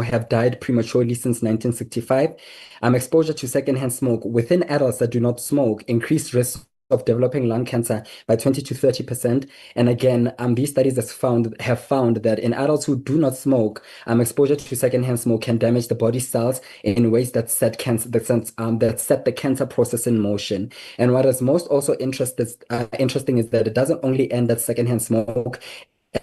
have died prematurely since 1965. Exposure to secondhand smoke within adults that do not smoke increased risk of developing lung cancer by 20 to 30%. And again, these studies have found that in adults who do not smoke, exposure to secondhand smoke can damage the body cells in ways that set the cancer process in motion. And what is most also interesting is that it doesn't only end at secondhand smoke.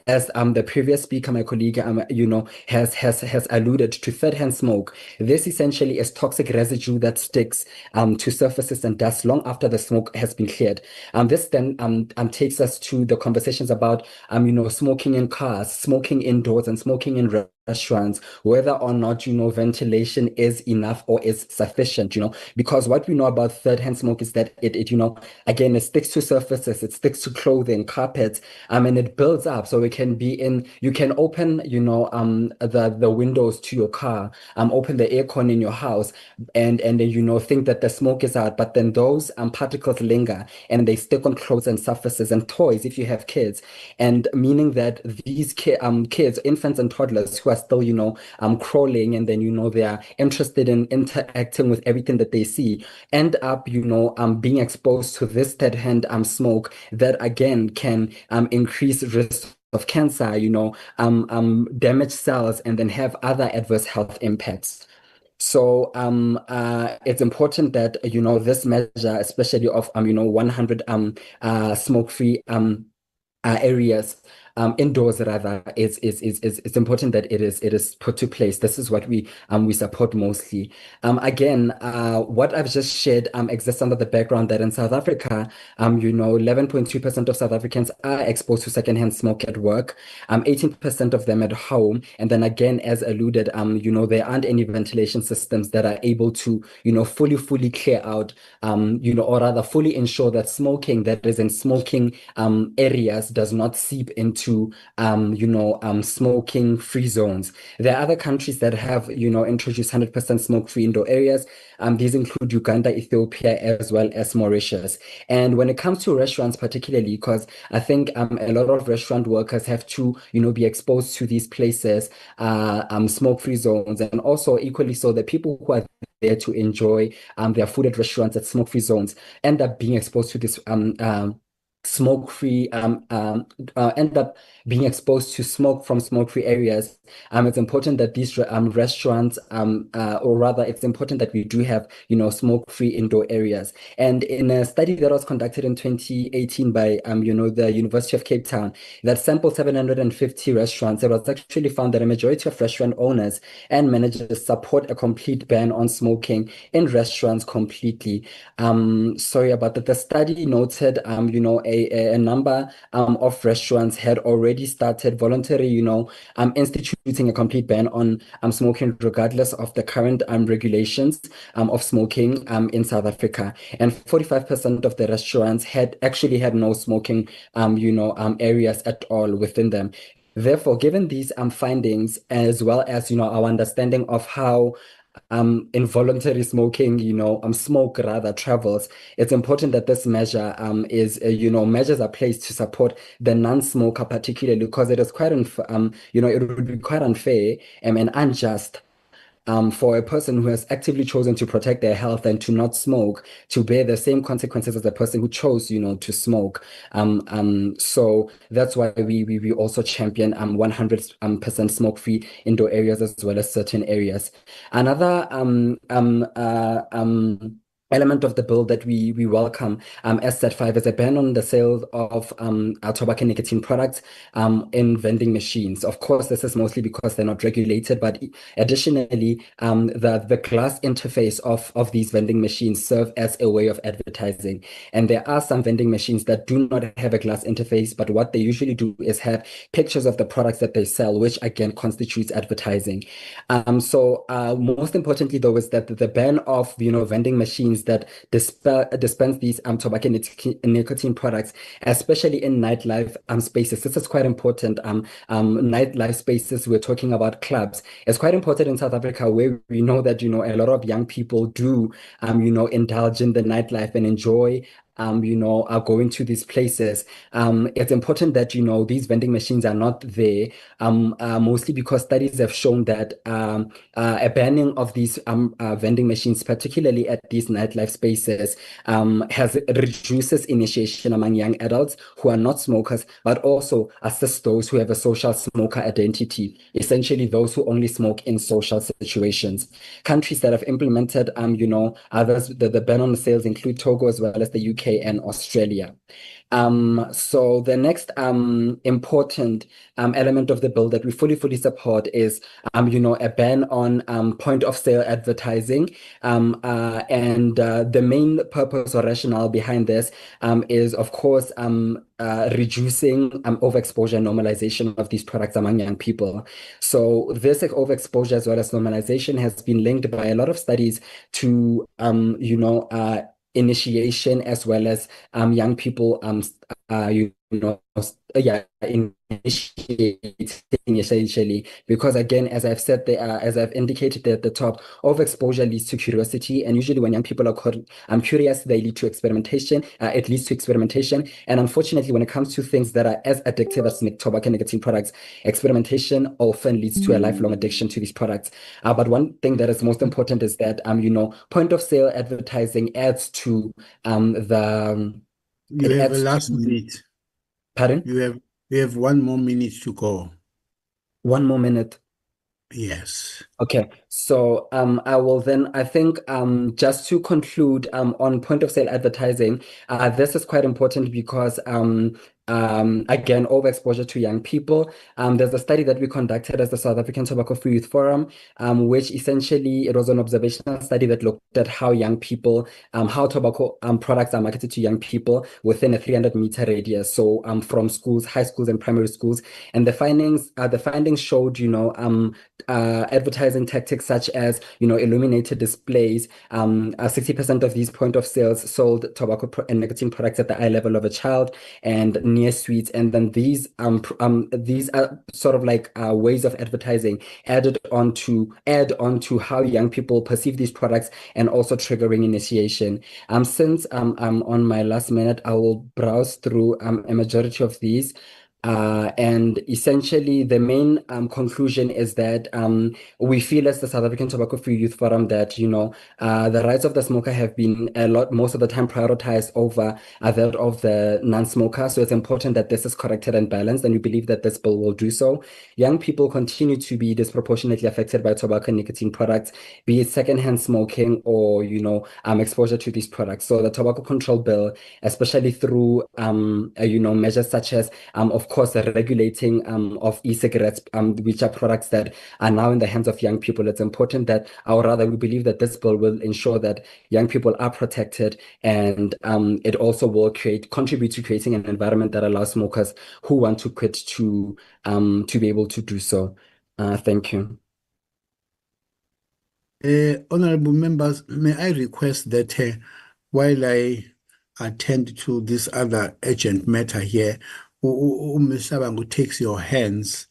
As the previous speaker, my colleague, has alluded to third-hand smoke. This essentially is toxic residue that sticks to surfaces and dust long after the smoke has been cleared. This then takes us to the conversations about smoking in cars, smoking indoors, and smoking in restaurants, whether or not ventilation is enough or is sufficient. Because what we know about third-hand smoke is that it again, it sticks to surfaces, it sticks to clothing, carpets, and it builds up. So it can be you can open the windows to your car, open the aircon in your house, and then think that the smoke is out, but then those particles linger and they stick on clothes and surfaces and toys if you have kids, and meaning that these kids, infants and toddlers who are still crawling, and then they are interested in interacting with everything that they see, end up being exposed to this third-hand smoke that again can increase risk of cancer, damage cells, and then have other adverse health impacts. So it's important that this measure, especially of 100 smoke-free areas, indoors rather, it's important that it is put to place. This is what we support mostly. Again, what I've just shared exists under the background that in South Africa, 11.2% of South Africans are exposed to secondhand smoke at work, 18% of them at home, and then again, as alluded, there aren't any ventilation systems that are able to fully clear out, or rather fully ensure that smoking that is in smoking areas does not seep into smoking free zones. There are other countries that have introduced 100% smoke free indoor areas. These include Uganda, Ethiopia, as well as Mauritius. And when it comes to restaurants particularly, because I think a lot of restaurant workers have to be exposed to these places, smoke free zones, and also equally so the people who are there to enjoy their food at restaurants at smoke free zones end up being exposed to this smoke-free, end up being exposed to smoke from smoke-free areas. It's important that these restaurants, or rather, it's important that we do have, smoke-free indoor areas. And in a study that was conducted in 2018 by, the University of Cape Town, that sampled 750 restaurants, it was actually found that a majority of restaurant owners and managers support a complete ban on smoking in restaurants completely. Sorry about that. The study noted, a number of restaurants had already started voluntarily, instituting a complete ban on smoking, regardless of the current regulations of smoking in South Africa. And 45% of the restaurants had no smoking, areas at all within them. Therefore, given these findings, as well as our understanding of how involuntary smoking, smoke rather travels, it's important that this measure is, measures are placed to support the non-smoker particularly, because it is quite, it would be quite unfair and unjust for a person who has actively chosen to protect their health and to not smoke to bear the same consequences as the person who chose, to smoke. So that's why we also champion 100% smoke-free indoor areas as well as certain areas. Another element of the bill that we welcome as set 5 is a ban on the sale of tobacco and nicotine products in vending machines. Of course, this is mostly because they're not regulated, but additionally, the glass interface of these vending machines serve as a way of advertising. And there are some vending machines that do not have a glass interface, but what they usually do is have pictures of the products that they sell, which again constitutes advertising. So most importantly, though, is that the ban of vending machines that dispense these tobacco and nicotine products, especially in nightlife spaces. This is quite important. Nightlife spaces, we're talking about clubs. It's quite important in South Africa, where we know that a lot of young people do indulge in the nightlife and enjoy are going to these places. It's important that these vending machines are not there, mostly because studies have shown that a banning of these vending machines, particularly at these nightlife spaces, reduces initiation among young adults who are not smokers, but also assists those who have a social smoker identity, essentially those who only smoke in social situations. Countries that have implemented others, the ban on the sales include Togo as well as the UK and Australia. So the next important element of the bill that we fully support is a ban on point of sale advertising, and the main purpose or rationale behind this is, of course, reducing overexposure and normalization of these products among young people. So this overexposure as well as normalization has been linked by a lot of studies to initiation as well as young people initiating essentially, because again, as I've said there, as I've indicated there at the top, overexposure leads to curiosity, and usually when young people are curious, they lead to experimentation. It leads to experimentation, and unfortunately, when it comes to things that are as addictive as tobacco and nicotine products, experimentation often leads to a lifelong addiction to these products. But one thing that is most important is that point of sale advertising adds to the. You have a last minute. Pardon? You have 1 more minute to go. 1 more minute. Yes. Okay, so I will then, I think, just to conclude on point of sale advertising, this is quite important because again, overexposure to young people. There's a study that we conducted as the South African Tobacco Free Youth Forum, which essentially, it was an observational study that looked at how young people, how tobacco products are marketed to young people within a 300-meter radius. So from schools, high schools and primary schools. And the findings showed, advertising tactics such as, illuminated displays. 60% of these point of sales sold tobacco and nicotine products at the eye level of a child, and near suites. And then these are sort of like ways of advertising add on to how young people perceive these products, and also triggering initiation. Since I'm on my last minute, I will browse through a majority of these. And essentially, the main conclusion is that we feel as the South African Tobacco Free Youth Forum that, the rights of the smoker have been most of the time prioritized over that of the non-smoker. So it's important that this is corrected and balanced, and we believe that this bill will do so. Young people continue to be disproportionately affected by tobacco and nicotine products, be it secondhand smoking or, exposure to these products. So the Tobacco Control Bill, especially through, measures such as, of course, the regulating of e-cigarettes, which are products that are now in the hands of young people. It's important that, or rather, we believe that this bill will ensure that young people are protected, and it also will contribute to creating an environment that allows smokers who want to quit to be able to do so. Thank you. Honorable members, may I request that while I attend to this other urgent matter here, Ms. Shabangu takes your hands,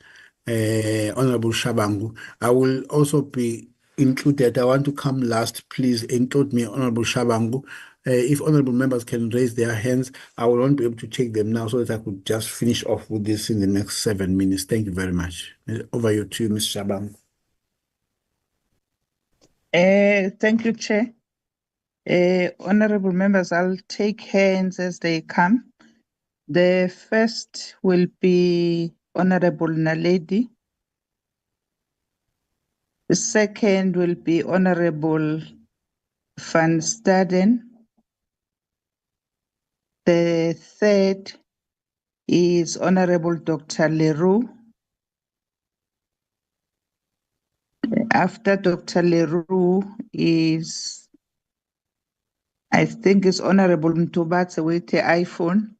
Honorable Shabangu. I will also be included. I want to come last. Please include me, Honorable Shabangu. If honorable members can raise their hands, I will not be able to take them now so that I could just finish off with this in the next 7 minutes. Thank you very much. Over to you, Ms. Shabangu. Thank you, Chair. Honorable members, I'll take hands as they come. The first will be Honorable Naledi. The second will be Honorable Van Staden. The third is Honorable Dr. Leroux. After Dr. Leroux is, I think, is Honorable Mtubatse with the iPhone.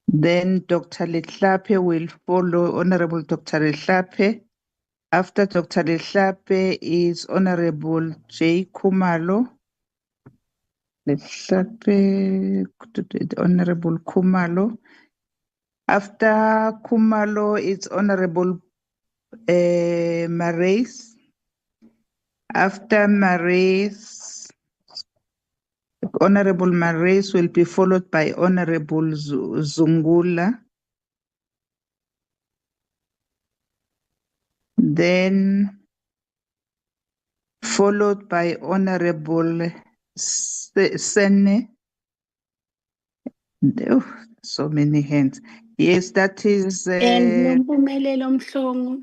Then Dr. Lehlape will follow Honorable Dr. Lehlape. After Dr. Lehlape is Honorable J. Kumalo. Lehlape, Honorable Kumalo. After Kumalo is Honorable Marais. After Marais, Honorable Marais will be followed by Honorable Zungula. Then followed by Honorable Sene. Oh, so many hands. Yes, that is And Nompumelelo Mhlongo.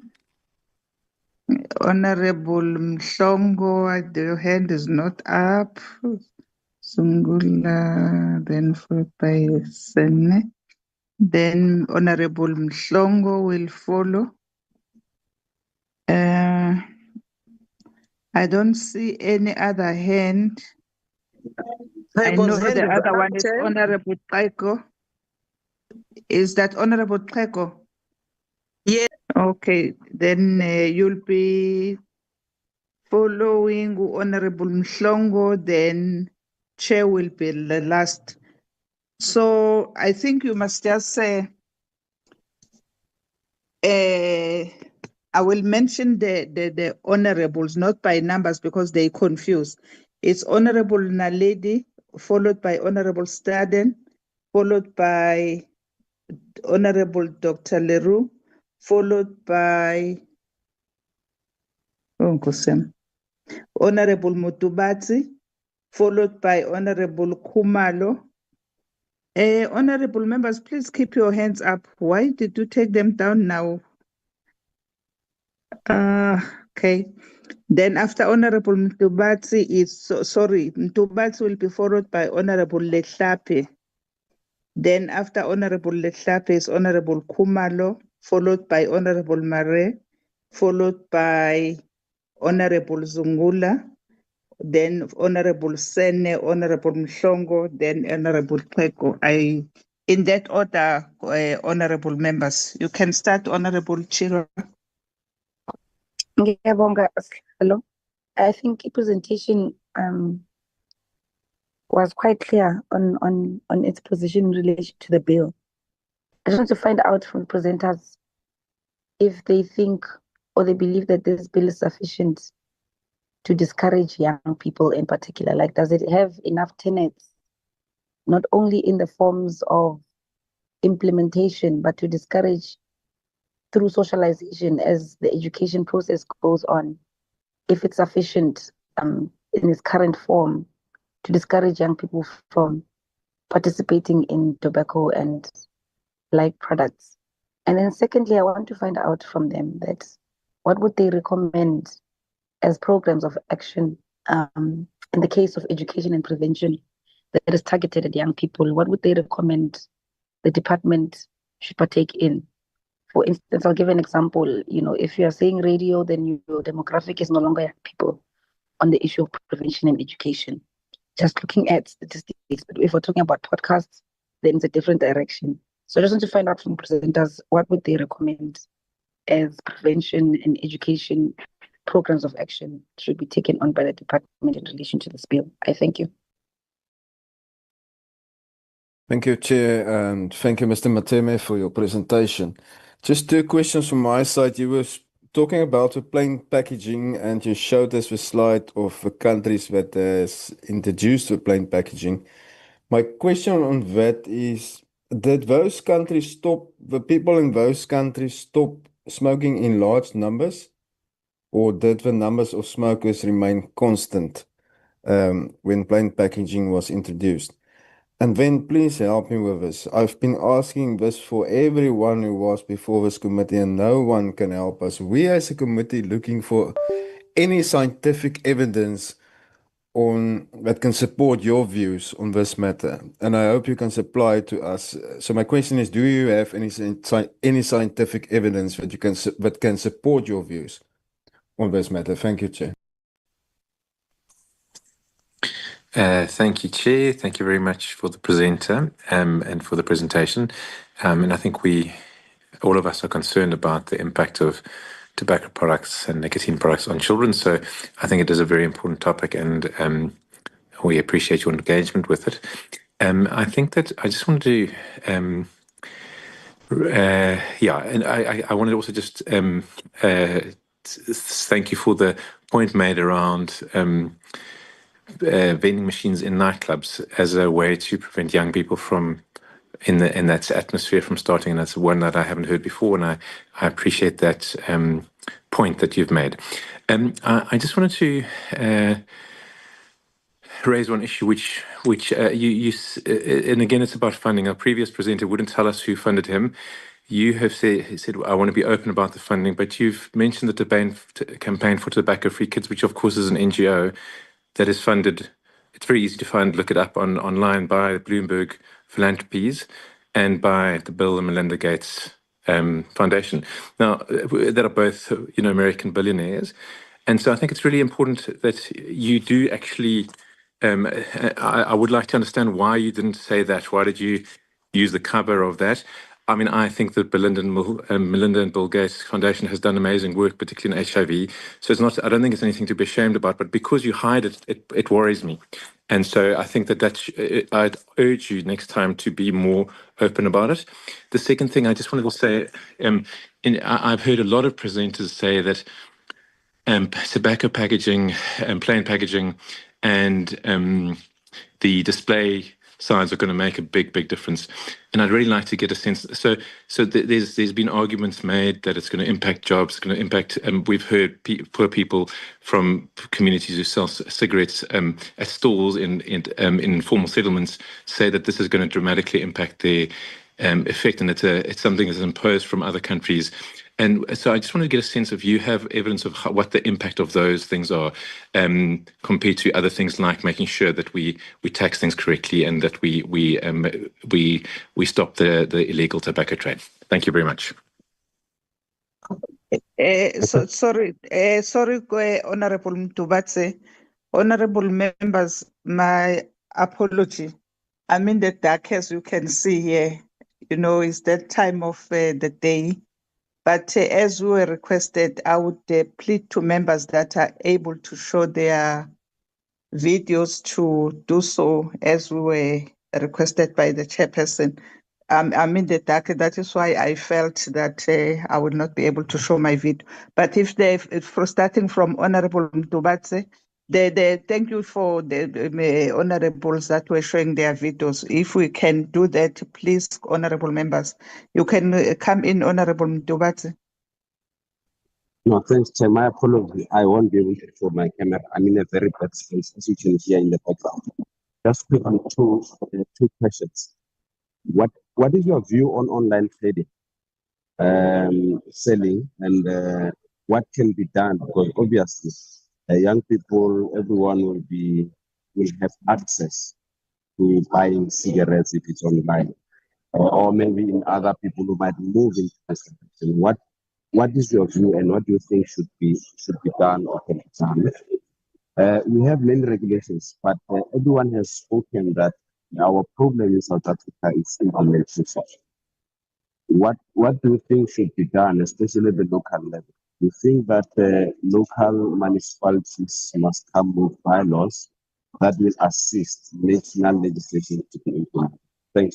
Honorable Mhlongo. The hand is not up. Zungula, then followed by Sene. Then Honorable Mhlongo will follow. I don't see any other hand. I know the other one is Honorable Taiko. Is that Honorable Taiko? Yes. Okay, then you'll be following Honorable Mhlongo, then Chair will be the last. So I think you must just say, I will mention the honorables, not by numbers because they confuse. It's Honorable Naledi, followed by Honorable Staden, followed by Honorable Dr. Leroux, followed by Honorable Mutubati, followed by Honorable Kumalo. Honorable members, please keep your hands up. Why did you take them down now? Okay. Then after Honorable Mtubatsi Mtubatsi will be followed by Honorable Lehlape. Then after Honorable Lehlape is Honorable Kumalo, followed by Honorable Mare, followed by Honorable Zungula, then Honorable Sene, Honorable Mhlongo, then Honorable Kweko. In that order, honorable members. You can start, Honorable Chiro. Hello. I think the presentation was quite clear on its position in relation to the bill. I just want to find out from the presenters if they think or they believe that this bill is sufficient to discourage young people in particular. Like, does it have enough tenets, not only in the forms of implementation, but to discourage through socialization as the education process goes on, if it's sufficient in its current form to discourage young people from participating in tobacco and like products. And then secondly, I want to find out from them that what would they recommend as programs of action in the case of education and prevention that is targeted at young people? What would they recommend the department should partake in. For instance, I'll give an example. If you are saying radio, then your demographic is no longer young people on the issue of prevention and education. Just looking at statistics, but if we're talking about podcasts, then it's a different direction. So I just want to find out from presenters, what would they recommend as prevention and education programs of action should be taken on by the department in relation to this bill? I thank you. Thank you, Chair, and thank you, Mr. Mateme, for your presentation. Just 2 questions from my side. You were talking about the plain packaging, and you showed us a slide of the countries that has introduced the plain packaging. My question on that is, did those countries stop, the people in those countries stop smoking in large numbers, or did the numbers of smokers remain constant when plain packaging was introduced? And then please help me with this. I've been asking this for everyone who was before this committee, and no one can help us. We as a committee looking for any scientific evidence on that can support your views on this matter, and I hope you can supply to us. So my question is, do you have any scientific evidence that can support your views on this matter? Thank you, Chair. Thank you, Chair. Thank you very much for the presenter and for the presentation. And I think all of us are concerned about the impact of tobacco products and nicotine products on children. So I think it is a very important topic, and we appreciate your engagement with it. I think that I just wanted to, and I wanted to also just thank you for the point made around vending machines in nightclubs as a way to prevent young people from in that atmosphere from starting, and that's one that I haven't heard before, and I appreciate that point that you've made. I just wanted to raise one issue, which you and again, it's about funding. Our previous presenter wouldn't tell us who funded him. You have said, I want to be open about the funding, but you've mentioned the campaign for tobacco-free kids, which of course is an NGO that is funded. It's very easy to find, look it up online, by Bloomberg Philanthropies and by the Bill and Melinda Gates Foundation. Now, that are both, American billionaires. And so I think it's really important that you do actually, I would like to understand why you didn't say that. Why did you use the cover of that? I mean, I think that Melinda and Bill Gates Foundation has done amazing work, particularly in HIV. So it's not, I don't think it's anything to be ashamed about, but because you hide it, it worries me. And so I think that I'd urge you next time to be more open about it. The second thing I just wanted to say, I've heard a lot of presenters say that tobacco packaging and plain packaging and the display signs are going to make a big difference, and I'd really like to get a sense. So there's been arguments made that it's going to impact jobs, it's going to impact. We've heard poor people from communities who sell cigarettes at stalls in informal settlements say that this is going to dramatically impact their effect, and it's something that's imposed from other countries. And so I just want to get a sense of, you have evidence of what the impact of those things are compared to other things, like making sure that we tax things correctly and that we stop the illegal tobacco trade. Thank you very much. Sorry, Honorable Mtubatse. Honorable members, my apology. I'm in the dark, as you can see here. It's that time of the day. But as we were requested, I would plead to members that are able to show their videos to do so, as we were requested by the chairperson. I'm in the dark. That is why I felt that I would not be able to show my video. But starting from Honorable Mtubatse, thank you for the honorables that were showing their videos. If we can do that, please, honorable members, you can come in, Honorable Mtubatse. No, thanks, Chair. My apology. I won't be able to show my camera. I'm in a very bad space, as you can hear in the background. Just quickly, two questions. What is your view on online trading, selling, and what can be done? Because obviously, young people, everyone will have access to buying cigarettes if it's online. or maybe in other people who might move into this direction. What is your view, and what do you think should be done or can be done? We have many regulations, but everyone has spoken that our problem in South Africa is implementation. What do you think should be done, especially at the local level? Do you think that local municipalities must come with bylaws that will assist national legislation to be implemented? Thank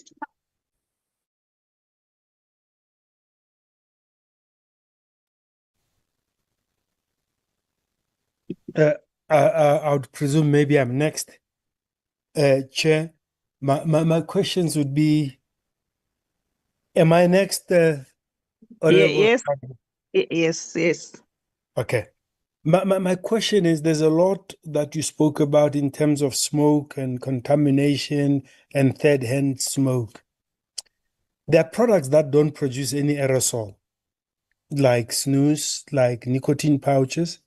you. I would presume maybe I'm next. Chair, my questions would be, am I next? Yes, yes. Okay. My question is, there's a lot that you spoke about in terms of smoke and contamination and third-hand smoke. There are products that don't produce any aerosol, like snus, like nicotine pouches.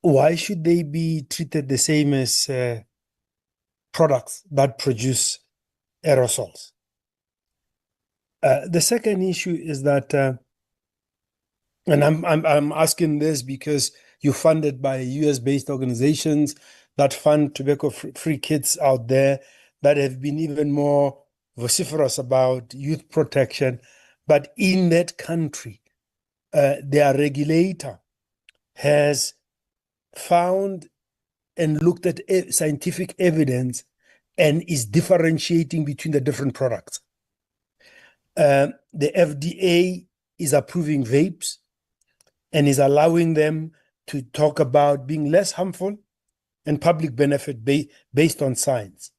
Why should they be treated the same as products that produce aerosols? The second issue is that, and I'm asking this because you're funded by US-based organizations that fund tobacco-free kids out there that have been even more vociferous about youth protection. But in that country, their regulator has found and looked at scientific evidence and is differentiating between the different products. The FDA is approving vapes and is allowing them to talk about being less harmful and public benefit based on science.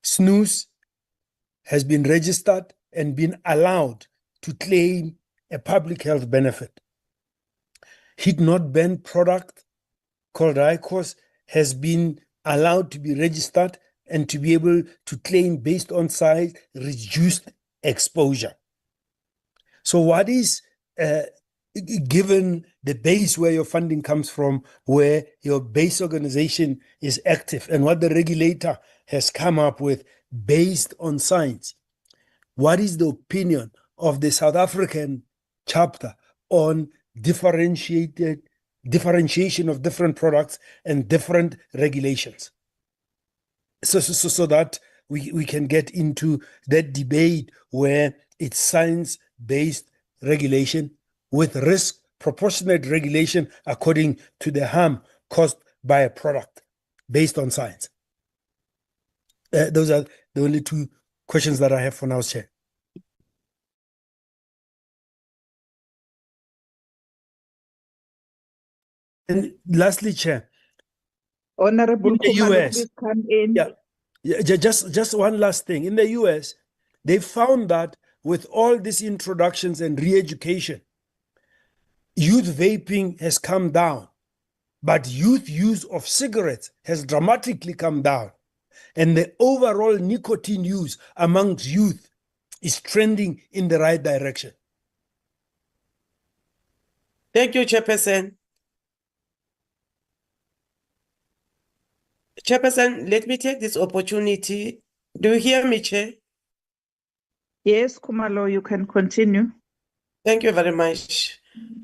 Snus has been registered and been allowed to claim a public health benefit. Heat-not-burn product called IQOS has been allowed to be registered and to be able to claim based on science reduced exposure. So what is, given the base where your funding comes from, where your base organization is active, and what the regulator has come up with based on science, what is the opinion of the South African chapter on differentiation of different products and different regulations? So that we can get into that debate where it's science-based regulation with risk proportionate regulation according to the harm caused by a product based on science. Those are the only two questions that I have for now, Chair. And lastly, Chair, Honorable in the Khumalo, US, please come in. just one last thing. In the US, they found that with all these introductions and re-education, youth vaping has come down, but youth use of cigarettes has dramatically come down. And the overall nicotine use amongst youth is trending in the right direction. Thank you, Chairperson. Chairperson, let me take this opportunity. Do you hear me, Chair? Yes, Khumalo, you can continue. Thank you very much.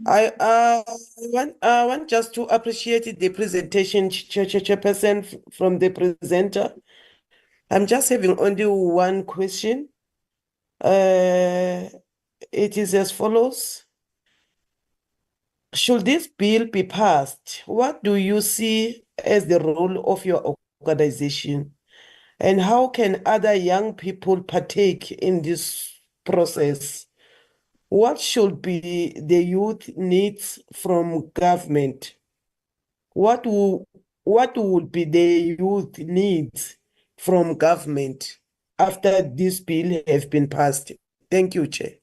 I want just to appreciate the presentation, Chairperson, from the presenter. I'm just having only one question. It is as follows. Should this bill be passed, what do you see as the role of your organization? And how can other young people partake in this process? What should be the youth needs from government? What would be the youth needs from government after this bill has been passed? Thank you, Chair.